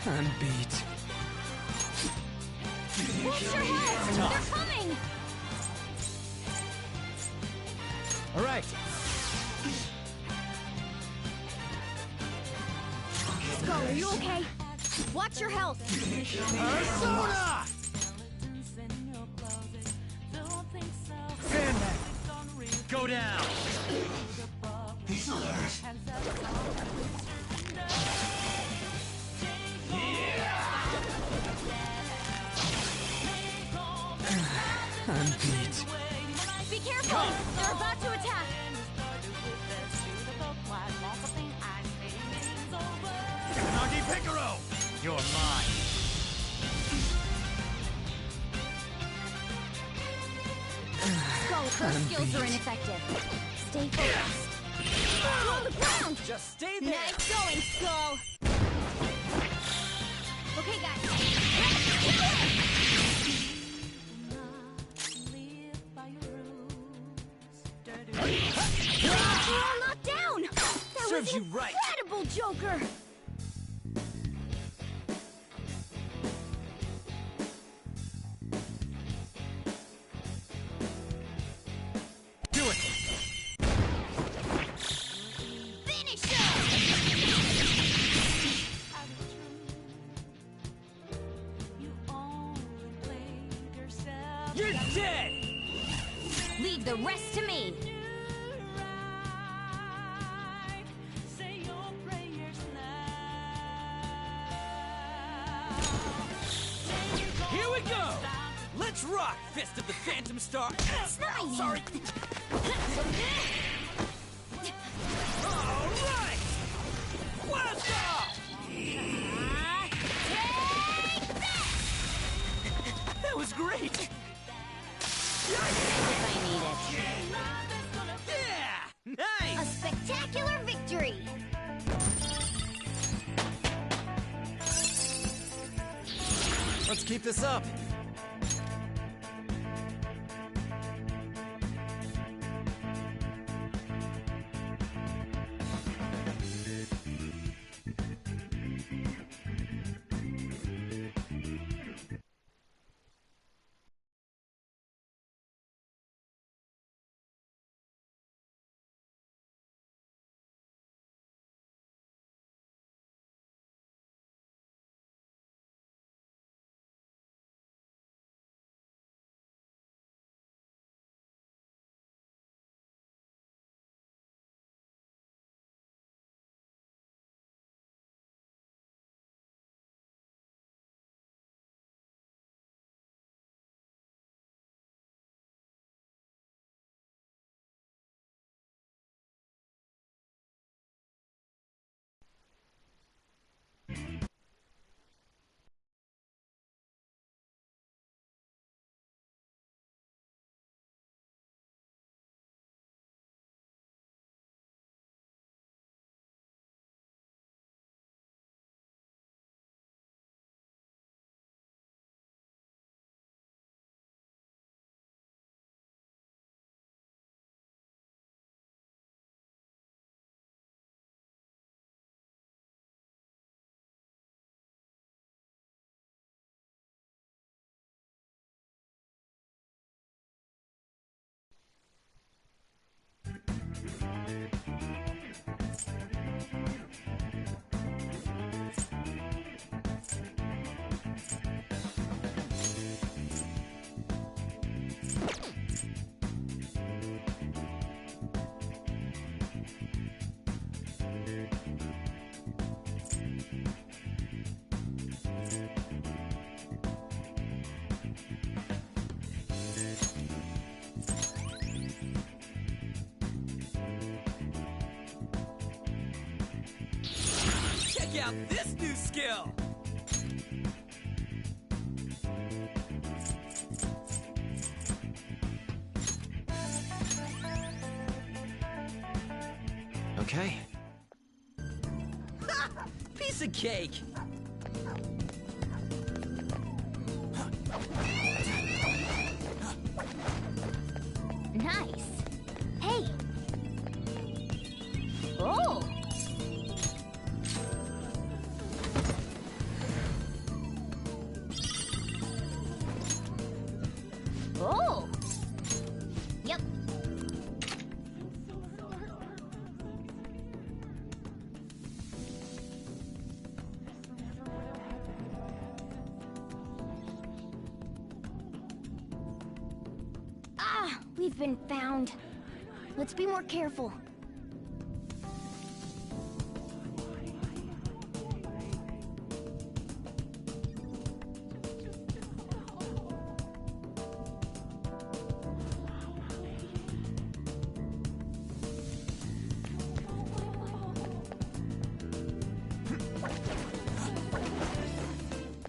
I'm beat. Watch your head! They're coming! All right. Skull, are you okay? Watch your health! Persona! Sandman! Go down! He's alert. I'm beat. Be careful! They're about to attack! Nagi Picaro! You're mine. Skull, those skills are ineffective. Stay focused. On the ground! Just stay there! Nice going, Skull! Okay, guys. Let's do it! You're all knocked down! That Serves was you right. incredible, Joker! Do it! Finish him! You're dead! Leave the rest to me! Here we go! Let's rock, Fist of the Phantom Star! Snide! Sorry! Alright! Let's go! That was great! If I need it. Yeah! A Nice! spectacular victory! Let's keep this up! Check out this new skill! Okay. Piece of cake! Nice. Hey. Oh. Oh. Yep. Ah, we've been found. Let's be more careful.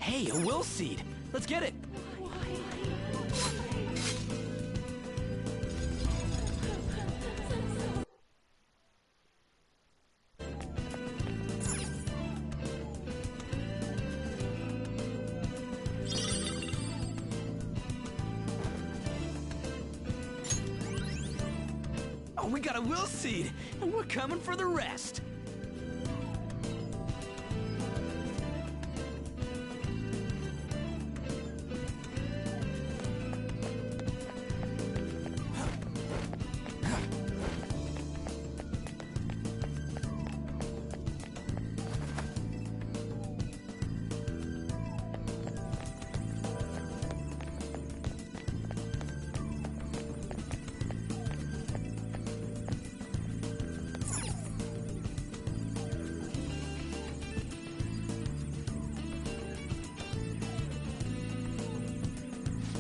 Hey, a will seed! Let's get it! Oh, we got a will seed, and we're coming for the rest.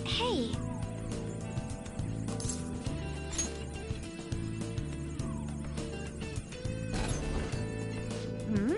Hey. Hmm?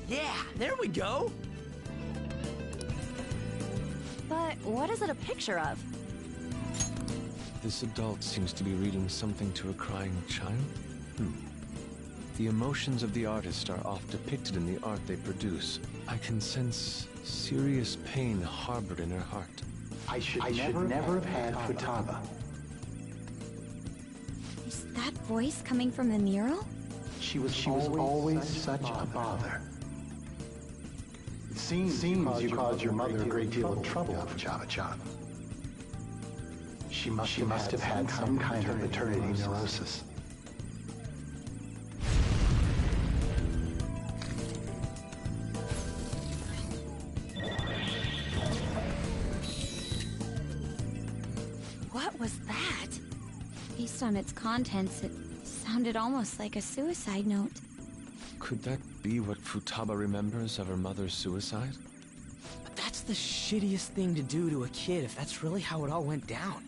Yeah, there we go! But what is it a picture of? This adult seems to be reading something to a crying child? The emotions of the artist are oft depicted in the art they produce. I can sense serious pain harbored in her heart. I should never have had Futaba. Is that voice coming from the mural? She was always such a bother. It seems you caused your mother a great deal of trouble, Futaba-chan. She must have had some kind of maternity neurosis. What was that? Based on its contents, it sounded almost like a suicide note. Could that be what Futaba remembers of her mother's suicide? That's the shittiest thing to do to a kid if that's really how it all went down.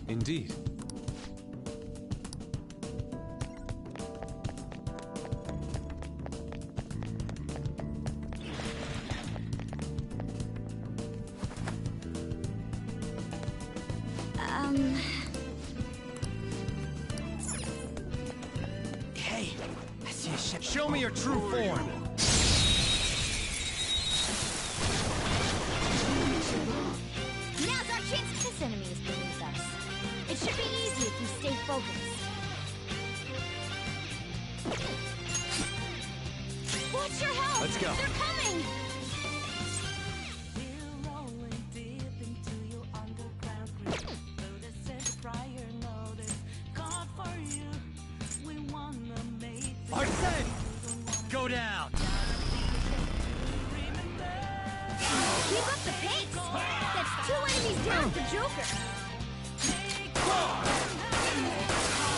Indeed. Hey, I see a ship. Show me your true form. Now's our chance. This enemy is beneath us. It should be easy if we stay Let's go. They're coming! Arsene! Go down! Keep up the pace! That's 2 enemies down for Joker!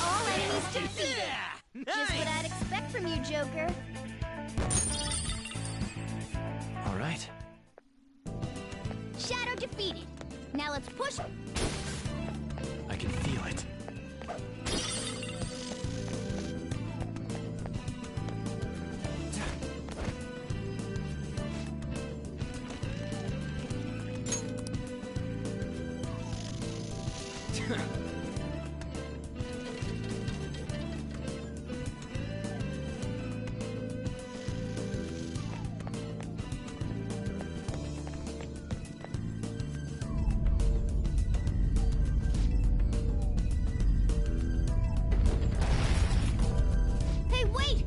All enemies defeated! Just what I'd expect from you, Joker. All right. Shadow defeated. Now let's push. I can feel it. Hey, wait!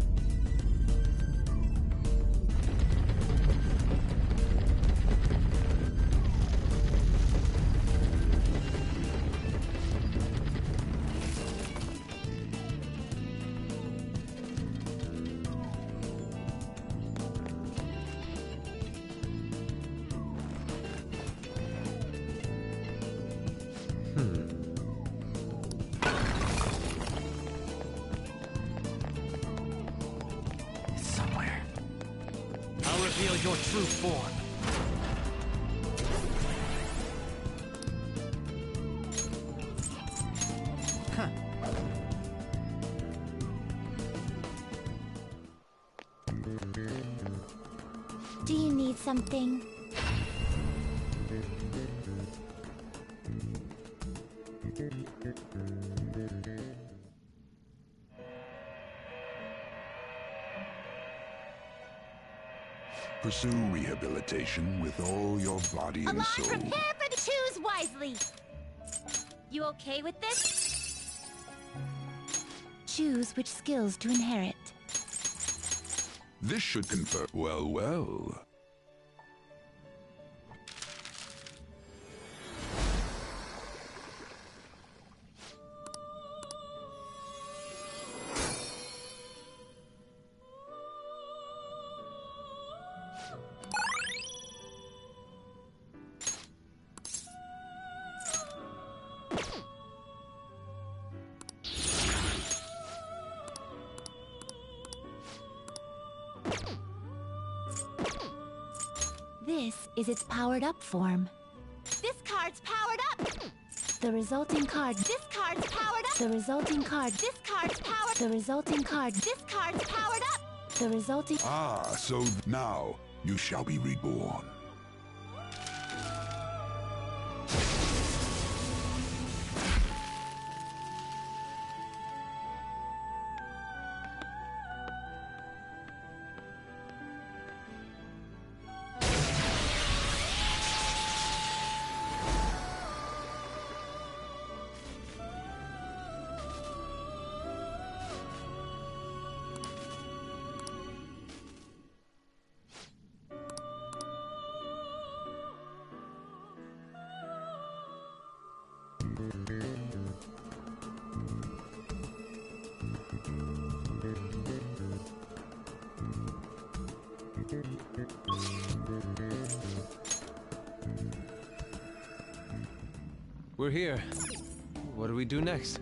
It's somewhere. I'll reveal your true form. Huh. Do you need something? Pursue rehabilitation with all your body and Alon, soul. prepare for the choose wisely. You okay with this? Choose which skills to inherit. This should confer. Well, well. This is its powered-up form. This card's powered up. The resulting card. This card's powered up. The resulting card. This card's powered. The resulting card. This card's powered up. The resulting. Ah, so now you shall be reborn. We're here. What do we do next?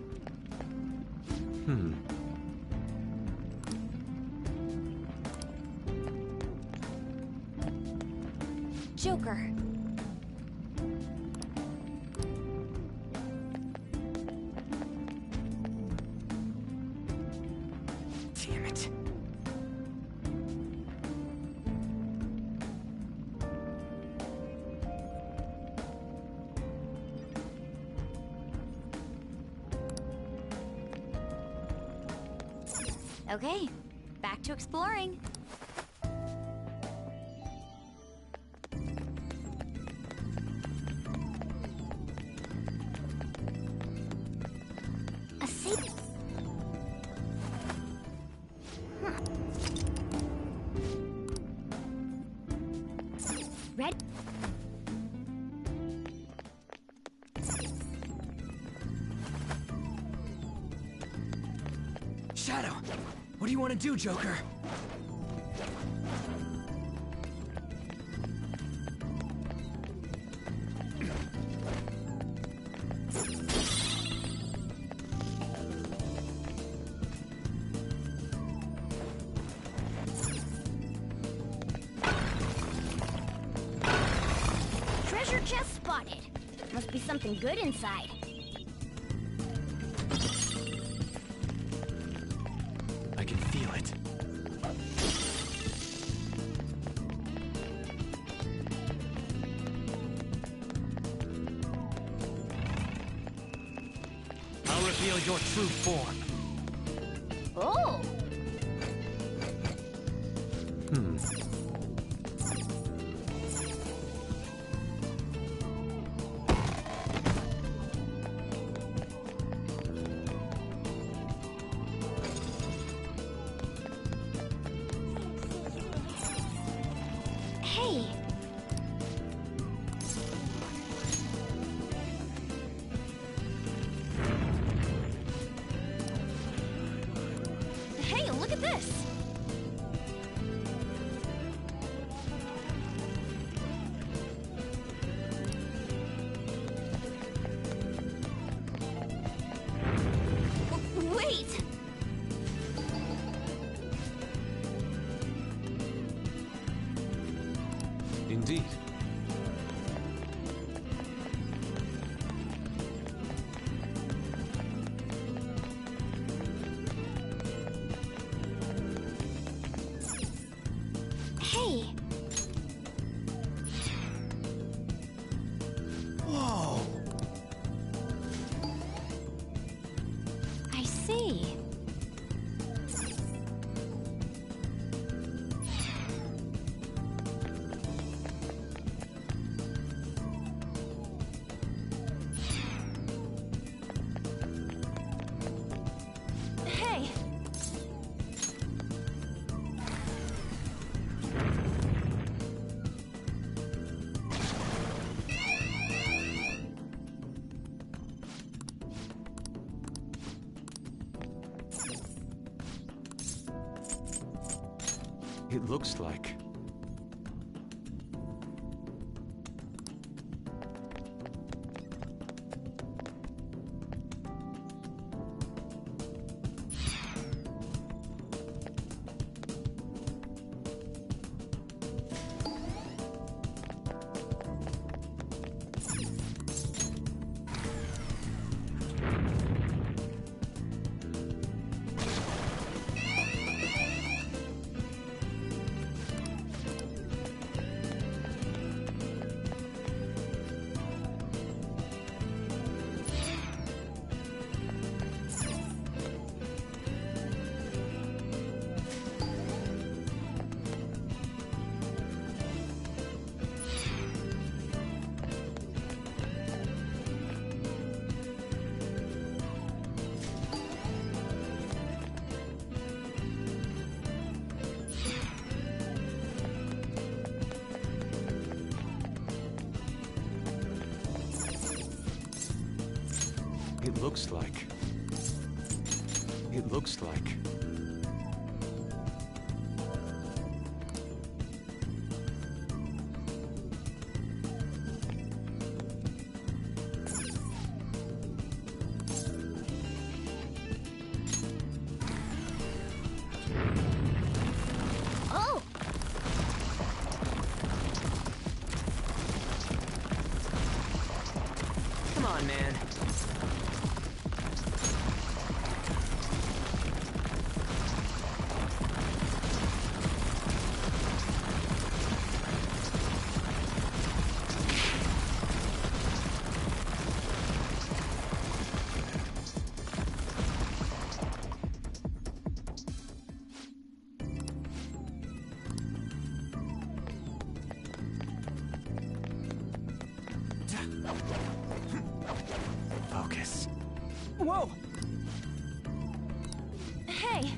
Joker. Damn it. Okay, back to exploring. A safe. Shadow, what do you want to do, Joker? Treasure chest spotted. Must be something good inside. I can feel it. I'll reveal your true form. Oh! Hey! Hey, look at this! Wait! Indeed. Hey! Whoa! I see. Hey! It looks like... It looks like... It looks like... Oh! Come on, man. Focus. Whoa! Hey!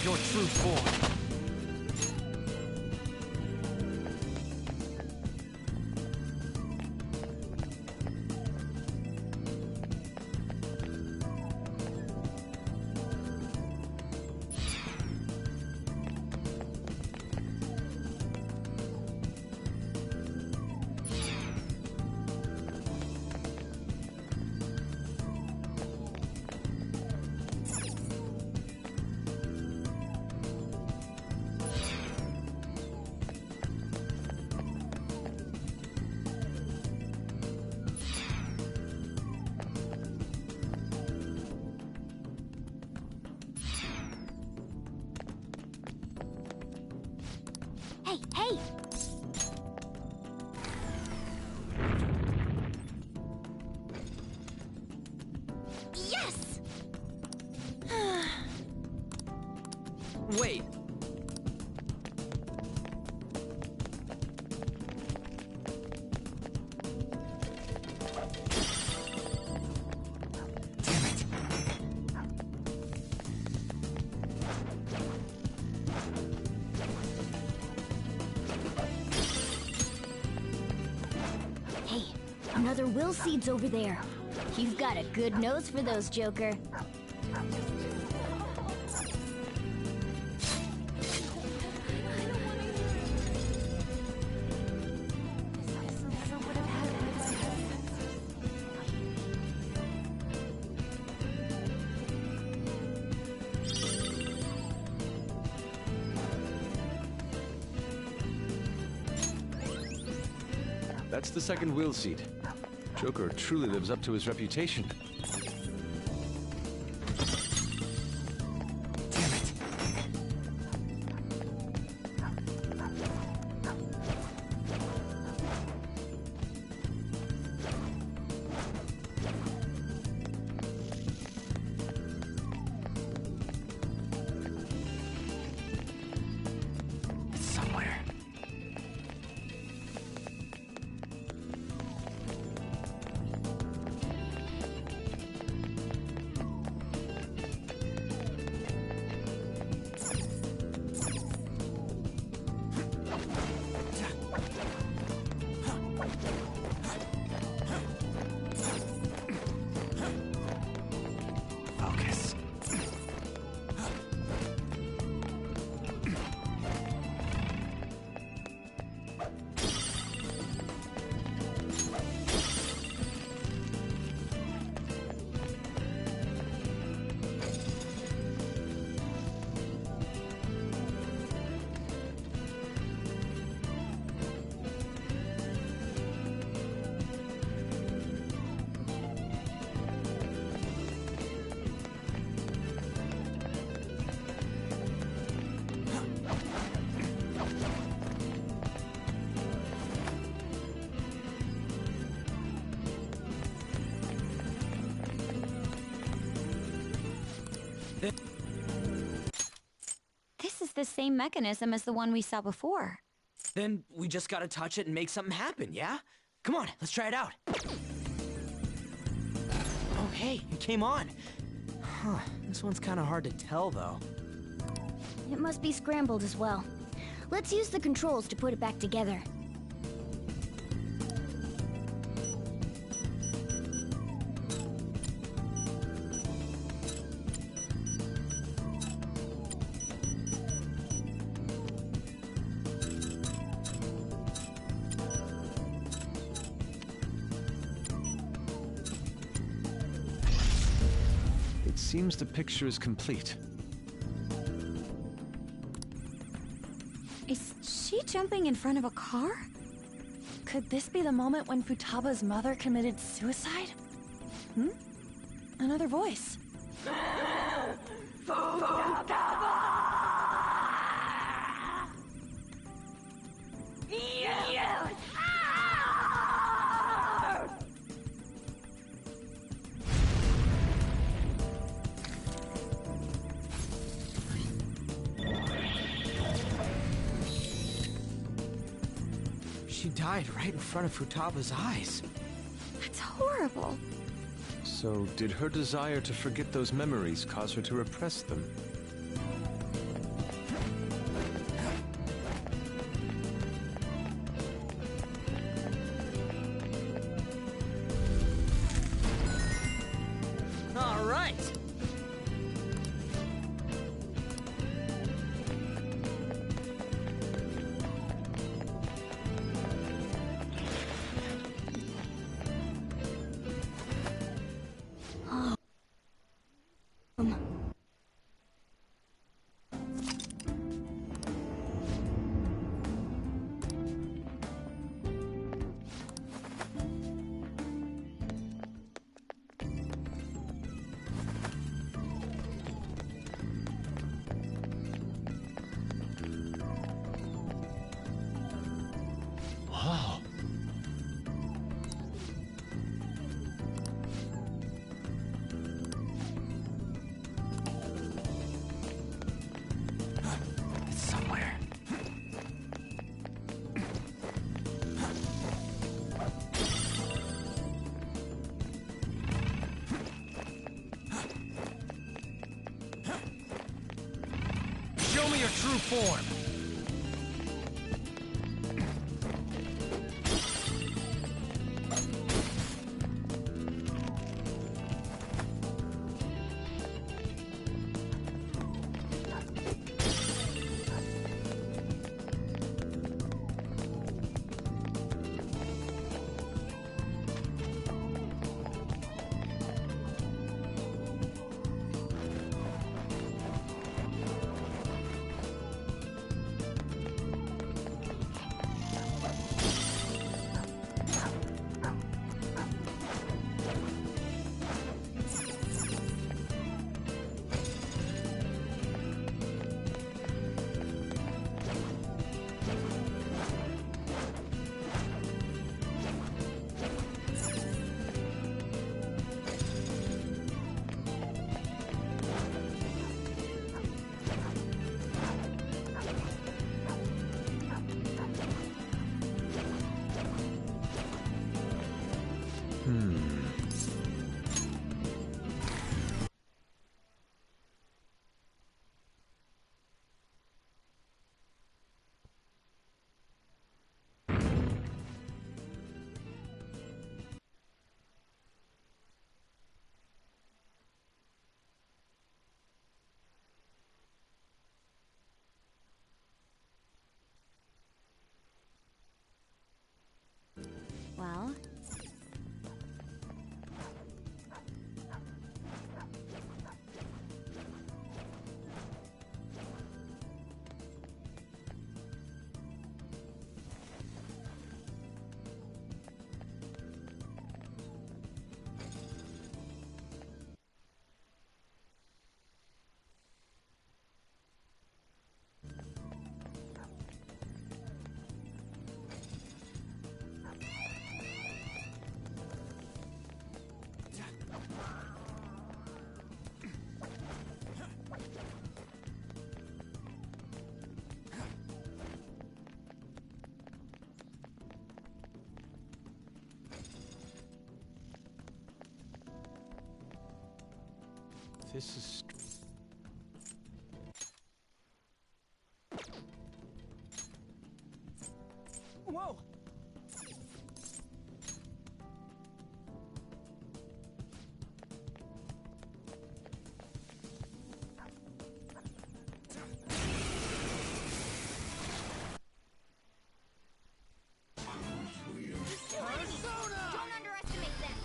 your true form. Hey, hey! Yes! Wait. Hey, another will seed's over there. You've got a good nose for those, Joker. That's the second will seed. Joker truly lives up to his reputation. It's somewhere. Focus. This is the same mechanism as the one we saw before. Then we just gotta touch it and make something happen, yeah? Come on, let's try it out. Oh, hey, it came on. Huh, this one's kinda hard to tell, though. It must be scrambled as well. Let's use the controls to put it back together. It seems the picture is complete. Is she jumping in front of a car? Could this be the moment when Futaba's mother committed suicide? Another voice. She died right in front of Futaba's eyes. That's horrible. So, did her desire to forget those memories cause her to repress them? right! Wow. It's somewhere. Show me your true form. Well, This is... Whoa! Don't underestimate them.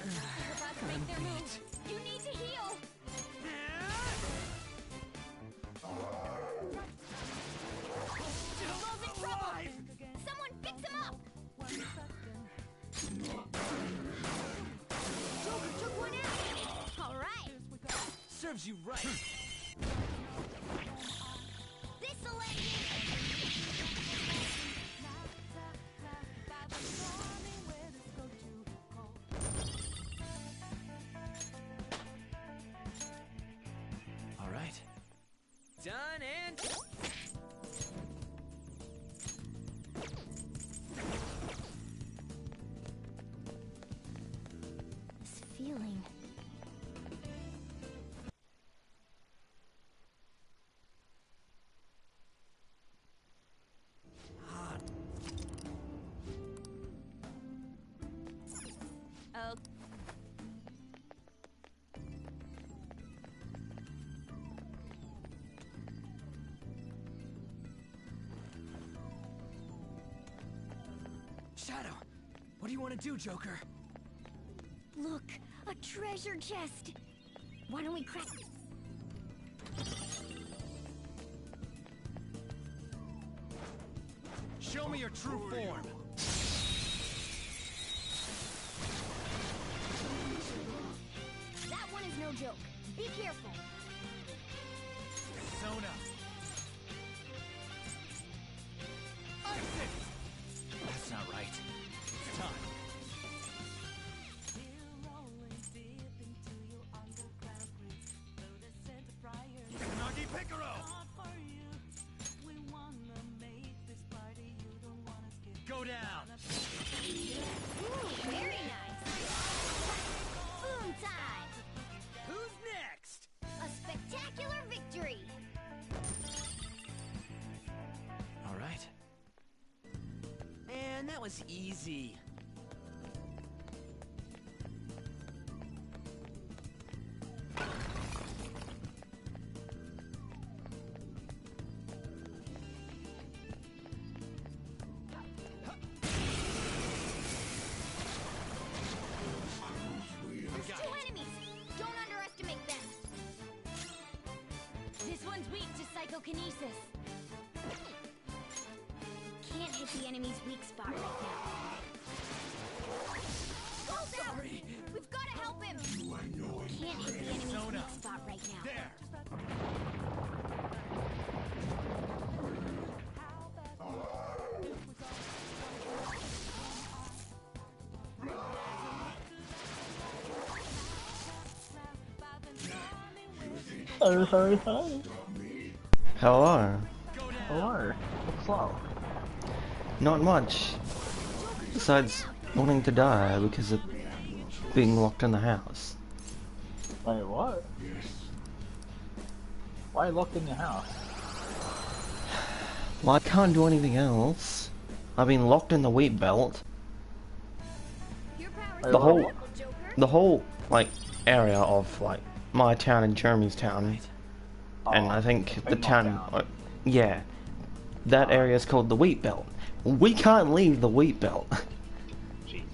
They're about to make their move. You need to heal. Bull's in trouble. Someone fix him up. Joker took one out. All right. Serves you right. This'll end it. All right. Done and... This feeling. Shadow, what do you want to do, Joker? Look, a treasure chest. Why don't we crack... Show me your true form. That one is no joke. Be careful. Persona. Isis! That's not right. It's time. Nagi Piccolo! Go down! Ooh, very nice. Boom time. Who's next? A spectacular victory. All right. Man, that was easy. Two enemies. Don't underestimate them. This one's weak to psychokinesis. Can't hit the enemy's weak spot right now. Sorry. We've got to help him. Can't hit the enemy's weak spot right now. There. Hello. Hello. What's up? Not much. Besides wanting to die because of being locked in the house. Wait, what? Why are you locked in your house? Well, I can't do anything else. I've been locked in the wheat belt. The whole, like, area of, like, my town and Jeremy's town. And I think the town, yeah. That area is called the wheat belt. We can't leave the wheat belt. Jesus.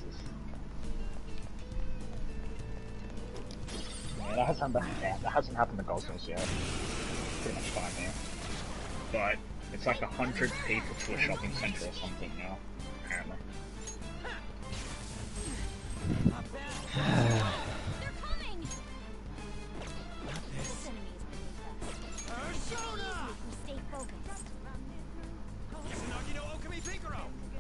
Yeah, that hasn't happened to Goldsmiths yet. Pretty much fine here. But it's like 100 people to a shopping centre or something now, apparently.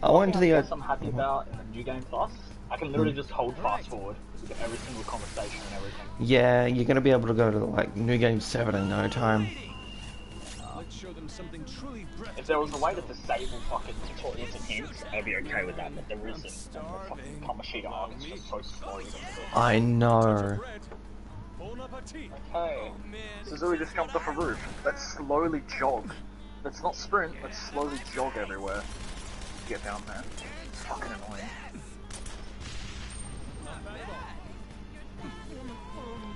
I went to the. What I'm happy about in the New Game Plus, I can literally just hold fast forward with every single conversation and everything. Yeah, you're gonna be able to go to like New Game 7 in no time. If there was a way to disable fucking tutorials and hints, I'd be okay with that, but there isn't. The fucking Kamoshida arc is just so slow. I know. Okay, Suzui just jumped off a roof. Let's slowly jog. Let's not sprint, let's slowly jog everywhere. Get down there. It's fucking annoying.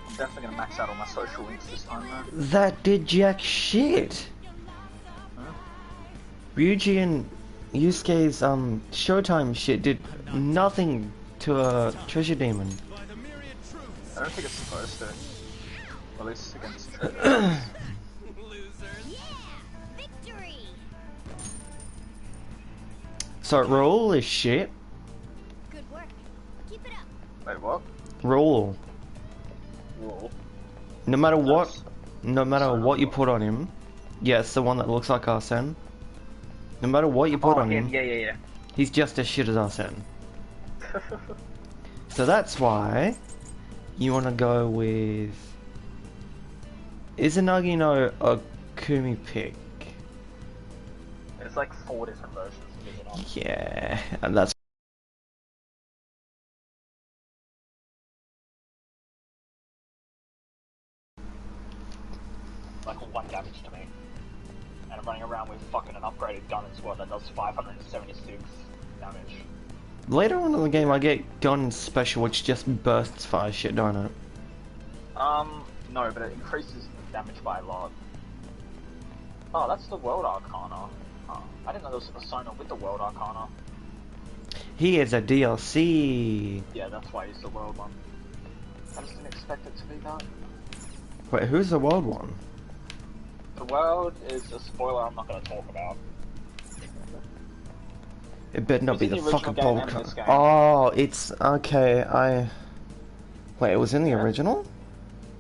I'm definitely gonna max out all my social links this time though. That did jack shit. Huh? Ryuji and Yusuke's Showtime shit did nothing to a treasure demon. I don't think it's supposed to. At least against treasure. So roll is shit. Good work. Keep it up. Wait, what? Roll. Roll. No matter what you put on him, yes, the one that looks like Arsene. No matter what you put on him, yeah. he's just as shit as Arsene. So that's why you want to go with Izanagi no Okumi pick. There's like 4 different versions of it. Yeah, and that's like 1 damage to me. And I'm running around with fucking an upgraded gun and squad that does 576 damage. later on in the game I get gun special which just bursts fire shit, don't it? No, but it increases the damage by a lot. Oh, that's the World Arcana. Oh, I didn't know there was a persona with the World Arcana. He is a DLC. Yeah, that's why he's the world one. I just didn't expect it to be that. Wait, who's the world one? The world is a spoiler I'm not going to talk about. It better not It's be in the the original fucking game bold and cunt. this game. Oh, it's okay. Wait, it was in the original?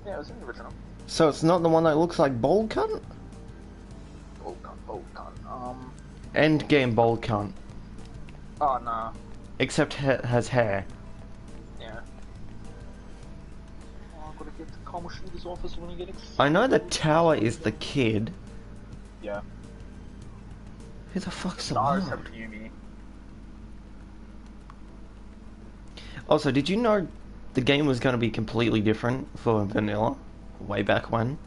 Yeah, it was in the original. So it's not the one that looks like bold cunt? Bold cunt. End game bold cunt. Oh, no. Except has hair. Yeah. Oh, I've got to get to Kamoshita's office when you get excited. I know the tower is the kid. Yeah. Who the fuck's the Stars world? have Yumi. Also, did you know the game was going to be completely different for vanilla way back when?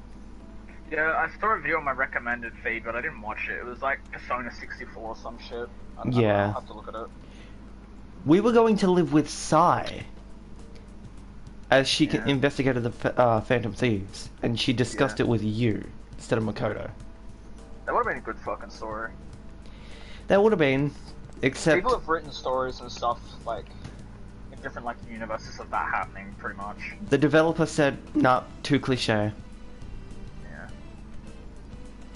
Yeah, I saw a review on my recommended feed, but I didn't watch it. It was like Persona 64 or some shit. I don't know, Yeah. I'll have to look at it. We were going to live with Sai as she investigated the Phantom Thieves, and she discussed it with you instead of Makoto. That would have been a good fucking story. That would have been, except People have written stories and stuff, like, in different, like, universes of that happening, pretty much. the developer said, nah, too cliche. Yeah.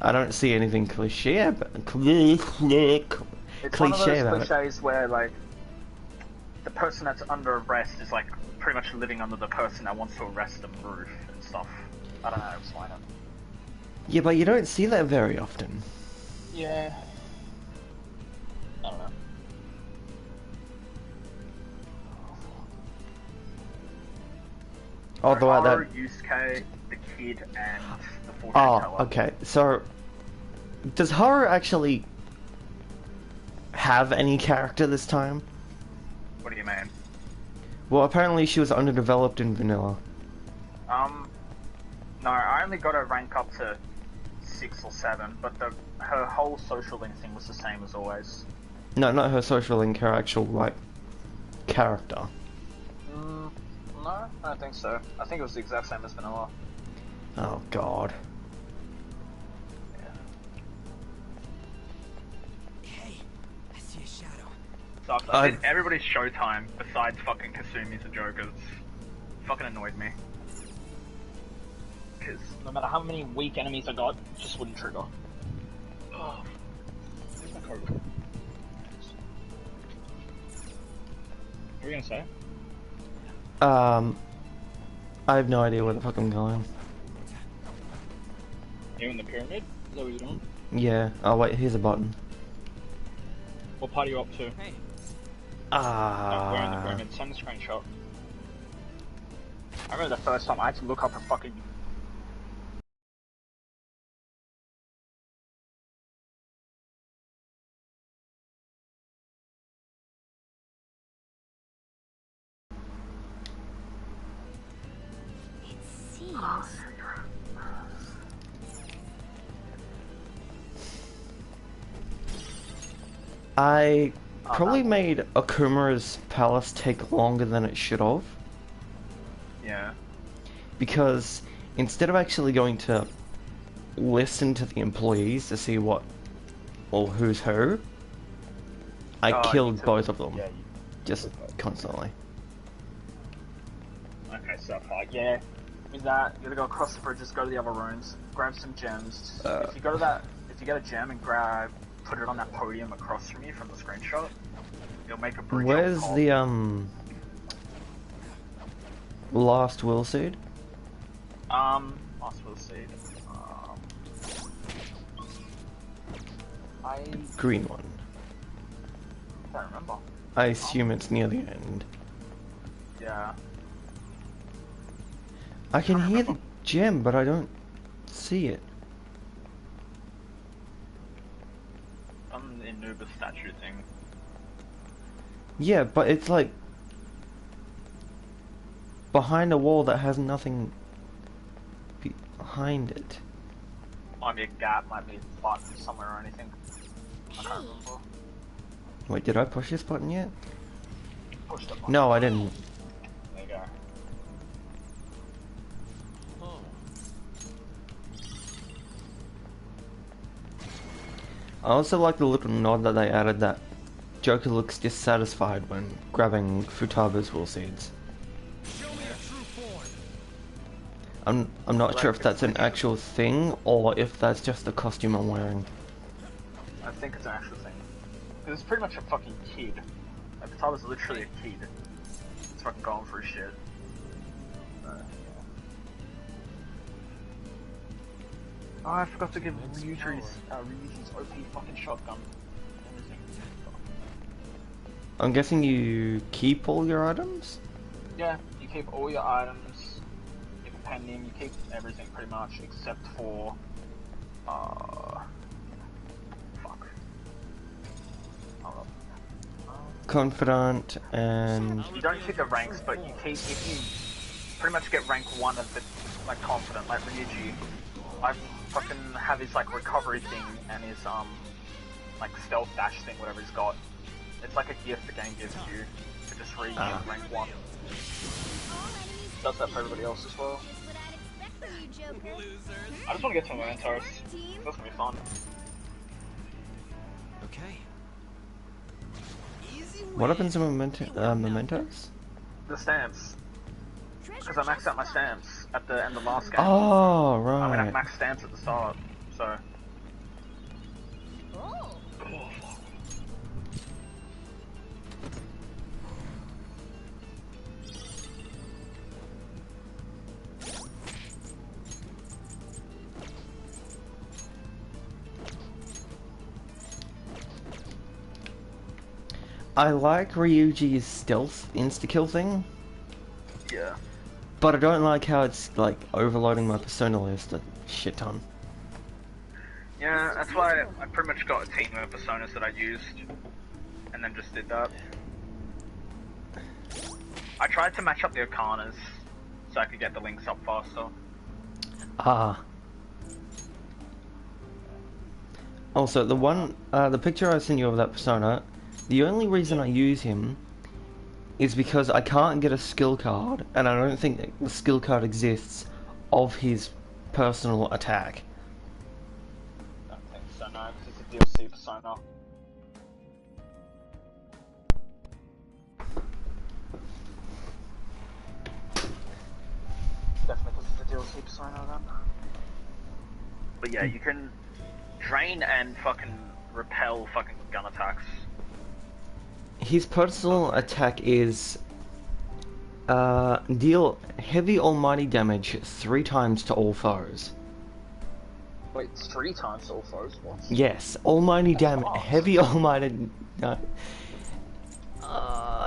I don't see anything cliche cliche It's one of those about it. cliches where, like, the person that's under arrest is, like, pretty much living under the person that wants to arrest them roof and stuff. I don't know how to explain it. Yeah, but you don't see that very often. Yeah. I don't know. Although that. Haru, Yusuke, the kid, and the fortune Oh, teller. okay. So, does Haru actually have any character this time? What do you mean? Well, apparently she was underdeveloped in vanilla. No, I only got her rank up to 6 or 7, but her whole social link thing was the same as always. No, not her social link, her actual, like, character. No, I don't think so. I think it was the exact same as vanilla. Oh, God. I see a shadow. Sucks. Everybody's showtime besides fucking Kasumi's and Joker's. Fucking annoyed me. Because no matter how many weak enemies I got, it just wouldn't trigger. Oh. Where's my code? What were you gonna say? I have no idea where the fuck I'm going. You in the pyramid? Is that what you're doing? Yeah. Oh, wait, here's a button. What part are you up to? Hey. We're in the pyramid. Send the screenshot. I remember the first time I had to look up a fucking... I probably made Akumura's palace take longer than it should have. Yeah. Because instead of actually going to listen to the employees to see what or who's who, I killed both of them. Yeah, just constantly. Okay, so yeah. With that, you gotta go across the bridges, go to the other rooms, grab some gems. If you go to that, if you get a gem and put it on that podium across from you from the screenshot, you'll make a bridge. Where's the last will seed? Last will seed. I Green one. don't remember. I assume it's near the end. Yeah. I can hear the gem, but I don't see it. On the Anubis statue thing. Yeah, but it's like behind a wall that has nothing behind it. Might be a gap, might be a button somewhere or anything. I can't remember. Wait, did I push this button yet? Push the button. No, I didn't. There you go. I also like the little nod that they added that Joker looks dissatisfied when grabbing Futaba's will seeds. I'm not sure if that's an actual thing or if that's just the costume I'm wearing. I think it's an actual thing. 'Cause it's pretty much a fucking kid. Like, Futaba's literally a kid. It's fucking going through shit. Oh, I forgot to give Ryuji's OP fucking shotgun. I'm guessing you keep all your items? Yeah, you keep all your items, your compendium, you keep everything pretty much except for fuck. Confidant and You don't keep the ranks, but you keep if you pretty much get rank 1 of the like confident, like Ryuji. I fucking have his like recovery thing and his like stealth dash thing, whatever he's got. It's like a gift the game gives you to just rank 1. Does that for everybody else as well. I just want to get some mementos. That's gonna be fun. Okay. what happens to mementos? The stamps. Because I maxed out my stamps at the end of the last game. Oh, I mean, I right. maxed stamps at the start, so. I like Ryuji's stealth insta-kill thing, Yeah. but I don't like how it's like overloading my persona list a shit ton. Yeah, that's why I pretty much got a team of personas that I used, and then just did that. I tried to match up the Okanas, so I could get the links up faster. Ah. Also, the picture I sent you of that persona, the only reason I use him is because I can't get a skill card, and I don't think the skill card exists of his personal attack. I don't think so, no, because it's a DLC persona. Definitely because it's a DLC persona then. But yeah, you can drain and fucking repel fucking gun attacks. His personal attack is deal heavy almighty damage 3 times to all foes. Wait, it's 3 times all foes? What? Yes, almighty damage, heavy almighty.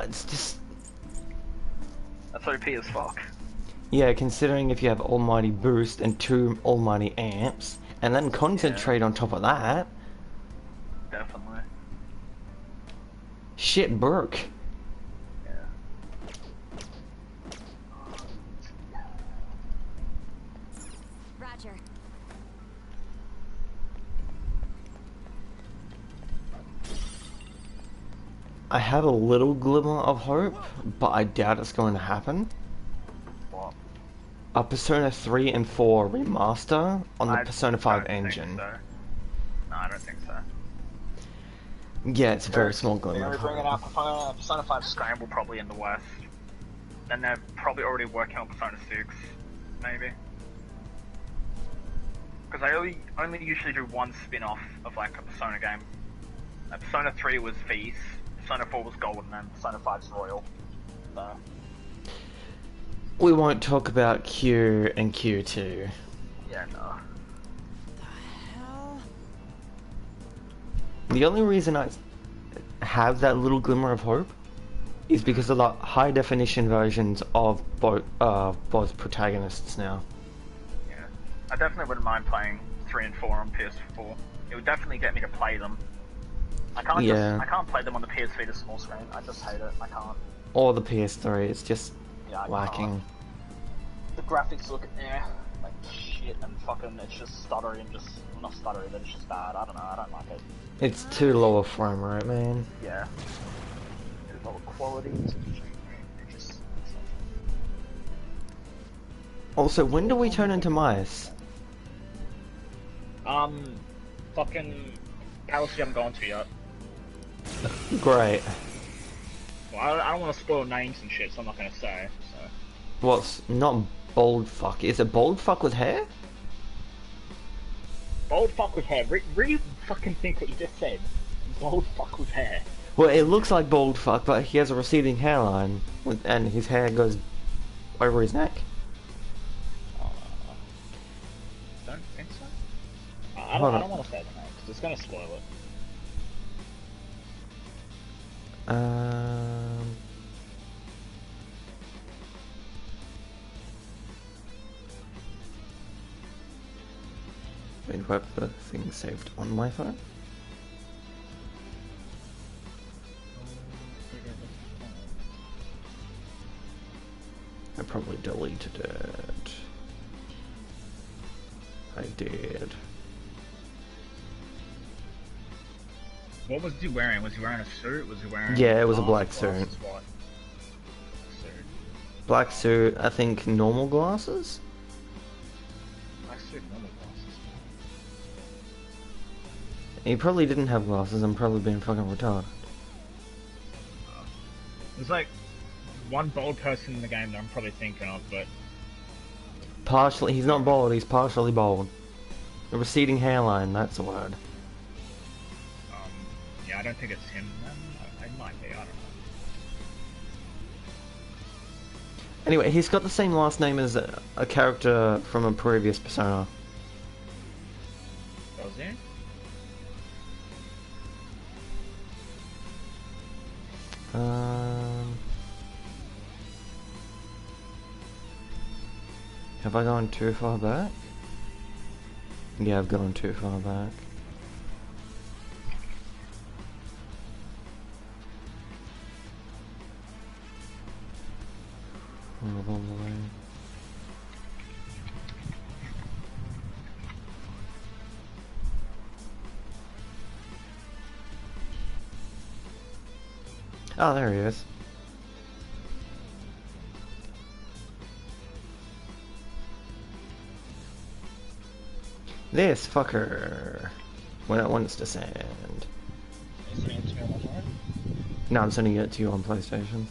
It's just That's OP as fuck. yeah. Considering if you have almighty boost and 2 almighty amps, and then concentrate on top of that. Definitely. Shit, Burke. Roger. I have a little glimmer of hope, but I doubt it's going to happen. What? A Persona 3 and 4 remaster on the Persona 5 engine. So. No, I don't think so. Yeah, it's a very small glimmer They're of bringing hope. out Persona 5 Scramble probably in the West. Then they're probably already working on Persona 6, maybe. Because I only usually do one spin-off of like a Persona game. Persona 3 was Feast, Persona 4 was Golden, and Persona 5's Royal. So. We won't talk about Q and Q2. Yeah, no. The only reason I have that little glimmer of hope is because of the high definition versions of both protagonists now. Yeah. I definitely wouldn't mind playing 3 and 4 on PS4. It would definitely get me to play them. I can't play them on the PS Vita small screen. I just hate it. I can't. Or the PS3, it's just Yeah, I lacking. The graphics look like shit, and fucking it's just stuttery and just not stuttery, but it's just bad. I don't know. I don't like it. It's too low a frame rate, man. Yeah. Too low quality. Just. Also, when do we turn into mice? Fucking Palace you haven't gone to yet. Great. Well, I don't want to spoil names and shit, so I'm not gonna say. So. What's not bald fuck? Is it bald fuck with hair? Bald fuck with hair. Really fucking think what you just said. Bald fuck with hair. Well, it looks like bald fuck, but he has a receding hairline, and his hair goes over his neck. Don't think so. I don't want to say the name because it's gonna spoil it. Wait, what the thing saved on my phone? I probably deleted it. I did. What was he wearing? Was he wearing a suit? Was he wearing? Yeah, it was a black suit. What? Black suit, I think normal glasses? Black suit, normal glasses. He probably didn't have glasses, I'm probably being fucking retarded. There's like one bald person in the game that I'm probably thinking of, but... Partially, he's not bald, he's partially bald. A receding hairline, that's the word. Yeah, I don't think it's him then. It might be, I don't know. Anyway, he's got the same last name as a character from a previous Persona. Does he? Have I gone too far back? Yeah, I've gone too far back. All the way. Oh, there he is. This fucker. When it wants to send. Is he into me on my phone? No, I'm sending it to you on PlayStation.